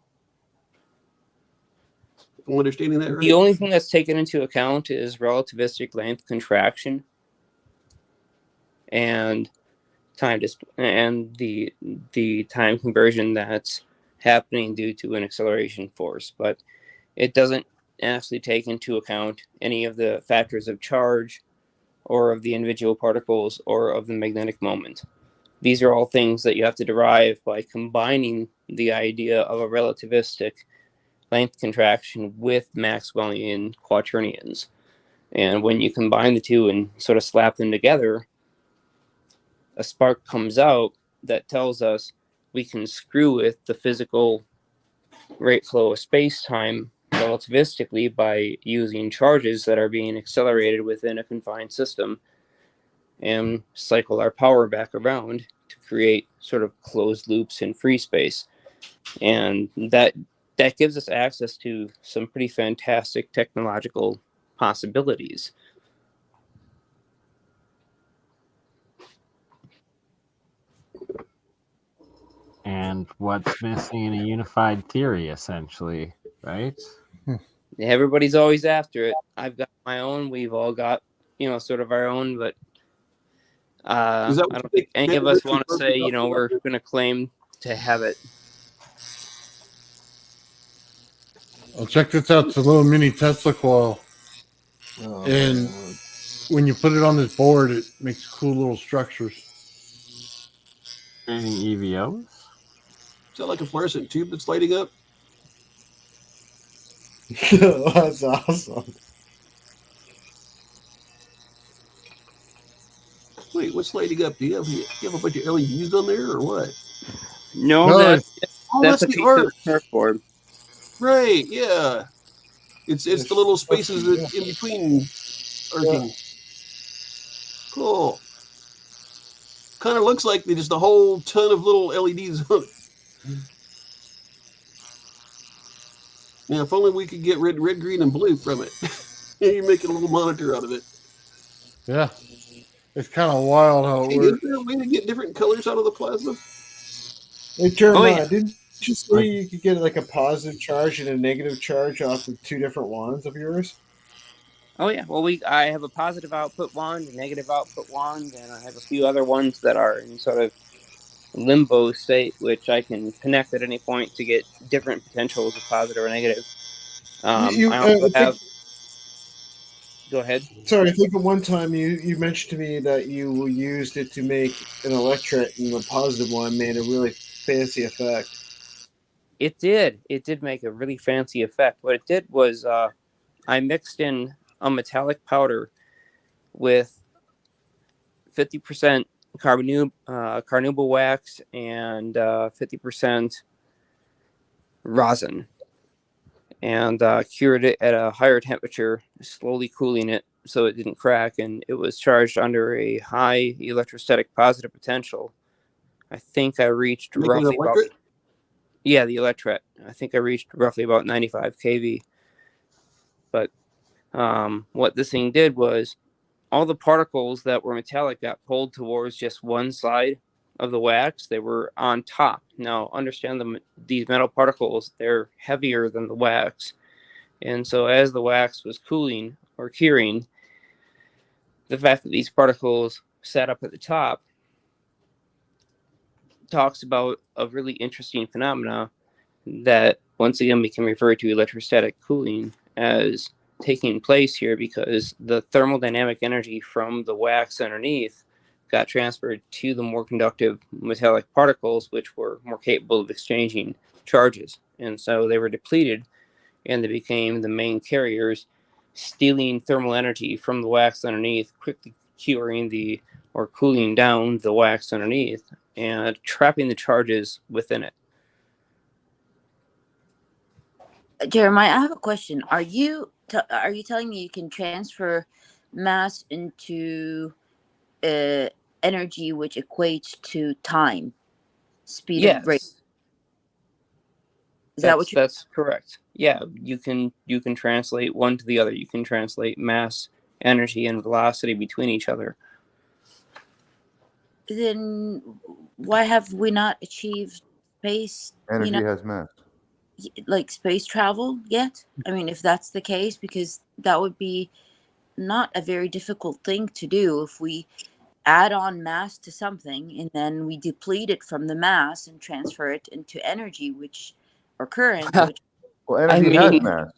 If I'm understanding that right. The only thing that's taken into account is relativistic length contraction and time and the time conversion that's happening due to an acceleration force, but it doesn't actually take into account any of the factors of charge or of the individual particles or of the magnetic moment. these are all things that you have to derive by combining the idea of a relativistic length contraction with Maxwellian quaternions. And when you combine the two and sort of slap them together, a spark comes out that tells us we can screw with the physical rate flow of space-time relativistically by using charges that are being accelerated within a confined system and cycle our power back around to create sort of closed loops in free space. And that gives us access to some pretty fantastic technological possibilities. And what's missing in a unified theory, essentially, right? Everybody's always after it. I've got my own. We've all got, sort of our own, but I don't think any of us want to say, we're going to claim to have it. Well, check this out. It's a little mini Tesla coil. And when you put it on this board, it makes cool little structures. Creating EVOs? Is that like a fluorescent tube that's lighting up? That's awesome. Wait, what's lighting up? Do you have a bunch of LEDs on there or what? No, that's the arc. Surfboard. Right, yeah. It's the little spaces that in between arcing. Cool. Kind of looks like just a whole ton of little LEDs on it. Now, if only we could get red, green, and blue from it. You make a little monitor out of it. Yeah. It's kind of wild how it works. Is there a way to get different colors out of the plasma? Hey, Jeremiah, didn't you say you could get like a positive charge and a negative charge off of two different wands of yours? Oh yeah, well I have a positive output wand, a negative output wand, and I have a few other ones that are in sort of limbo state, which I can connect at any point to get different potentials of positive or negative. I also have. Go ahead. Sorry, I think at one time you mentioned to me that you used it to make an electret, and the positive one made a really fancy effect. It did. It did make a really fancy effect. What it did was I mixed in a metallic powder with 50% carnauba wax and 50% rosin, and cured it at a higher temperature, slowly cooling it so it didn't crack, and it was charged under a high electrostatic positive potential. I think I reached roughly about... Yeah, the electret. I think I reached roughly about 95 kV. But what this thing did was all the particles that were metallic got pulled towards just one side of the wax. They were on top. Now, understand these metal particles, they're heavier than the wax. And so as the wax was cooling or curing, the fact that these particles sat up at the top talks about a really interesting phenomena that once again we can refer to electrostatic cooling as taking place here, because the thermodynamic energy from the wax underneath got transferred to the more conductive metallic particles, which were more capable of exchanging charges. And so they were depleted and they became the main carriers, stealing thermal energy from the wax underneath, quickly curing or cooling down the wax underneath and trapping the charges within it. Jeremiah, I have a question. Are you telling me you can transfer mass into energy which equates to time, speed, and rate? Is that what that's correct? Yeah, you can translate one to the other. You can translate mass, energy, and velocity between each other. Then why have we not achieved space? Energy has mass. Like space travel yet? I mean, if that's the case, because that would be not a very difficult thing to do if we add on mass to something and then we deplete it from the mass and transfer it into energy, or current. Well, energy has mass.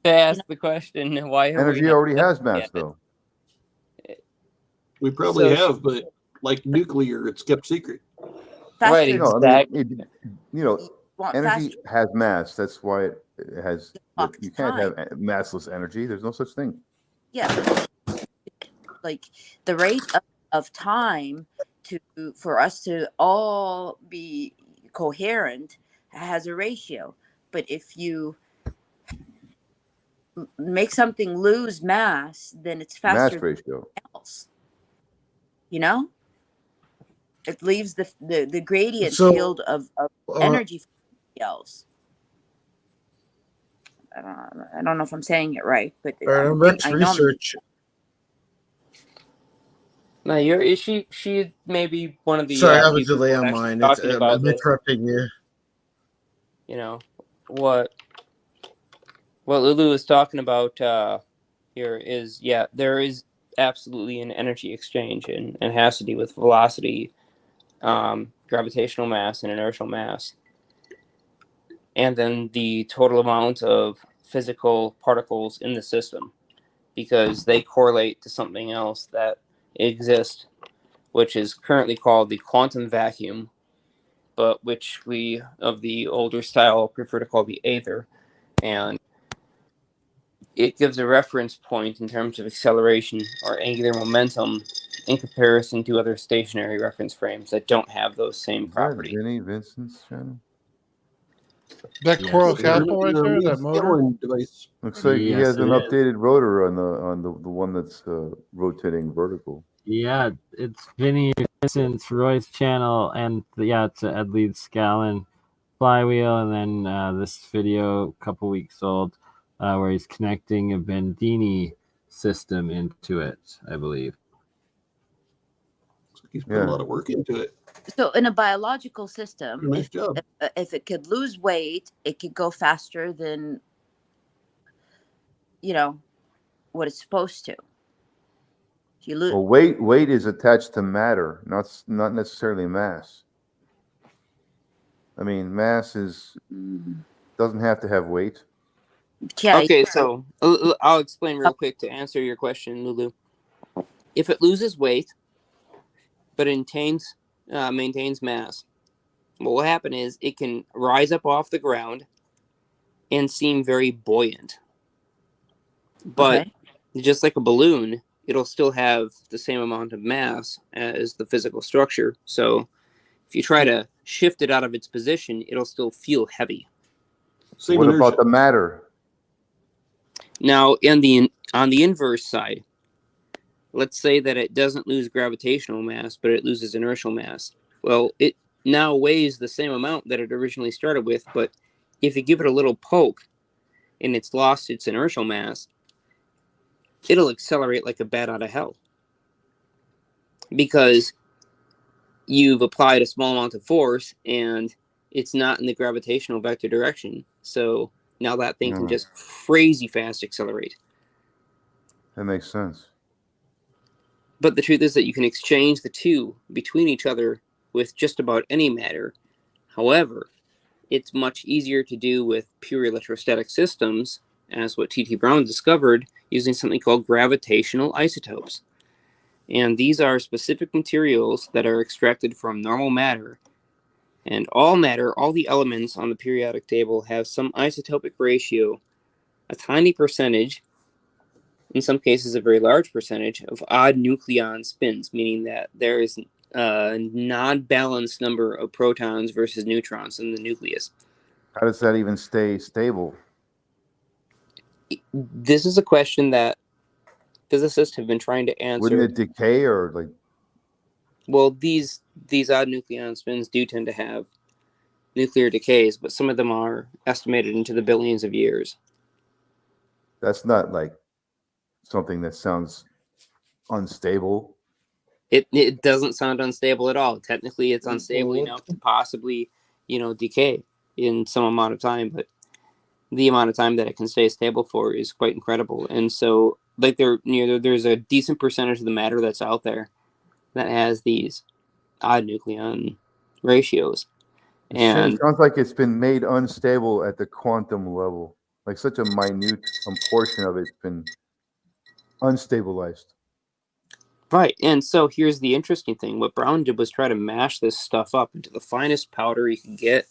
To ask the question, why have energy already has mass, though? We probably have, but like nuclear. It's kept secret. Faster. No, I mean, Want energy faster has mass. That's why it has. clock You can't time. have massless energy. There's no such thing. Yeah, like the rate of time for us to all be coherent has a ratio. But if you make something lose mass, then it's faster Mass ratio. than else. You know, it leaves the gradient field of energy for somebody else. I don't know if I'm saying it right, but Rick's I know. research. No, she may be one of the Sorry, I have a people delay who's on actually mine. talking about I'm this. interrupting you. You know what Lulu is talking about here is there is absolutely an energy exchange and has to do with velocity, gravitational mass, and inertial mass, and then the total amount of physical particles in the system, because they correlate to something else that exists, which is currently called the quantum vacuum, but which we of the older style prefer to call the aether. And it gives a reference point in terms of acceleration or angular momentum in comparison to other stationary reference frames that don't have those same properties. Vinny Vincent's channel? That coral capsule right there, that motor. Device. Looks like he Yes, has an it is. updated rotor on the one that's rotating vertical. Yeah, it's Vinny Vincent's Roy's channel, and it's Ed Leeds Scallon flywheel, and then this video a couple weeks old where he's connecting a Bandini system into it, I believe. He's put a lot of work into it. So in a biological system, Nice job. if it could lose weight, it could go faster than what it's supposed to. If you lose, Well, weight is attached to matter, not necessarily mass. I mean, mass doesn't have to have weight. Okay, so I'll explain real quick to answer your question, Lulu. If it loses weight, but maintains mass, what will happen is it can rise up off the ground and seem very buoyant. But just like a balloon, it'll still have the same amount of mass as the physical structure. So if you try to shift it out of its position, it'll still feel heavy. What about the matter? Now, on the inverse side, let's say that it doesn't lose gravitational mass, but it loses inertial mass. Well, it now weighs the same amount that it originally started with, but if you give it a little poke and it's lost its inertial mass, it'll accelerate like a bat out of hell. Because you've applied a small amount of force and it's not in the gravitational vector direction. So now that thing can just crazy fast accelerate. That makes sense. But the truth is that you can exchange the two between each other with just about any matter. However, it's much easier to do with pure electrostatic systems, as what T.T. Brown discovered, using something called gravitational isotopes. And these are specific materials that are extracted from normal matter. And all matter, all the elements on the periodic table have some isotopic ratio, a tiny percentage, in some cases a very large percentage, of odd nucleon spins, meaning that there is a non-balanced number of protons versus neutrons in the nucleus. How does that even stay stable? This is a question that physicists have been trying to answer. Wouldn't it decay or like? Well, these odd nucleon spins do tend to have nuclear decays, but some of them are estimated into the billions of years. That's not like something that sounds unstable. It doesn't sound unstable at all. Technically, it's unstable enough to possibly, decay in some amount of time, but the amount of time that it can stay stable for is quite incredible. And so, like, there's a decent percentage of the matter that's out there that has these odd nucleon ratios. It sounds like it's been made unstable at the quantum level. Like such a minute portion of it's been unstabilized. Right, and so here's the interesting thing. What Brown did was try to mash this stuff up into the finest powder he could get,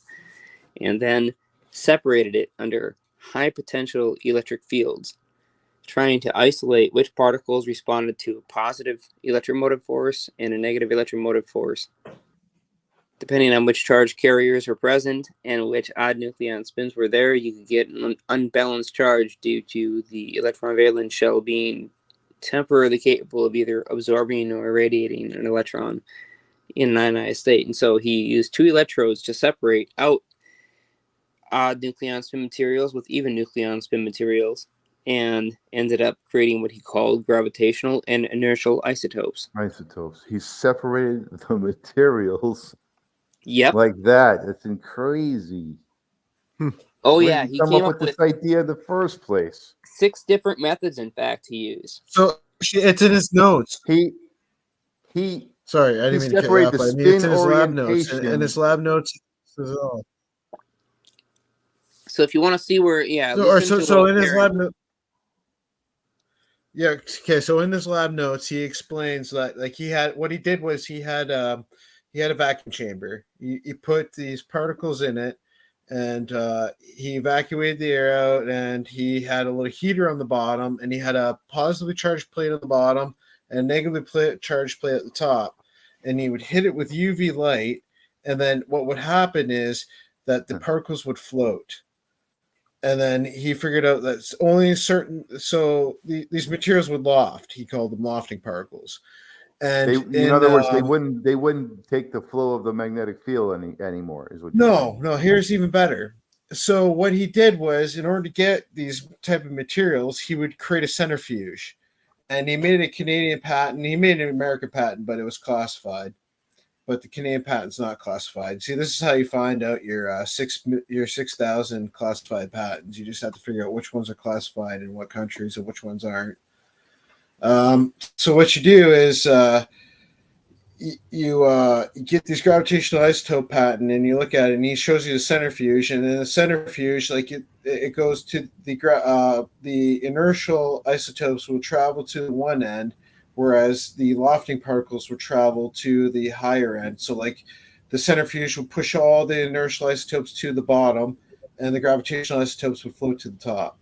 and then separated it under high potential electric fields, trying to isolate which particles responded to a positive electromotive force and a negative electromotive force. Depending on which charge carriers were present and which odd nucleon spins were there, you could get an unbalanced charge due to the electron valence shell being temporarily capable of either absorbing or irradiating an electron in an ionized state. And so he used 2 electrodes to separate out odd nucleon spin materials with even nucleon spin materials, and ended up creating what he called gravitational and inertial isotopes. Isotopes. He separated the materials. Yep. Like that. It's crazy. Oh, Where yeah. did He come came up with this idea in the first place? 6 different methods, in fact, he used. So it's in his notes. He Sorry, I didn't mean to cut you off. I mean, it's in his lab notes. In his lab notes, it says it all. So if you want to see where, So in his lab notes. Yeah. Okay. So in his lab notes, he explains that like he had a vacuum chamber. He put these particles in it, and he evacuated the air out, and he had a little heater on the bottom, and he had a positively charged plate on the bottom and a negatively charged plate at the top, and he would hit it with UV light, and then what would happen is that the particles would float. And then he figured out that only these materials would loft. He called them lofting particles. And in other words, they wouldn't take the flow of the magnetic field anymore. Is what? No. Here's even better. So what he did was, in order to get these type of materials, he would create a centrifuge, and he made a Canadian patent. He made an American patent, but it was classified. But the Canadian patent's not classified. See, this is how you find out your 6,000 classified patents. You just have to figure out which ones are classified in what countries and which ones aren't. So what you do is you get these gravitational isotope patent, and you look at it, and he shows you the centrifuge, and in the centrifuge, like it goes to the inertial isotopes will travel to one end, whereas the lofting particles will travel to the higher end. So like the centrifuge will push all the inertial isotopes to the bottom, and the gravitational isotopes would float to the top.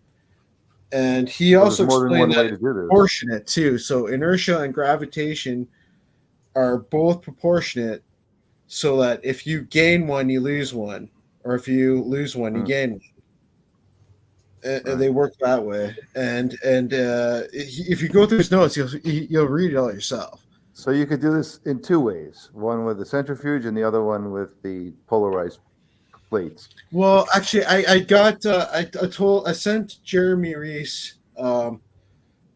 And he also explained that it's proportionate too. So inertia and gravitation are both proportionate, so that if you gain one, you lose one, or if you lose one, you gain one. And they work that way. And if you go through his notes, you'll read it all yourself. So you could do this in 2 ways: one with the centrifuge, and the other one with the polarized plates. Well, actually, I sent Jeremy Reese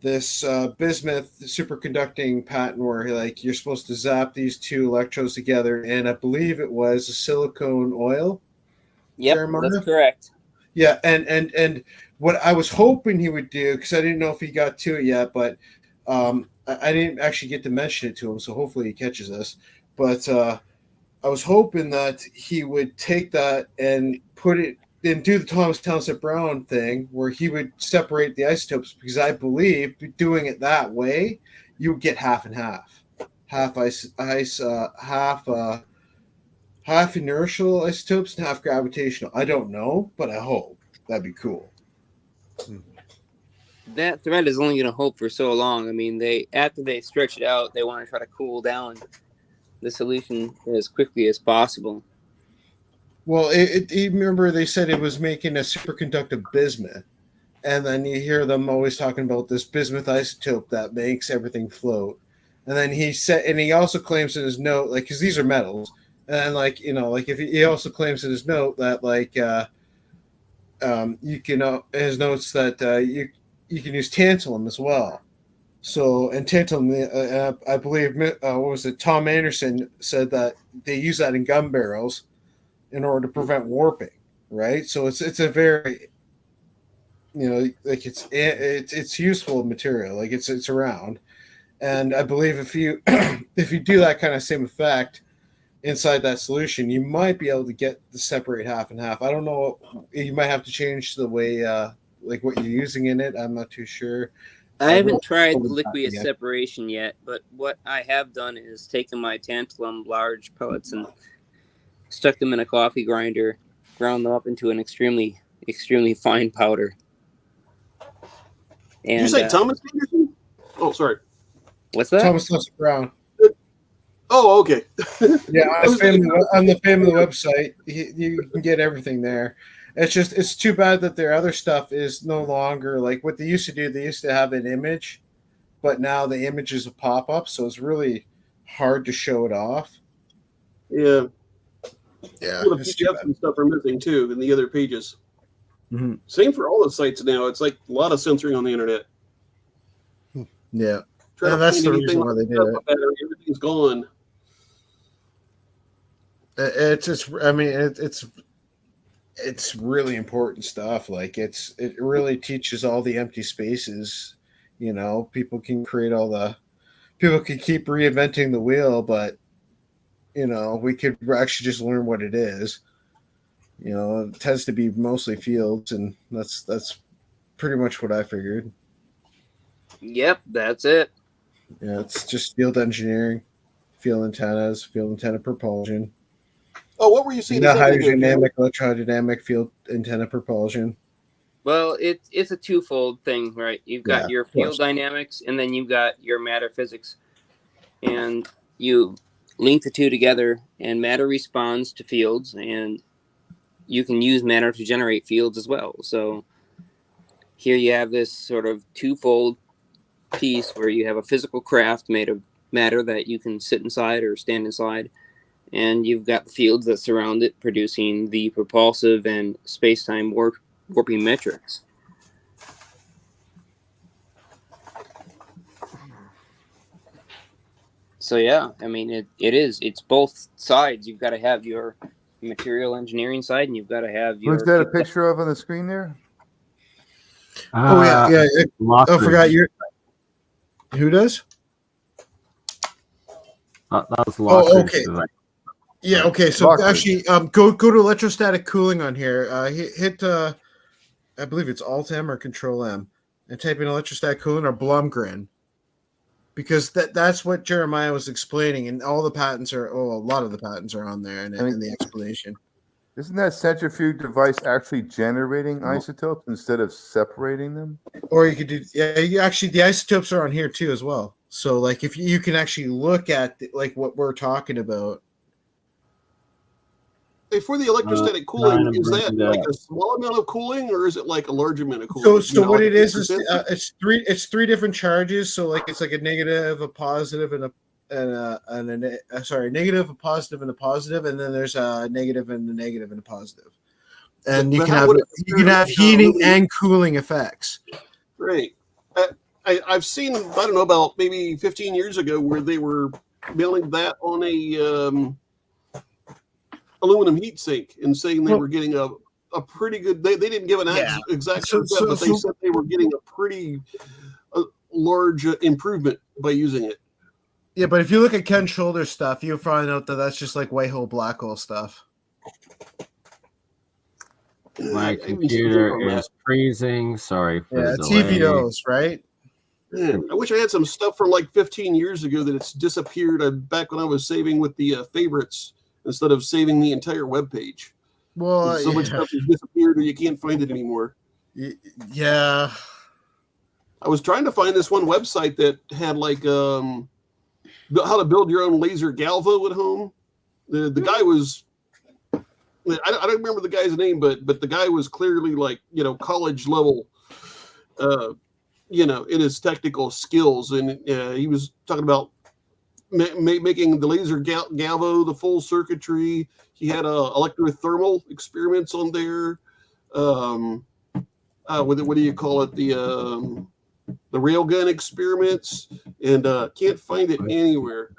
this bismuth superconducting patent where you're supposed to zap these 2 electrodes together, and I believe it was a silicone oil. Yep, Jeremiah? That's correct. Yeah, and what I was hoping he would do, because I didn't know if he got to it yet, but I didn't actually get to mention it to him, so hopefully he catches this. But I was hoping that he would take that and put it and do the Thomas Townsend Brown thing, where he would separate the isotopes, because I believe doing it that way, you would get half and half, half inertial isotopes and half gravitational. I don't know, but I hope. That'd be cool. That thread is only going to hold for so long. I mean, after they stretch it out, they want to try to cool down the solution as quickly as possible. Well, remember they said it was making a superconductive bismuth, and then you hear them always talking about this bismuth isotope that makes everything float. And then he also claims in his note, because these are metals, and if he also claims in his note that you can his notes that you can use tantalum as well. So, and tantalum, I believe, what was it? Tom Anderson said that they use that in gun barrels in order to prevent warping, right? So it's a very, it's useful material. It's around, and I believe if you if you do that kind of same effect inside that solution, you might be able to get the separate half and half. I don't know. You might have to change the way what you're using in it. I'm not too sure. I haven't tried liquid separation yet, but what I have done is taken my tantalum large pellets and stuck them in a coffee grinder, ground them up into an extremely fine powder. And, Did you say Thomas Anderson? Oh, sorry. What's that? Thomas Brown. Oh, okay. Yeah, on the family website, you can get everything there. It's too bad that their other stuff is no longer like what they used to do. They used to have an image, but now the image is a pop-up, so it's really hard to show it off. Yeah. Yeah. Well, the PDFs and stuff are missing too in the other pages. Mm-hmm. Same for all the sites now. It's like a lot of censoring on the internet. Yeah. And that's the reason why they did it. Everything's gone. It's really important stuff. Like it really teaches all the empty spaces. You know, people can keep reinventing the wheel, but you know, we could actually just learn what it is. You know, it tends to be mostly fields, and that's pretty much what I figured. Yep, that's it. Yeah, it's just field engineering, field antennas, field antenna propulsion. Oh, what were you saying? Hydrodynamic, electrodynamic, field antenna propulsion. Well, it's a twofold thing, right? You've got your field dynamics, and then you've got your matter physics, and you link the two together, and matter responds to fields, and you can use matter to generate fields as well. So here you have this sort of twofold piece where you have a physical craft made of matter that you can sit inside or stand inside, and you've got the fields that surround it producing the propulsive and space-time warping metrics. So yeah, I mean it's both sides. You've got to have your material engineering side, and you've got to have your. Who's that a picture of on the screen there? I forgot your. Who does? That was Lockridge. Okay. Yeah. Okay. So Lockridge. Actually, go to electrostatic cooling on here. Hit I believe it's Alt M or Control M, and type in electrostatic cooling or Blumgren, because that's what Jeremiah was explaining, and all the patents are. Oh, a lot of the patents are on there, and in the explanation. Isn't that centrifuge device actually generating isotopes instead of separating them? Or you could do, the isotopes are on here too as well. So like if you can actually look at like what we're talking about. Hey, for the electrostatic cooling, is that like a small amount of cooling, or is it like a large amount of cooling? So what it is it's three different charges. So like it's like a negative, a positive, and a negative, a positive, and a positive, and then there's a negative and a negative and a positive, and you can have heating and cooling effects. Right. I've seen, I don't know, about maybe 15 years ago where they were building that on a aluminum heat sink and saying they were getting a pretty good. They didn't give an exact but they said they were getting a pretty large improvement by using it. Yeah, but if you look at Ken Shoulder's stuff, you'll find out that that's just like white hole, black hole stuff. My computer is freezing. Sorry for the delay. TVOs, right? Man, I wish I had some stuff from like 15 years ago that it's disappeared back when I was saving with the favorites instead of saving the entire web page. Well, so much stuff has disappeared or you can't find it anymore. Yeah. I was trying to find this one website that had like how to build your own laser galvo at home. The guy was, I don't remember the guy's name, but the guy was clearly like, college level, in his technical skills. And he was talking about making the laser galvo, the full circuitry. He had electrothermal experiments on there. What do you call it? The railgun experiments, and can't find it anywhere.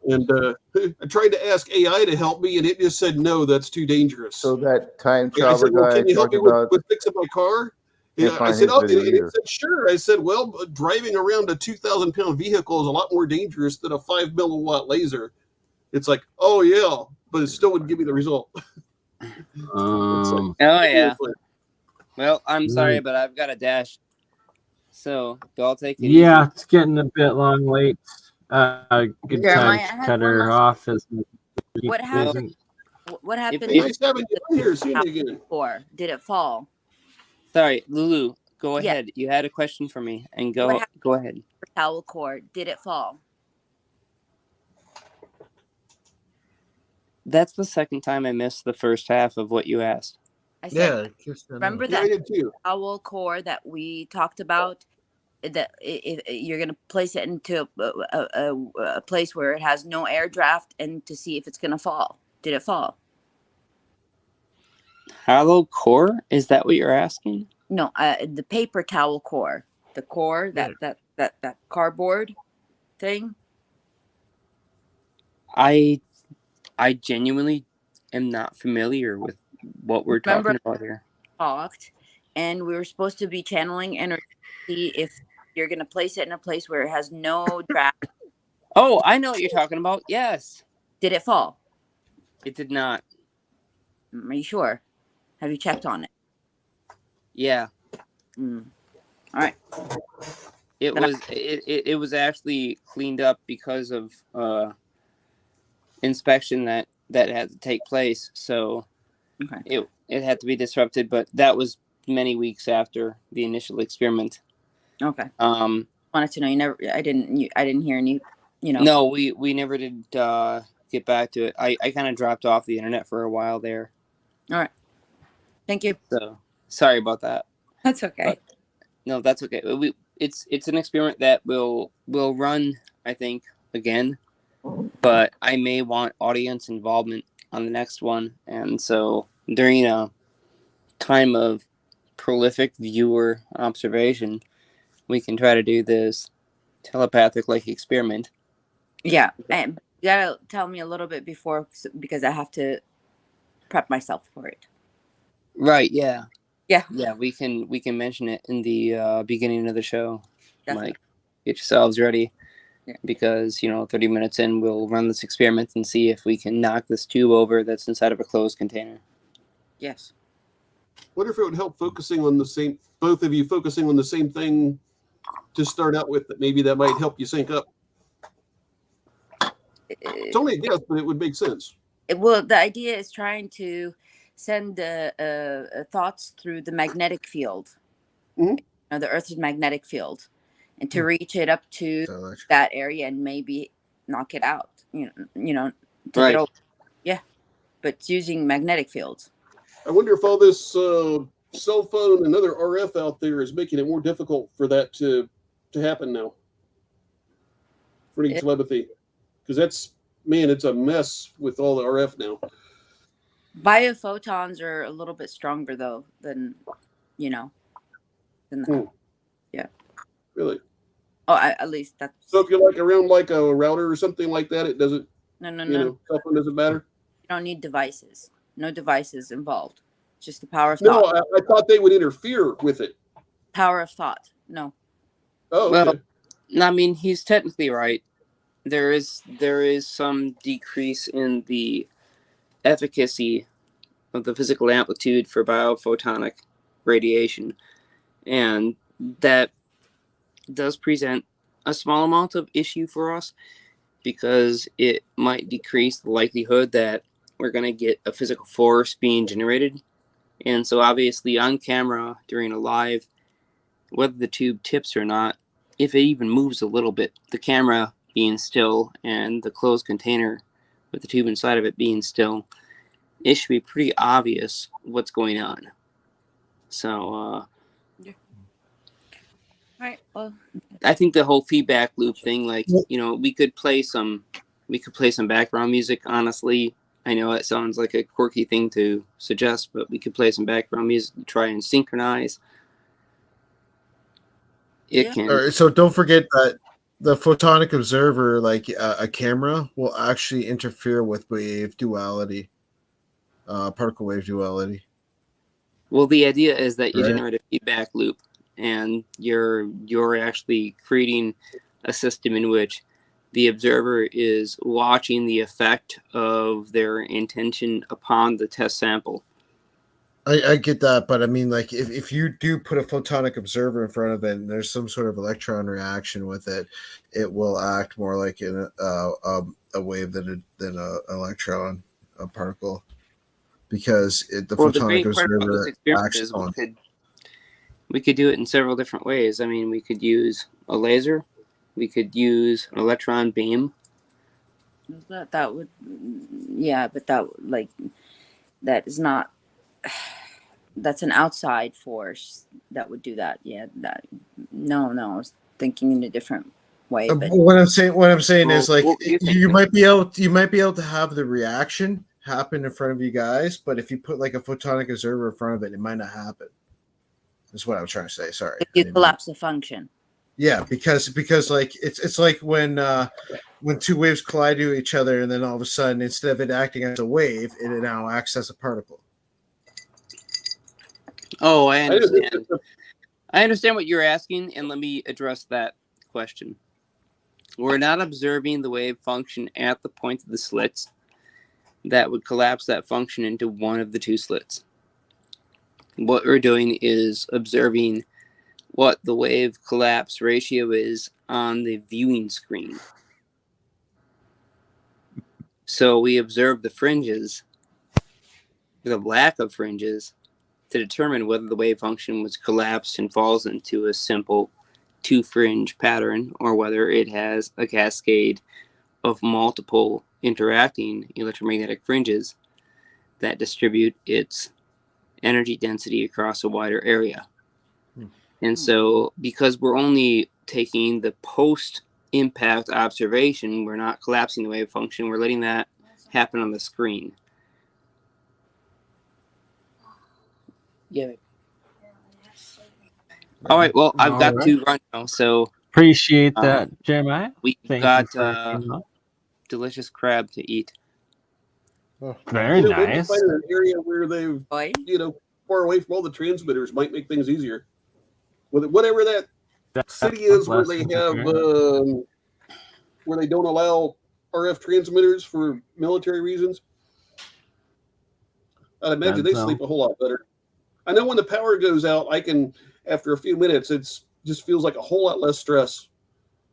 And I tried to ask AI to help me, and it just said, no, that's too dangerous. So that time travel said, well, can you help me with fixing my car? And I said, and it said, sure. I said, well, driving around a 2,000-pound vehicle is a lot more dangerous than a 5 milliwatt laser. It's like, oh, yeah, but it still wouldn't give me the result. Oh, yeah. Well, I'm sorry, but I've got a dash. So y'all take it Yeah, easy. it's getting a bit long late. Good Jeremiah, time I to have cut one her last. off as What happened? isn't. What happened Hey, with nice having you on here. Seeing you again. core? Did it fall? Sorry, Lulu, go Yeah. ahead. You had a question for me, and What go happened go ahead. with towel core? Did it fall? That's the second time I missed the first half of what you asked. I said, Yeah, remember Yeah, I that did too. towel core that we talked about? That if you're going to place it into a place where it has no air draft and to see if it's going to fall. Did it fall? Hollow core? Is that what you're asking? No, the paper towel core, the core that cardboard thing. I genuinely am not familiar with what we're Remember, talking about here. talked, and we were supposed to be channeling energy. See if you're going to place it in a place where it has no draft. Oh, I know what you're talking about. Yes. Did it fall? It did not. Are you sure? Have you checked on it? Yeah. All right. It was actually cleaned up because of inspection that had to take place. So okay. it had to be disrupted, but that was many weeks after the initial experiment. Okay. Wanted to know. I didn't hear any. No, we never did get back to it. I kind of dropped off the internet for a while there. All right. Thank you. So sorry about that. That's okay. But, no, that's okay. It's an experiment that will run, I think, again, but I may want audience involvement on the next one, and so during a time of prolific viewer observation, we can try to do this telepathic like experiment. Yeah, and you gotta tell me a little bit before because I have to prep myself for it. Right? Yeah. Yeah. Yeah. We can mention it in the beginning of the show. Definitely. Like, get yourselves ready. Yeah. Because 30 minutes in, we'll run this experiment and see if we can knock this tube over that's inside of a closed container. Yes. Wonder if it would help focusing on the same, both of you focusing on the same thing to start out with. That maybe that might help you sync up. It's only a guess, but it would make sense. Well, the idea is trying to send thoughts through the magnetic field, the Earth's magnetic field, and to reach it up to that area and maybe knock it out. Take it over. Yeah, but it's using magnetic fields. I wonder if all this cell phone and other RF out there is making it more difficult for that to happen now. For any telepathy, because it's a mess with all the RF now. Biophotons are a little bit stronger though than that. Yeah. Really? Oh, at least that's. So if you're around a router or something like that, it doesn't. No. Cell phone doesn't matter. You don't need devices. No devices involved. Just the power of thought. No, I thought they would interfere with it. Power of thought. No. Oh, okay. Well, I mean, he's technically right. There is some decrease in the efficacy of the physical amplitude for biophotonic radiation, and that does present a small amount of issue for us because it might decrease the likelihood that we're going to get a physical force being generated. And so obviously on camera during a live, whether the tube tips or not, if it even moves a little bit, the camera being still and the closed container with the tube inside of it being still, it should be pretty obvious what's going on. So yeah. All right. Well, I think the whole feedback loop thing, we could play some background music. Honestly, I know it sounds like a quirky thing to suggest, but we could play some background music to try and synchronize. It can. All right, so don't forget that the photonic observer, like a camera, will actually interfere with wave duality, particle wave duality. Well, the idea is that you generate a feedback loop, and you're actually creating a system in which the observer is watching the effect of their intention upon the test sample. I get that, but I mean, like, if you do put a photonic observer in front of it and there's some sort of electron reaction with it, it will act more like a wave than a electron, a particle, because the Well, the photonic great part about this observer experiment acts is on. we could do it in several different ways. I mean, we could use a laser, we could use an electron beam. That would, yeah, but that is not. That's an outside force that would do that. Yeah, no, I was thinking in a different way. But What I'm saying is, like, what do you think? you might be able to have the reaction happen in front of you guys, but if you put like a photonic observer in front of it, it might not happen. That's what I was trying to say. Sorry, you collapse the function. Yeah, because like it's like when two waves collide to each other, and then all of a sudden, instead of it acting as a wave, it now acts as a particle. Oh, I understand. I understand what you're asking, and let me address that question. We're not observing the wave function at the point of the slits. That would collapse that function into one of the two slits. What we're doing is observing what the wave collapse ratio is on the viewing screen. So we observe the fringes, the lack of fringes, to determine whether the wave function was collapsed and falls into a simple two fringe pattern, or whether it has a cascade of multiple interacting electromagnetic fringes that distribute its energy density across a wider area. And so, because we're only taking the post-impact observation, we're not collapsing the wave function, we're letting that happen on the screen. Yeah. All right, well, I've got to run now, so... Appreciate that, Jeremiah. We've Thank got you for delicious crab to eat. Very Maybe nice. finding an area where they've, far away from all the transmitters might make things easier. Whatever that city is where they have, where they don't allow RF transmitters for military reasons, I'd imagine they sleep a whole lot better. I know when the power goes out, after a few minutes, just feels like a whole lot less stress.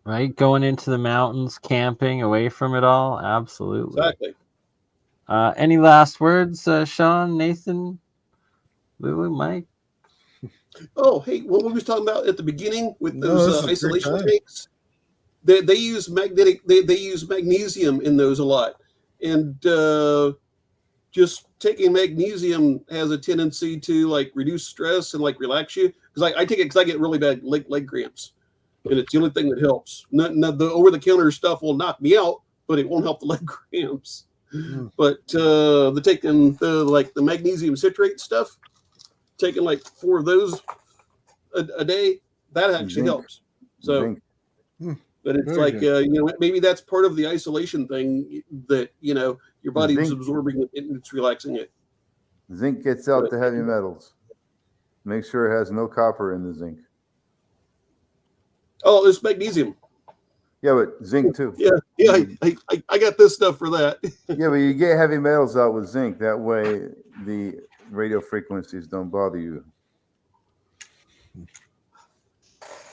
Right, going into the mountains, camping, away from it all. Absolutely. Exactly. Any last words, Sean, Nathan, Lulu, Mike? Oh, hey, what we was talking about at the beginning with those isolation tanks, they use they use magnesium in those a lot, and just taking magnesium has a tendency to like reduce stress and like relax you. Because I take it because I get really bad leg cramps, and it's the only thing that helps. The over the counter stuff will knock me out, but it won't help the leg cramps. But taking the magnesium citrate stuff, taking like 4 of those a day, that actually helps. So, but it's like maybe that's part of the isolation thing that your body's absorbing it and it's relaxing it. Zinc gets out the heavy metals. Make sure it has no copper in the zinc. Oh, it's magnesium. Yeah, but zinc too. Yeah. I got this stuff for that. Yeah, but you get heavy metals out with zinc. That way, the radio frequencies don't bother you.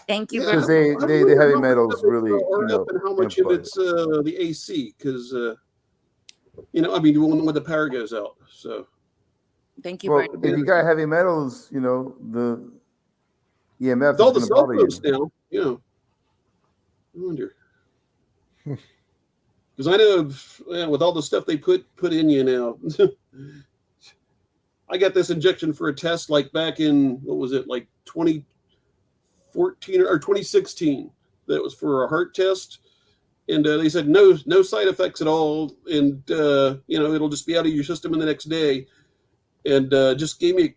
Thank you. Because the heavy metals really, and how much of it's the AC? Because when the power goes out. So. Thank you. Well, if you got heavy metals, the EMF all is the going to bother cell phones now. I wonder. Because I know with all the stuff they put in you now. I got this injection for a test like back in, what was it, like 2014 or 2016. That was for a heart test. And they said no side effects at all. And, it'll just be out of your system in the next day. And just gave me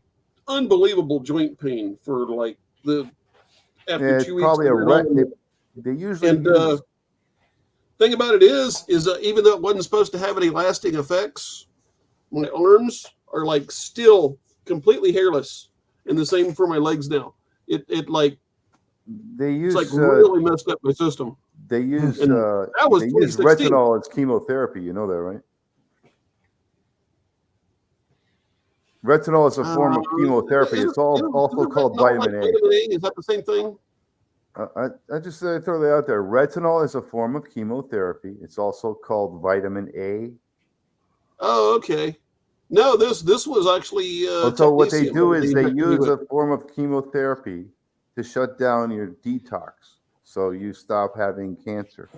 unbelievable joint pain for like after 2 weeks. Probably a wreck. They usually thing about it is even though it wasn't supposed to have any lasting effects, my arms are like still completely hairless, and the same for my legs now. It like it's like really messed up my system. They use that was 2016. retinol as chemotherapy. You know that, right? Retinol is a form of chemotherapy. It's also called vitamin A. Vitamin A, is that the same thing? I just throw that out there. Retinol is a form of chemotherapy. It's also called vitamin A. Oh, okay. No, this was actually. So what they technetium. do is they injected use with. a form of chemotherapy to shut down your detox, so you stop having cancer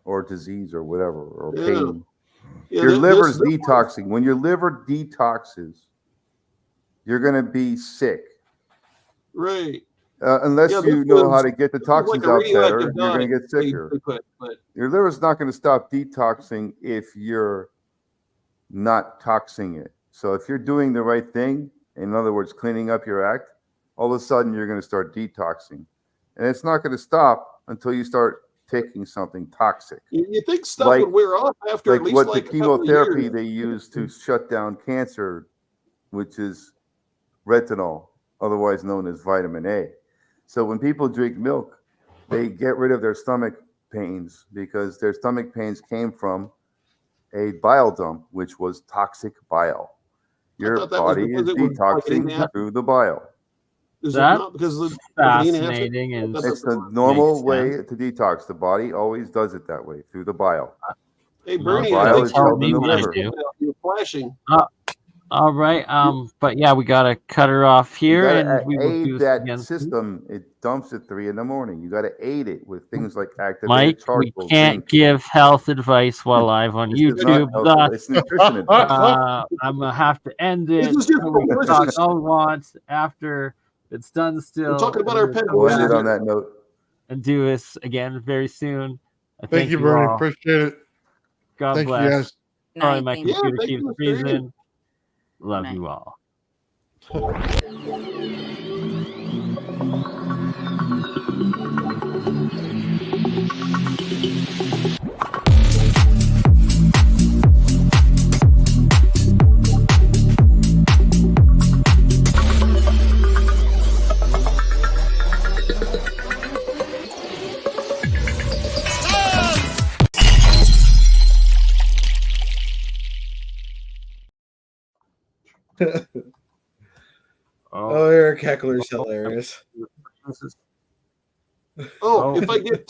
or disease or whatever or pain. Yeah, Your liver's detoxing. When your liver detoxes, you're going to be sick. Right. Unless you know how to get the toxins out better, you're going to get they sicker. put, but Your liver's not going to stop detoxing if you're not toxing it. So if you're doing the right thing, in other words, cleaning up your act, all of a sudden you're going to start detoxing. And it's not going to stop until you start taking something toxic. you think stuff would wear off after at least what like the a couple of chemotherapy years. they use to shut down cancer, which is retinol, otherwise known as vitamin A. So when people drink milk, they get rid of their stomach pains because their stomach pains came from a bile dump, which was toxic bile. Your body is detoxing through the bile. Is it not because of fascinating and it's the normal way to detox. The body always does it that way, through the bile. Hey, Bernie, bile is held in the liver. You're flashing. All right. But yeah, we gotta cut her off here, and we will aid do this that again. system. It dumps at 3 a.m. You got to aid it with things like activated Mike, charcoal. we can't give health advice while live on YouTube. It's nutrition advice. I'm gonna have to end it. This is just We can talk all we want after it's done. Still, we're talking about our pet. We'll end it on that note and do this again very soon. Thank you, Bernie. Appreciate it. God Thank bless. you, guys. Sorry, my Thank you. computer thank keeps you, Mr. freezing. Love Night. you all. Oh, Eric Heckler's hilarious. Oh, if I get